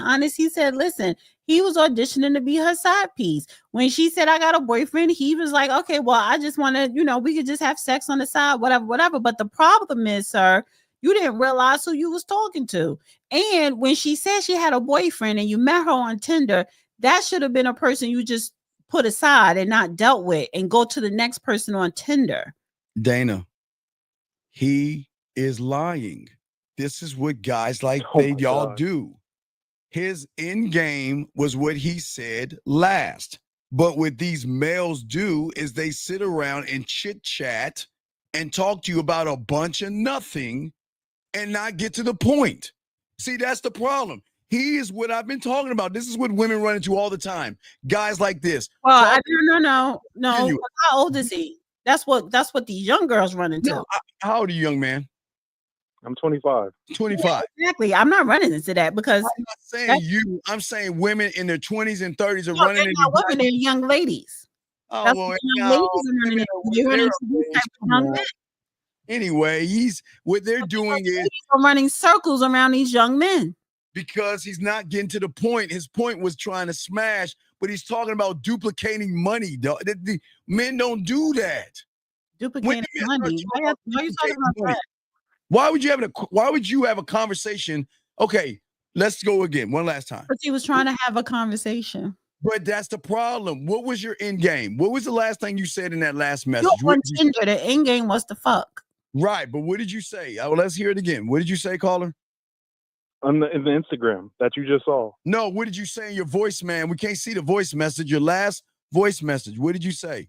honest. He said, listen, he was auditioning to be her side piece. When she said, I got a boyfriend, he was like, okay, well, I just want to, we could just have sex on the side, whatever. But the problem is, sir, you didn't realize who you was talking to. And when she said she had a boyfriend and you met her on Tinder, that should have been a person you just put aside and not dealt with and go to the next person on Tinder.
Dana, he is lying. This is what guys like y'all do. His end game was what he said last. But what these males do is they sit around and chit chat and talk to you about a bunch of nothing and not get to the point. See, that's the problem. He is what I've been talking about. This is what women run into all the time. Guys like this.
Well, no. How old is he? That's what these young girls run into.
No, how old are you, young man?
I'm 25.
25.
Yeah, exactly. I'm not running into that because
I'm not saying you. I'm saying women in their 20s and 30s are running into
women. They're young ladies.
Oh,
That's
well,
what young ladies are running into. They're running into these type of young men.
Anyway, what they're doing is
running circles around these young men.
Because he's not getting to the point. His point was trying to smash, but he's talking about duplicating money. The men don't do that.
Duplicating money. Why are you talking about that?
Why would you have a conversation? Okay, let's go again one last time.
Because he was trying to have a conversation.
But that's the problem. What was your end game? What was the last thing you said in that last message?
You're on Tinder. The end game was to fuck.
Right, but what did you say? Well, let's hear it again. What did you say, caller?
In the Instagram that you just saw.
No, what did you say in your voice, man? We can't see the voice message. Your last voice message. What did you say?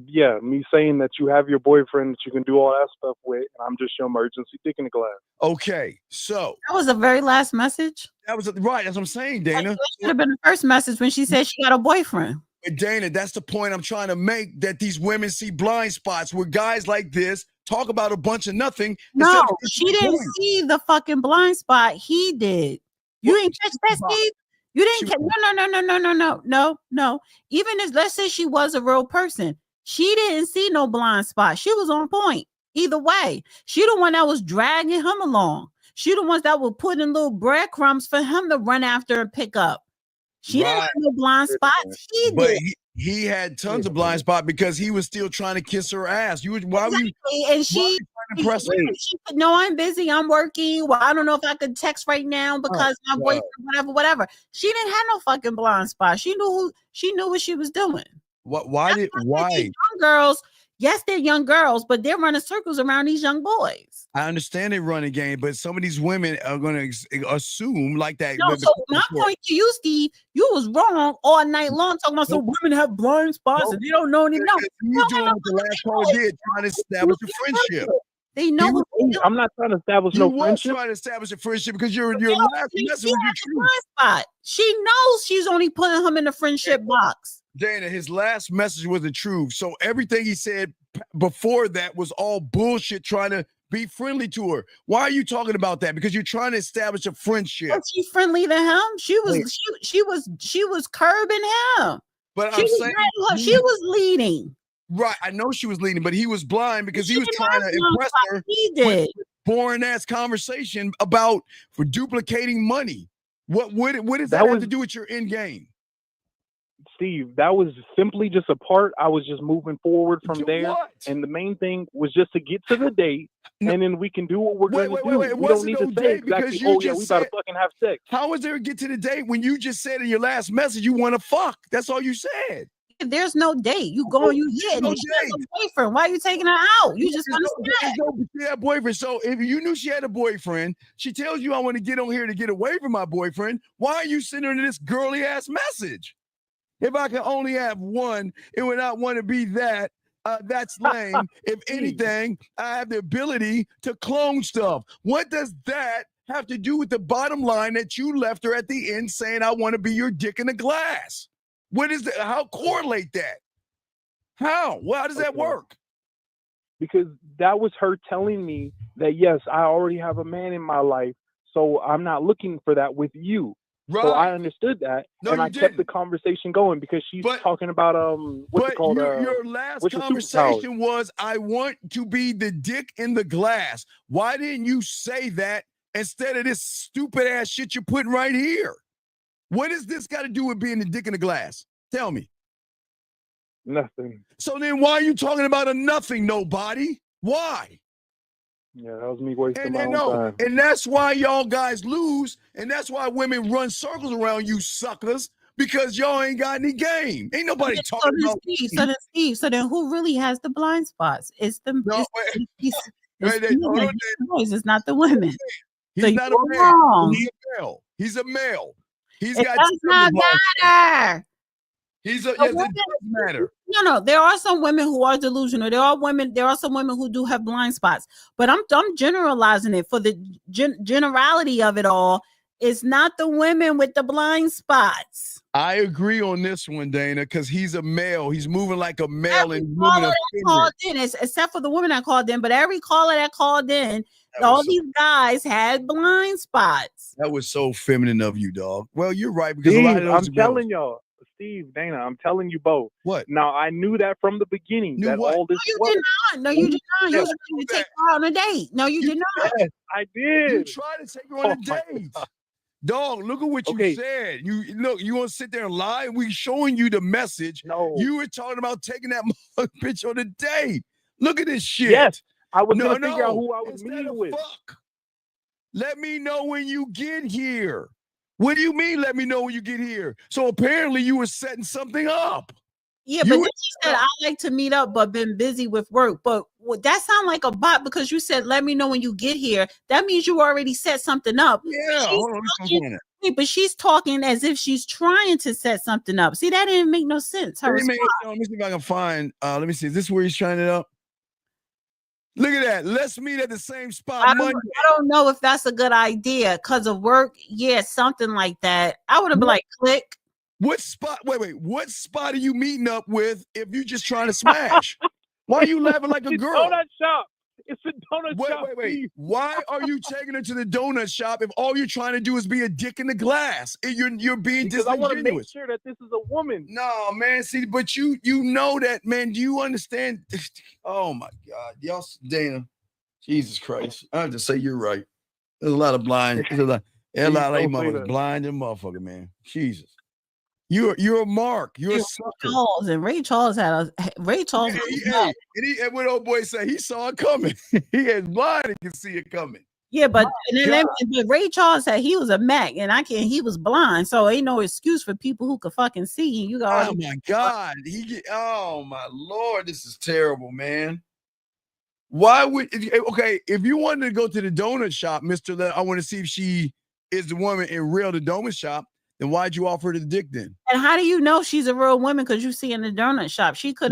Yeah, me saying that you have your boyfriend that you can do all that stuff with, and I'm just your emergency dick in the glass.
Okay, so
that was the very last message.
That was right. That's what I'm saying, Dana.
That should have been the first message when she said she got a boyfriend.
But Dana, that's the point I'm trying to make. That these women see blind spots where guys like this talk about a bunch of nothing.
No, she didn't see the fucking blind spot. He did. You didn't catch that, Steve? You didn't catch no. Even if let's say she was a real person, she didn't see no blind spot. She was on point. Either way, she the one that was dragging him along. She the ones that were putting little breadcrumbs for him to run after and pick up. She didn't have no blind spots. He did.
He had tons of blind spot because he was still trying to kiss her ass. Why were you?
And she no, I'm busy. I'm working. Well, I don't know if I could text right now because my boyfriend, whatever. She didn't have no fucking blind spot. She knew what she was doing.
Why?
Young girls, yes, they're young girls, but they're running circles around these young boys.
I understand they run a game, but some of these women are going to assume like that.
No, so my point to you, Steve, you was wrong all night long talking about some women have blind spots and they don't know any. No,
you doing what the last caller did, trying to establish a friendship.
They know.
I'm not trying to establish no friendship.
You was trying to establish a friendship because your last message was your
spot. She knows she's only putting him in the friendship box.
Dana, his last message was the truth. So everything he said before that was all bullshit, trying to be friendly to her. Why are you talking about that? Because you're trying to establish a friendship.
Was she friendly to him? She was curbing him.
But
she was leading.
Right, I know she was leading, but he was blind because he was trying to impress her.
He did.
With boring ass conversation for duplicating money. What does that have to do with your end game?
Steve, that was simply just a part. I was just moving forward from there. And the main thing was just to get to the date, and then we can do what we're going to do. We don't need to say exactly, we got to fucking have sex.
How was there a get to the date when you just said in your last message you want to fuck? That's all you said.
There's no date. You go and you hit. No she has a boyfriend. Why are you taking her out? You just want to
she had a boyfriend. So if you knew she had a boyfriend, she tells you I want to get on here to get away from my boyfriend. Why are you sending her this girly ass message? If I can only have one, it would not want to be that. That's lame. If anything, I have the ability to clone stuff. What does that have to do with the bottom line that you left her at the end saying I want to be your dick in a glass? What is that? How correlate that? How? Well, how does that work?
Because that was her telling me that, yes, I already have a man in my life, so I'm not looking for that with you. Right. So I understood that, and I kept the conversation going because she's talking about what's it called?
Your last conversation was, I want to be the dick in the glass. Why didn't you say that instead of this stupid ass shit you're putting right here? What does this got to do with being the dick in the glass? Tell me.
Nothing.
So then why are you talking about a nothing nobody? Why?
Yeah, that was me wasting my own time.
And that's why y'all guys lose, and that's why women run circles around you suckers, Because y'all ain't got any game. Ain't nobody talking about
Steve. So then who really has the blind spots? It's the boys. It's not the women.
He's not a man.
Wrong.
He's a male. He's a male. He's
It
got
does not matter.
Yes, it does matter.
No. There are some women who are delusional. There are some women who do have blind spots. But I'm generalizing it for the generality of it all. It's not the women with the blind spots.
I agree on this one, Dana, because he's a male. He's moving like a male and moving
except for the women that called in. But every caller that called in, these guys had blind spots.
That was so feminine of you, dog. Well, you're right because
Steve,
a lot of those
I'm telling y'all, Steve, Dana, I'm telling you both.
What?
Now I knew that from the beginning.
Knew
that
what?
all this.
No, you did not. No, you did not. You was trying to take her on a date. No, you did not.
Yes, I did.
You tried to take her on a date. Dog, look at what you said. You want to sit there and lie? We showing you the message.
No.
You were talking about taking that bitch on a date. Look at this shit.
Yes, I was gonna figure out who I was meeting with.
Fuck. Let me know when you get here. What do you mean? Let me know when you get here. So apparently you were setting something up.
Yeah, but then she said I like to meet up, but been busy with work. But that sound like a bot because you said let me know when you get here. That means you already set something up.
Yeah, hold on,
but she's talking as if she's trying to set something up. See, that didn't make no sense.
Let me see if I can find. Let me see. Is this where he's trying it up? Look at that. Let's meet at the same spot Monday.
I don't know if that's a good idea because of work. Yeah, something like that. I would have been like, click.
What spot? Wait. What spot are you meeting up with if you just trying to smash? Why are you laughing like a girl?
Donut shop. It's a donut shop.
Wait. Why are you taking her to the donut shop if all you're trying to do is be a dick in the glass? You're being
because I want to make
disingenuous.
sure that this is a woman.
No, man. See, but you know that, man. Do you understand? Oh my God, y'all, Dana. Jesus Christ. I have to say you're right. There's a lot of blind. There's a lot of motherfuckers blind and motherfucker, man. Jesus. You're a mark. You're a sucker.
Charles and Ray Charles had Ray Charles.
And what old boy say? He saw it coming. He is blind and can see it coming.
Yeah, but Ray Charles said he was a Mac and he was blind, so ain't no excuse for people who could fucking see. You got
oh my God. Oh my Lord, this is terrible, man. Why would if you wanted to go to the donut shop, Mr. I want to see if she is the woman in real the donut shop. Then why'd you offer her the dick then?
And how do you know she's a real woman? Because you see in the donut shop, she could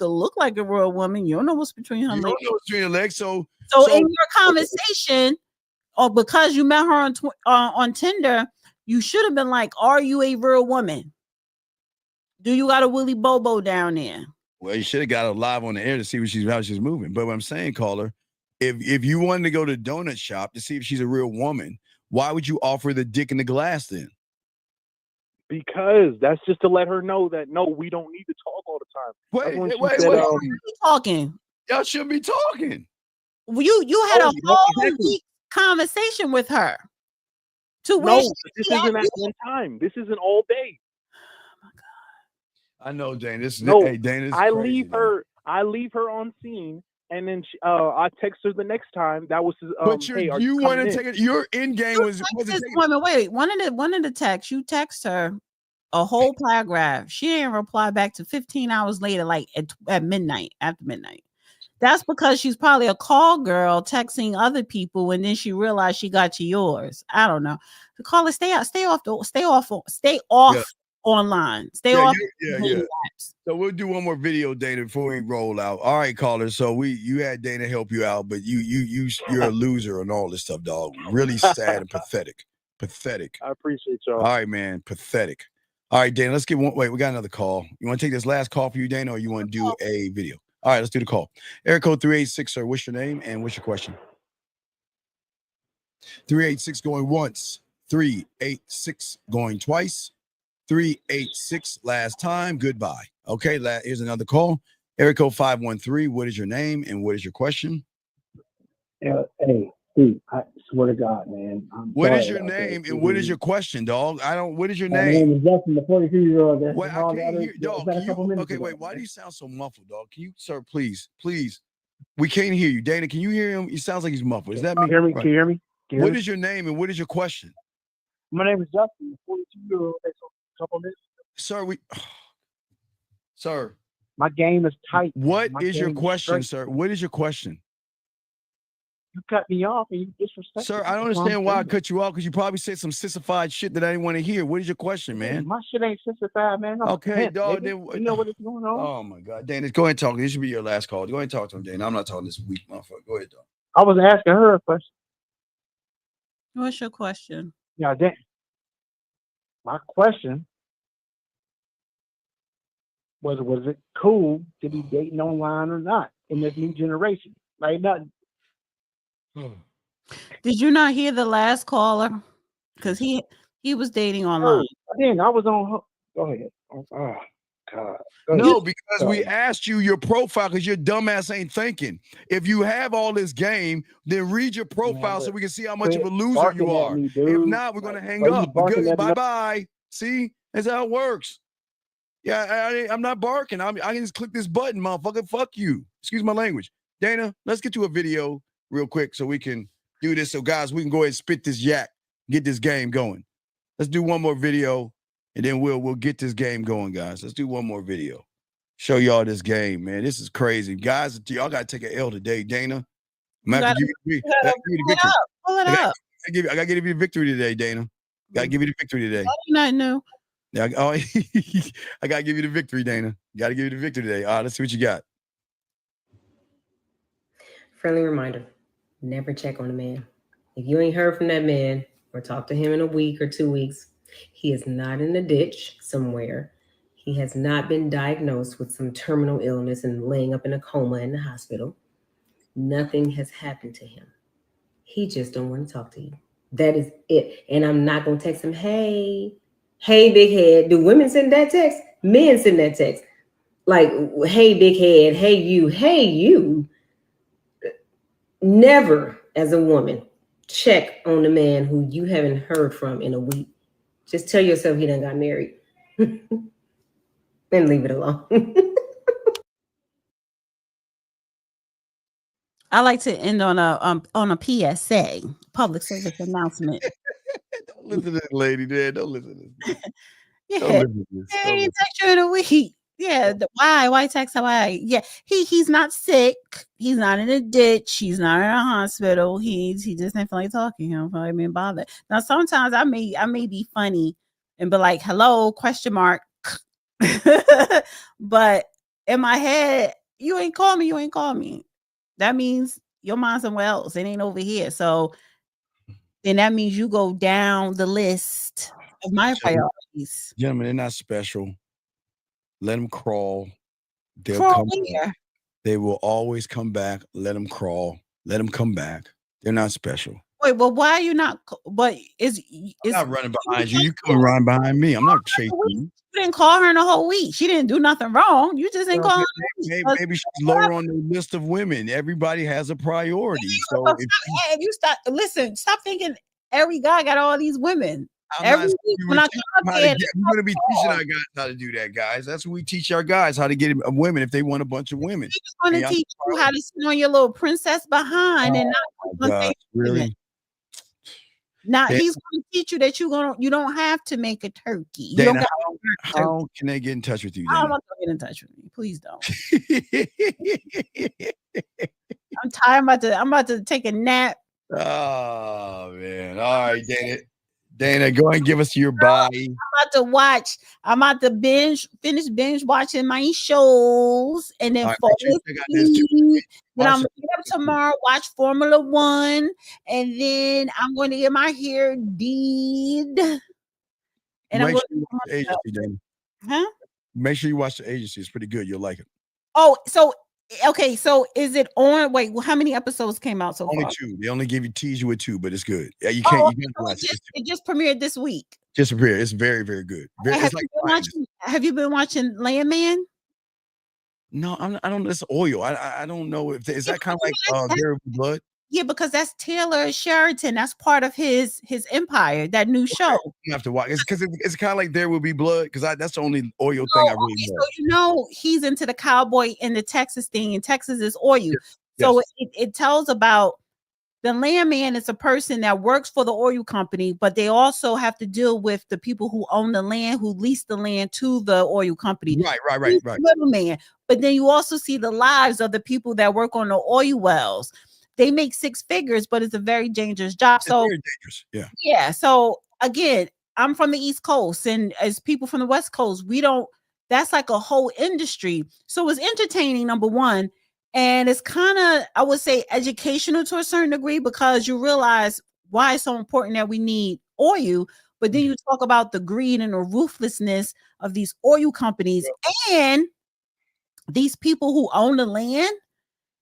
look like a real woman. You don't know what's between her legs.
You don't know what's between her legs. So
in your conversation, or because you met her on Tinder, you should have been like, "Are you a real woman? Do you got a Willy Bobo down there?"
Well, you should have got her live on the air to see how she's moving. But what I'm saying, caller, if you wanted to go to the donut shop to see if she's a real woman, why would you offer the dick in the glass then?
Because that's just to let her know that no, we don't need to talk all the time.
Wait.
Talking.
Y'all should be talking.
You had a whole week conversation with her.
This isn't at one time. This isn't all day.
Oh my God.
I know, Dana.
Dana. I leave her on scene. And then I text her the next time. That was
but you want to take it. Your end game was
this woman. Wait, one of the texts you text her a whole paragraph. She didn't reply back to 15 hours later, like at midnight, after midnight. That's because she's probably a call girl texting other people, and then she realized she got to yours. I don't know. The caller, stay off online. Stay off.
Yeah. So we'll do one more video, Dana, before we roll out. All right, caller. So you had Dana help you out, but you're a loser and all this stuff, dog. Really sad and pathetic. Pathetic.
I appreciate y'all.
All right, man. Pathetic. All right, Dana. Let's get one. Wait, we got another call. You want to take this last call for you, Dana, or you want to do a video? All right, let's do the call. Area code 386, sir. What's your name and what's your question? 386 going once. 386 going twice. 386 last time. Goodbye. Okay, here's another call. Area code 513. What is your name and what is your question?
Hey, Steve, I swear to God, man.
What is your name and what is your question, dog? What is your name?
My name is Justin, the 42-year-old.
Wait, I can't hear, dog. Wait, why do you sound so muffled, dog? Can you, sir, please? We can't hear you. Dana, can you hear him? He sounds like he's muffled. Is that me?
Can you hear me?
What is your name and what is your question?
My name is Justin, the 42-year-old. couple minutes.
Sir, sir.
My game is tight.
What
My
is your
game is
question,
straight.
sir? What is your question?
You cut me off and you disrespect
Sir,
me.
I don't
That's what I'm
understand why I
saying.
cut you off because you probably said some sissified shit that I didn't want to hear. What is your question, man?
My shit ain't sissified, man. I'm
Okay,
pimp,
dog.
nigga. You know what is going on?
Oh my God, Dana, go ahead and talk. This should be your last call. Go ahead and talk to him, Dana. I'm not talking this week, motherfucker. Go ahead, dog.
I was asking her a question.
What's your question?
Yeah, my question was it cool to be dating online or not in this new generation? Like nothing.
Did you not hear the last caller? Because he was dating online.
Again, I was on. Go ahead. Oh God.
No, because we asked you your profile because your dumbass ain't thinking. If you have all this game, then read your profile so we can see how much of a loser you are. If not, we're gonna hang up. Bye bye. See, that's how it works. Yeah, I'm not barking. I can just click this button, motherfucker. Fuck you. Excuse my language. Dana, let's get to a video real quick so we can do this. So guys, we can go ahead and spit this yak, get this game going. Let's do one more video. And then we'll get this game going, guys. Let's do one more video. Show y'all this game, man. This is crazy. Guys, y'all got to take an L today, Dana. I'm going to have to give you the victory.
Pull it up.
I got to give you the victory today, Dana. Got to give you the victory today.
Nothing new.
I got to give you the victory, Dana. Got to give you the victory today. All right, let's see what you got.
Friendly reminder, never check on a man. If you ain't heard from that man or talk to him in a week or 2 weeks, he is not in a ditch somewhere. He has not been diagnosed with some terminal illness and laying up in a coma in the hospital. Nothing has happened to him. He just don't want to talk to you. That is it. And I'm not going to text him, hey, big head. Do women send that text? Men send that text. Like, hey, big head, hey, you. Never, as a woman, check on the man who you haven't heard from in a week. Just tell yourself he done got married and leave it alone.
I like to end on a PSA, public service announcement.
Don't listen to this lady, man. Don't listen to this.
Yeah,
Don't listen to this.
he text you in a week. Yeah, why text her? Why? Yeah, he's not sick. He's not in a ditch. He's not in a hospital. He just ain't feel like talking. He don't feel like being bothered. Now sometimes I may be funny and be like, hello, ? But in my head, you ain't call me. That means your mind's somewhere else. It ain't over here. So then that means you go down the list of my priorities.
Gentlemen, they're not special. Let them crawl. They'll
Crawl
come
where?
back. They will always come back. Let them crawl. Let them come back. They're not special.
Wait, well, why are you not? But I'm
not running behind you. You come running behind me. I'm not chasing you.
You didn't call her in a whole week. She didn't do nothing wrong. You just didn't call her.
Maybe she's lower on the list of women. Everybody has a priority. So
if you stop thinking every guy got all these women.
I'm going to be teaching our guys how to do that, guys. That's what we teach our guys, how to get women if they want a bunch of women.
He's just going to teach you how to sit on your little princess behind and not
really.
Now he's going to teach you that you don't have to make a turkey.
Dana, how can they get in touch with you?
I'm not going to get in touch with me. Please don't. I'm tired. I'm about to take a nap.
Oh man! All right, Dana, go ahead and give us your bye.
I'm about to finish binge watching my shows, and then fall asleep. Then I'm gonna get up tomorrow, watch Formula One, and then I'm going to get my hair did. And I'm going to
watch the agency, Dana.
Huh?
Make sure you watch the agency. It's pretty good. You'll like it.
Oh, so okay, so is it on? Wait, how many episodes came out so far?
Only 2. They only tease you with 2, but it's good. Yeah, you can't.
It just premiered this week.
Just premiered. It's very, very good.
Have you been watching Landman?
No, I don't. It's oil. I don't know if is that kind of like There Will Be Blood.
Yeah, because that's Taylor Sheridan. That's part of his empire. That new show.
You have to watch. It's because it's kind of like There Will Be Blood. Because that's the only oil thing I really know.
So he's into the cowboy and the Texas thing, and Texas is oil. Yes. So it tells about The landman is a person that works for the oil company, but they also have to deal with the people who own the land, who lease the land to the oil company.
Right.
Middleman. But then you also see the lives of the people that work on the oil wells. They make 6 figures, but it's a very dangerous job.
It's very dangerous. Yeah.
Yeah. So again, I'm from the East Coast, and as people from the West Coast, that's like a whole industry. So it's entertaining, number one. And it's kind of, I would say, educational to a certain degree, because you realize why it's so important that we need oil. But then you talk about the greed and the ruthlessness of these oil companies and these people who own the land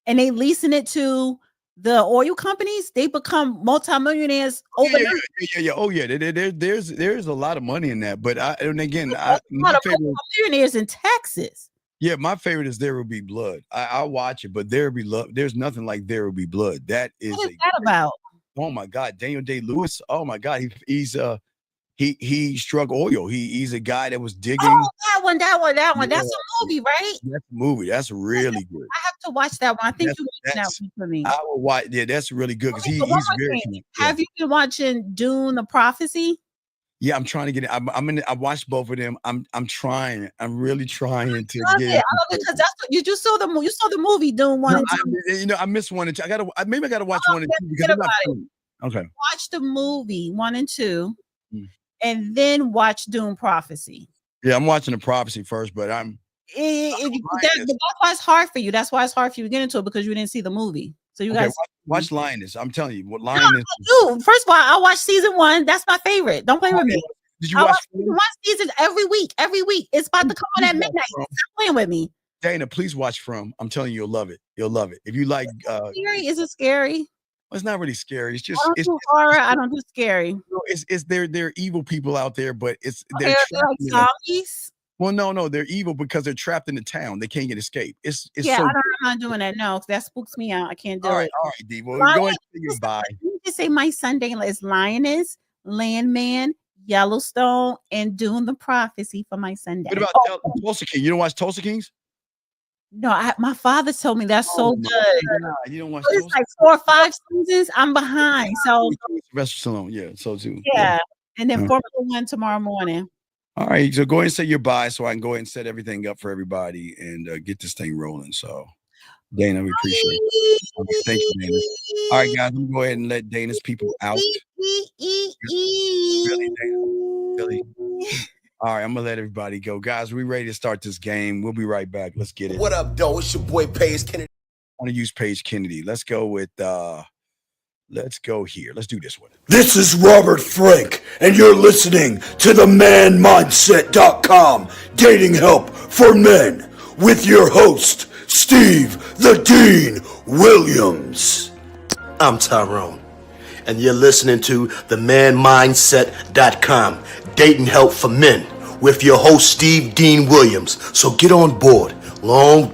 and they leasing it to the oil companies. They become multimillionaires overnight.
Yeah. Oh yeah. There's a lot of money in that. But my favorite
millionaires in Texas.
Yeah, my favorite is There Will Be Blood. I'll watch it, but There Will Be Love. There's nothing like There Will Be Blood. That is
what is that about?
Oh my God, Daniel Day-Lewis. Oh my God, he struck oil. He's a guy that was digging.
Oh, that one. That's a movie, right?
That's a movie. That's really good.
I have to watch that one. I think you mentioned that one for me.
I will watch. Yeah, that's really good because he's very.
Have you been watching Dune: The Prophecy?
Yeah, I'm trying to get it. I watched both of them. I'm trying. I'm really trying to get it.
I love it because that's what you saw the movie. You saw the movie Dune 1 and 2.
I missed 1 and 2. I gotta watch 1 and 2 because I'm not funny. Okay.
Watch the movie 1 and 2, and then watch Dune Prophecy.
Yeah, I'm watching the Prophecy first, but that's
why it's hard for you. That's why it's hard for you to get into it, because you didn't see the movie. So you guys
watch Lioness. I'm telling you, what Lioness.
First of all, I watched season 1. That's my favorite. Don't play with me.
Did you watch
one season every week? It's about to come on at midnight. Stop playing with me.
Dana, please watch From. I'm telling you, you'll love it. You'll love it. If you like
scary, is it scary?
Well, it's not really scary. It's just
it's horror. I don't do scary.
It's they're evil people out there, but they're
like zombies.
Well, no, they're evil because they're trapped in the town. They can't get escape. It's
I don't know. I'm not doing that. No, that spooks me out. I can't do it.
All right, D. Well, go ahead and say goodbye.
Let me just say my Sunday is Lioness, Landman, Yellowstone, and Dune: The Prophecy for my Sunday.
What about Tulsa King? You don't watch Tulsa Kings?
No, my father told me that's so good.
God. You don't watch
It's like 4 or 5 seasons. I'm behind. So
Sylvester Stallone, yeah, so too.
Yeah. And then Formula 1 tomorrow morning.
All right, so go ahead and say your bye so I can go ahead and set everything up for everybody and get this thing rolling. So, Dana, we appreciate it. Okay, thank you, Dana. All right, guys, I'm going to go ahead and let Dana's people out. Really, Dana? Really? All right, I'm going to let everybody go. Guys, we ready to start this game. We'll be right back. Let's get it.
What up, though? It's your boy, Paige Kennedy.
I want to use Paige Kennedy. Let's go with... Let's go here. Let's do this one.
This is Robert Frank, and you're listening to the manmindset.com dating help for men with your host, Steve the Dean Williams.
I'm Tyrone, and you're listening to the manmindset.com dating help for men with your host, Steve Dean Williams. So get on board. Long